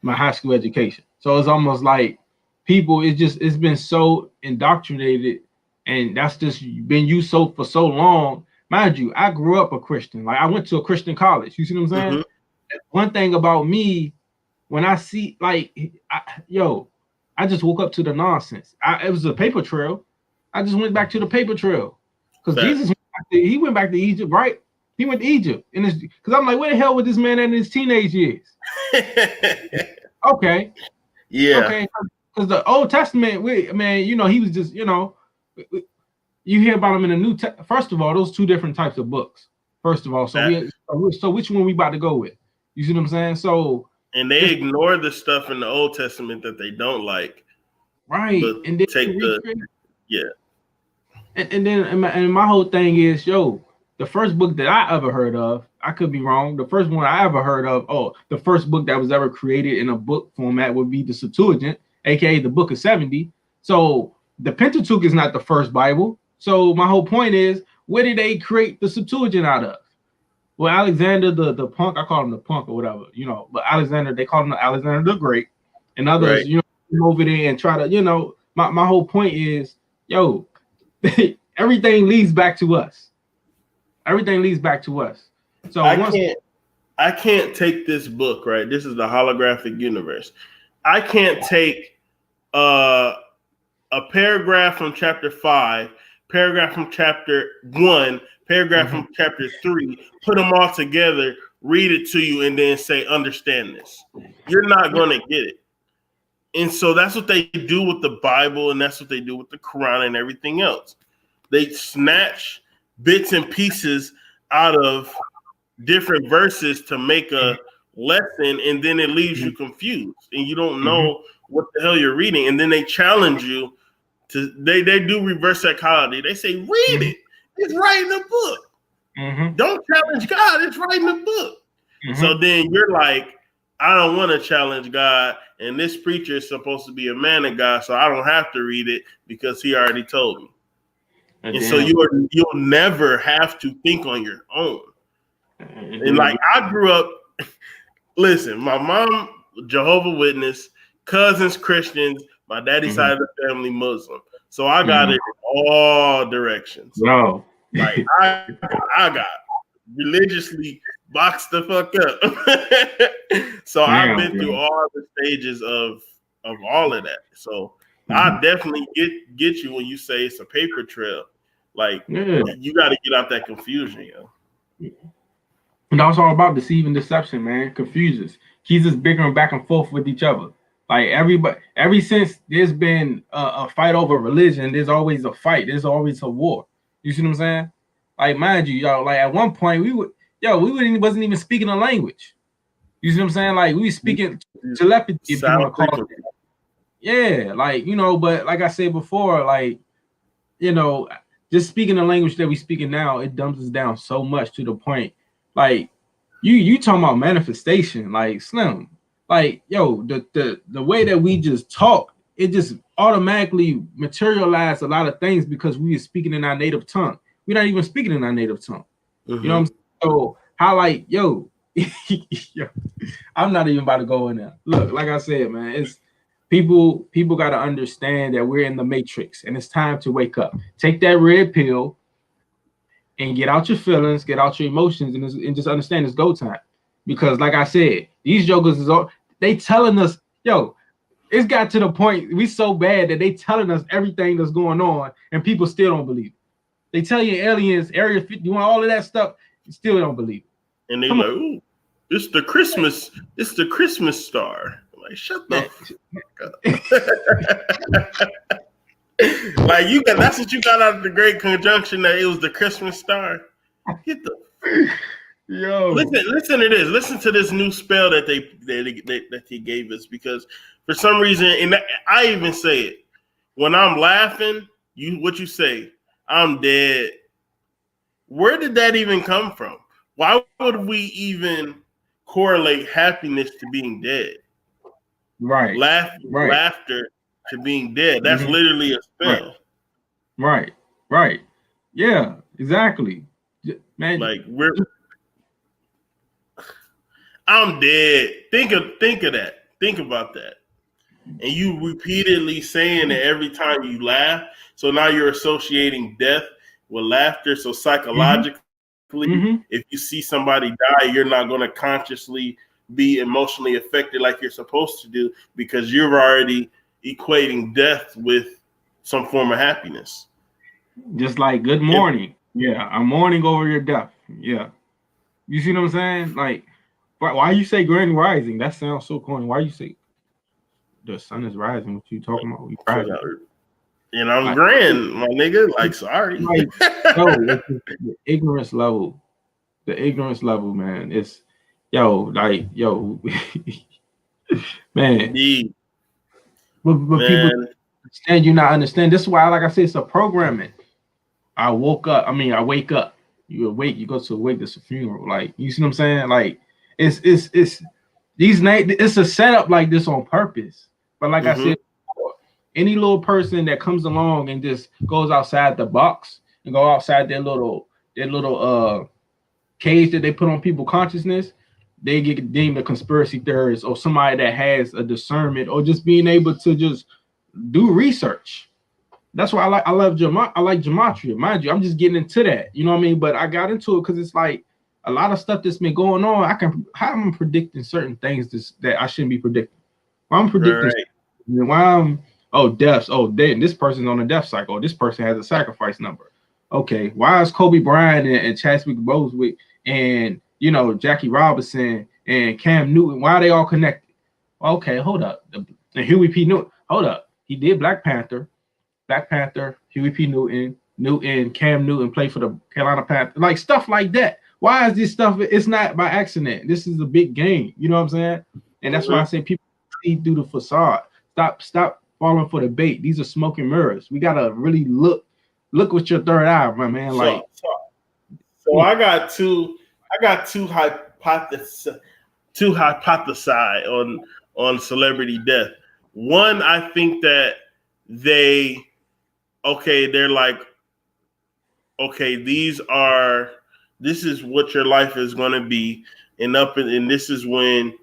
S2: my high school education. So it's almost like people, it's been so indoctrinated, and that's just been used for so long. Mind you, I grew up a Christian. Like, I went to a Christian college. You see what I'm saying? Mm-hmm. One thing about me, when I see, like, I just woke up to the nonsense. It was a paper trail. I just went back to the paper trail. Because Jesus, he went back to Egypt, right? He went to Egypt. Because I'm like, where the hell was this man in his teenage years? Okay.
S1: Yeah.
S2: Okay. Because the Old Testament, man, you know, he was just, you know, you hear about him in the New Testament. First of all, those two different types of books. First of all, so which one we about to go with? You see what I'm saying? So,
S1: and they ignore the stuff in the Old Testament that they don't like,
S2: right? And then
S1: take
S2: and then my whole thing is, yo, the first book that I ever heard of, I could be wrong. The first one I ever heard of, the first book that was ever created in a book format would be the Septuagint, aka the Book of 70. So the Pentateuch is not the first Bible. So my whole point is, where did they create the Septuagint out of? Well, Alexander the punk, I call him the punk or whatever, you know, but Alexander, they call him Alexander the Great, and others, right, you know, over there and try to, you know, my whole point is, yo, everything leads back to us. Everything leads back to us. So
S1: I can't take this book, right? This is the holographic universe. I can't take a paragraph from chapter 5, paragraph from chapter 1, paragraph from chapter 3, put them all together, read it to you, and then say, understand this. You're not going to get it. And so that's what they do with the Bible, and that's what they do with the Quran and everything else. They snatch bits and pieces out of different verses to make a lesson, and then it leaves you confused, and you don't know what the hell you're reading. And then they challenge you to, they do reverse psychology. They say, read it. It's right in the book. Don't challenge God. It's right in the book. So then you're like, I don't want to challenge God, and this preacher is supposed to be a man of God, so I don't have to read it because he already told me. And so you'll never have to think on your own. And like, I grew up, listen, my mom, Jehovah's Witness, cousins Christians, my daddy's side of the family Muslim. So I got it in all directions.
S2: Wow.
S1: Like, I got religiously boxed the fuck up. So I've been through all the stages of all of that. So I definitely get you when you say it's a paper trail. Like, you got to get out that confusion, yo.
S2: And that's all about deceiving, deception, man. Confuses, keeps us bickering back and forth with each other. Like, ever since there's been a fight over religion, there's always a fight. There's always a war. You see what I'm saying? Like, mind you, y'all, like, at one point wasn't even speaking a language. You see what I'm saying? Like we speaking telepathy, if you want to call it. Yeah, like but like I said before, like just speaking the language that we speaking now, it dumbs us down so much to the point, like you talking about manifestation, like Slim, like the way that we just talk, it just automatically materialize a lot of things because we are speaking in our native tongue. We're not even speaking in our native tongue. You know what I'm saying? So how like I'm not even about to go in there. Look, like I said, man, it's people got to understand that we're in the matrix and it's time to wake up. Take that red pill and get out your feelings, get out your emotions, and just understand it's go time. Because like I said, these jokers they telling us, it's got to the point we so bad that they telling us everything that's going on and people still don't believe it. They tell you aliens, Area 51, all of that stuff, you still don't believe it.
S1: And they like, ooh, it's the Christmas star. I'm like, shut the fuck up. Like that's what you got out of the Great Conjunction, that it was the Christmas star. Get the listen to this. Listen to this new spell that he gave us, because for some reason, and I even say it when I'm laughing. What you say? I'm dead. Where did that even come from? Why would we even correlate happiness to being dead?
S2: Right.
S1: Laughter to being dead. That's literally a spell.
S2: Right. Yeah, exactly. Man,
S1: like I'm dead. Think of that. Think about that. And you repeatedly saying it every time you laugh. So now you're associating death with laughter. So psychologically, if you see somebody die, you're not going to consciously be emotionally affected like you're supposed to do, because you're already equating death with some form of happiness.
S2: Just like good morning. Yeah, I'm mourning over your death. Yeah. You see what I'm saying? Like, why you say grand rising? That sounds so corny. Why you say the sun is rising? What you talking about?
S1: And I'm grand, my nigga. Like, sorry.
S2: Like, the ignorance level. The ignorance level, man. It's man.
S1: Indeed.
S2: But people understand you not understand. This is why, like I said, it's a programming. I wake up. You awake, you go to awake, it's a funeral. Like, you see what I'm saying? Like, it's these names, it's a setup like this on purpose. But like I said, any little person that comes along and just goes outside the box and go outside their little cage that they put on people's consciousness, they get deemed a conspiracy theorist or somebody that has a discernment or just being able to just do research. That's why I like gematria. Mind you, I'm just getting into that. You know what I mean? But I got into it because it's like a lot of stuff that's been going on. How am I predicting certain things that I shouldn't be predicting? Why I'm predicting why I'm deaths. Then this person's on a death cycle. This person has a sacrifice number. Okay, why is Kobe Bryant and Chadwick Boseman and Jackie Robinson and Cam Newton, why are they all connected? Okay, hold up. And Huey P. Newton, hold up. He did Black Panther, Huey P. Newton, Cam Newton played for the Carolina Panthers, like stuff like that. Why is this stuff? It's not by accident. This is a big game. You know what I'm saying? And that's why I say people see through the facade. Stop falling for the bait. These are smoke and mirrors. We gotta really look with your third eye, my man.
S1: So I got two hypothesize on celebrity death. One, I think that they're like, okay, this is what your life is going to be, and this is when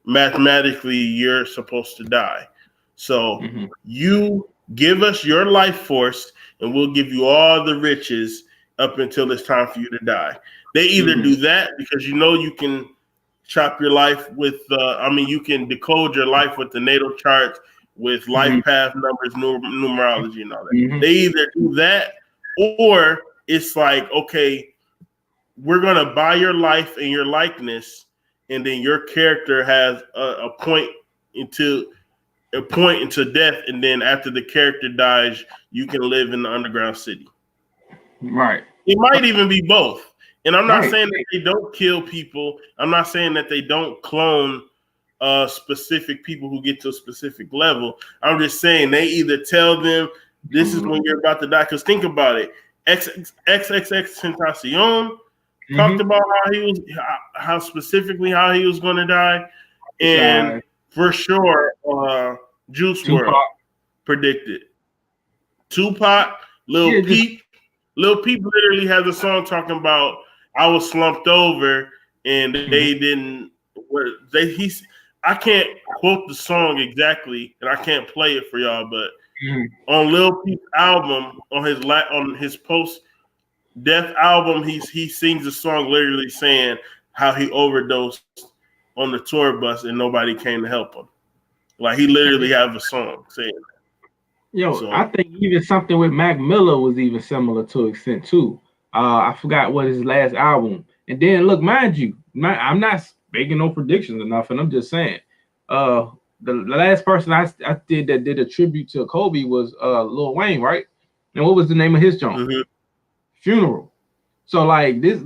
S1: mathematically you're supposed to die. So you give us your life force, and we'll give you all the riches up until it's time for you to die. They either do that because you can chop your life with, you can decode your life with the natal charts, with life path numbers, numerology, and all that. They either do that, or it's like, okay, we're gonna buy your life and your likeness, and then your character has a point into death, and then after the character dies, you can live in the underground city.
S2: Right.
S1: It might even be both. And I'm not saying that they don't kill people. I'm not saying that they don't clone specific people who get to a specific level. I'm just saying they either tell them this is when you're about to die. Because think about it. XXX Tentacion talked about how specifically how he was going to die. And for sure, Juice WRLD predicted. Tupac, Lil Peep. Lil Peep literally has a song talking about I was slumped over and they didn't. I can't quote the song exactly, and I can't play it for y'all. But on Lil Peep's album, on his post-death album, he sings a song literally saying how he overdosed on the tour bus and nobody came to help him. Like he literally has a song saying that.
S2: Yo, I think even something with Mac Miller was even similar to an extent too. I forgot what his last album. And then look, mind you, I'm not making no predictions or nothing. I'm just saying. The last person I did that did a tribute to Kobe was Lil Wayne, right? And what was the name of his joint? Funeral. So like this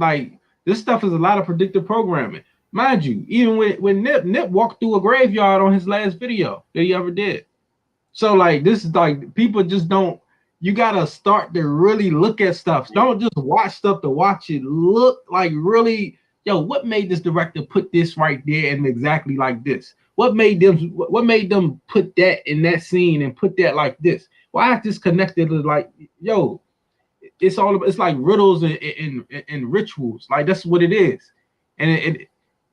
S2: stuff is a lot of predictive programming. Mind you, even when Nip walked through a graveyard on his last video that he ever did. So like this is like people just don't. You gotta start to really look at stuff. Don't just watch stuff to watch it. Look like really, yo, what made this director put this right there and exactly like this? What made them put that in that scene and put that like this? Why is this connected to like, yo? It's like riddles and rituals. Like that's what it is. And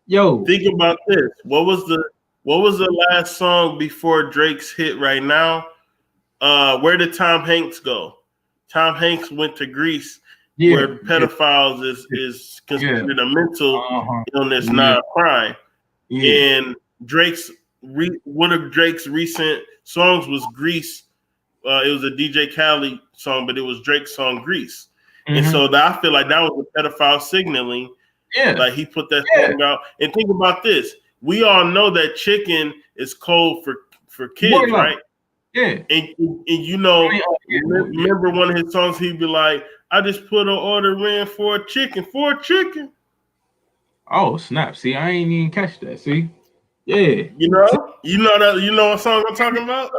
S2: yo,
S1: think about this. What was the last song before Drake's hit right now? Where did Tom Hanks go? Tom Hanks went to Greece, where pedophiles is considered a mental illness, not a crime. And one of Drake's recent songs was Greece. It was a DJ Khaled song, but it was Drake's song Greece. And so I feel like that was a pedophile signaling. Yeah, like he put that song out. And think about this. We all know that chicken is code for kids, right? Yeah. And you know, remember one of his songs, he'd be like, I just put an order in for a chicken.
S2: Oh, snap. See, I ain't even catch that. See? Yeah.
S1: You know what song I'm talking about?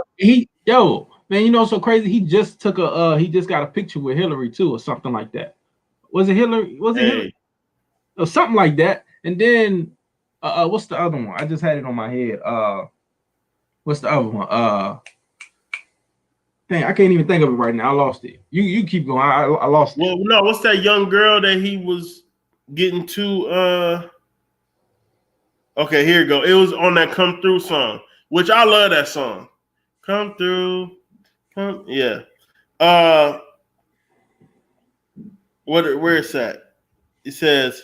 S2: Man, you know what's so crazy? He just got a picture with Hillary too, or something like that. Was it Hillary? Hillary? Or something like that. And then what's the other one? I just had it on my head. What's the other one? Dang, I can't even think of it right now. I lost it. You keep going. I lost it.
S1: Well, no, what's that young girl that he was getting to? Okay, here you go. It was on that Come Through song, which I love that song. Come Through. Yeah. Where is that? It says,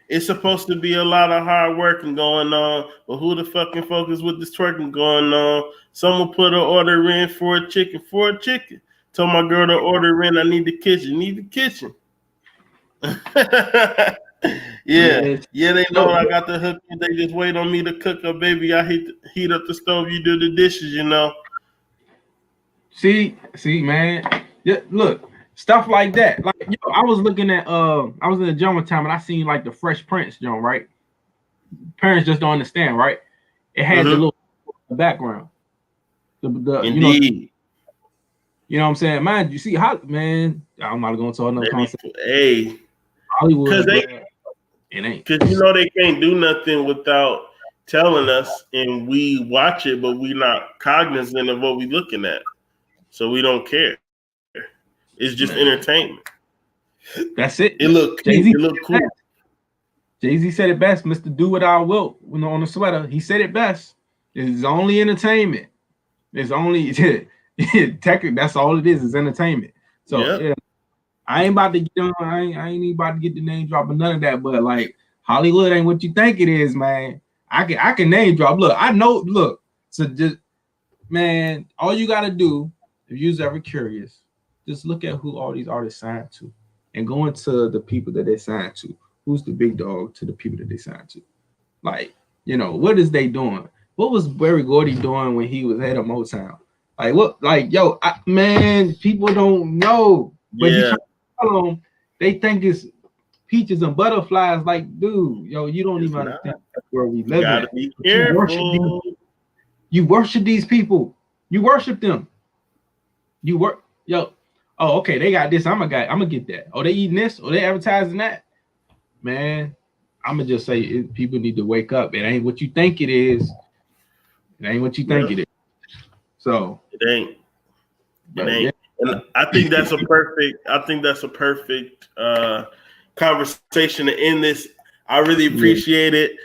S1: it's supposed to be a lot of hard working going on, but who the fucking focus with this twerking going on? Someone put an order in for a chicken. Told my girl to order in. I need the kitchen. Yeah, they know I got the hook. They just wait on me to cook up, baby. I heat up the stove. You do the dishes, you know.
S2: See, man. Yeah, look, stuff like that. Like, yo, I was looking at, I was in the gym one time and I seen like the Fresh Prince joint, right? Parents just don't understand, right? It had the little background.
S1: Indeed.
S2: You know what I'm saying? Mind you, see how, man, I'm not going to talk another concept.
S1: Hey,
S2: Hollywood,
S1: because you know they can't do nothing without telling us, and we watch it, but we're not cognizant of what we're looking at, so we don't care. It's just entertainment.
S2: That's it.
S1: It look cool.
S2: Jay-Z said it best, Mr. Do What I Will, on the sweater. He said it best. It's only entertainment. It's only technically that's all it is entertainment. So yeah. I ain't about to get on. I ain't even about to get the name drop or none of that. But like Hollywood ain't what you think it is, man. I can name drop. Look, I know. Look, so just man, all you gotta do if you're ever curious, just look at who all these artists signed to, and go into the people that they signed to. Who's the big dog to the people that they signed to? Like, you know, what is they doing? What was Berry Gordy doing when he was head of Motown? Like what? Like yo, man, people don't know. But they think it's peaches and butterflies. Like, dude, yo, you don't
S1: It's
S2: even
S1: not.
S2: understand where we
S1: You
S2: live
S1: gotta
S2: at.
S1: be
S2: You worship
S1: careful.
S2: You worship these people. You worship them. You work, yo. Oh, okay. They got this. I'm gonna get that. Oh, they eating this. Oh, they advertising that. Man, I'm gonna just say people need to wake up. It ain't what you think it is. It ain't what you think it is. So
S1: it ain't. It ain't.
S2: Yeah.
S1: And I think that's a perfect conversation to end this. I really appreciate it.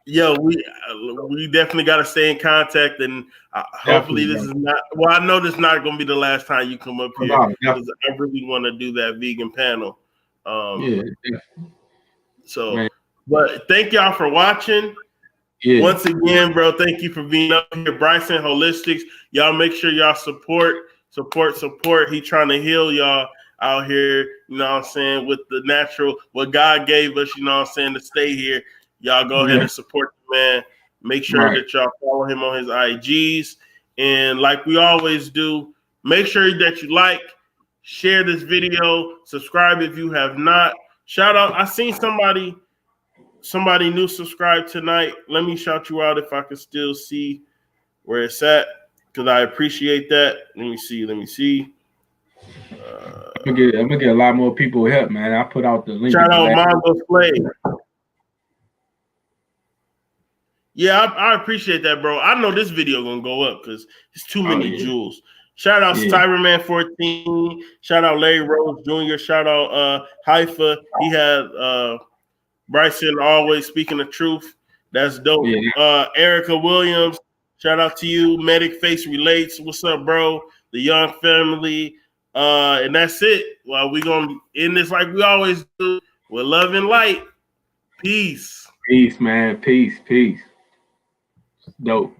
S1: Yo, we definitely got to stay in contact, and hopefully this is not. Well, I know this is not going to be the last time you come up here because I really want to do that vegan panel. So, but thank y'all for watching. Yeah. Once again, bro, thank you for being up here, Bryson Holistics. Y'all make sure y'all support. He trying to heal y'all out here, you know what I'm saying, with the natural, what God gave us, you know what I'm saying, to stay here. Y'all go ahead and support the man. Make sure that y'all follow him on his IGs. And like we always do, make sure that you like, share this video, subscribe if you have not. Shout out, I seen somebody new subscribe tonight. Let me shout you out if I can still see where it's at, because I appreciate that. Let me see.
S2: I'm gonna get a lot more people help, man. I put out the link.
S1: Shout out Mongo Slave. Yeah, I appreciate that, bro. I know this video gonna go up because it's too many jewels. Shout out Cyberman 14. Shout out Larry Rose Jr. Shout out Haifa. He had Bryson always speaking the truth. That's dope. Erica Williams. Shout out to you. Medic Face Relates. What's up, bro? The Young Family. And that's it. Well, we're going to end this like we always do with love and light. Peace.
S2: Peace, man. Peace. Dope.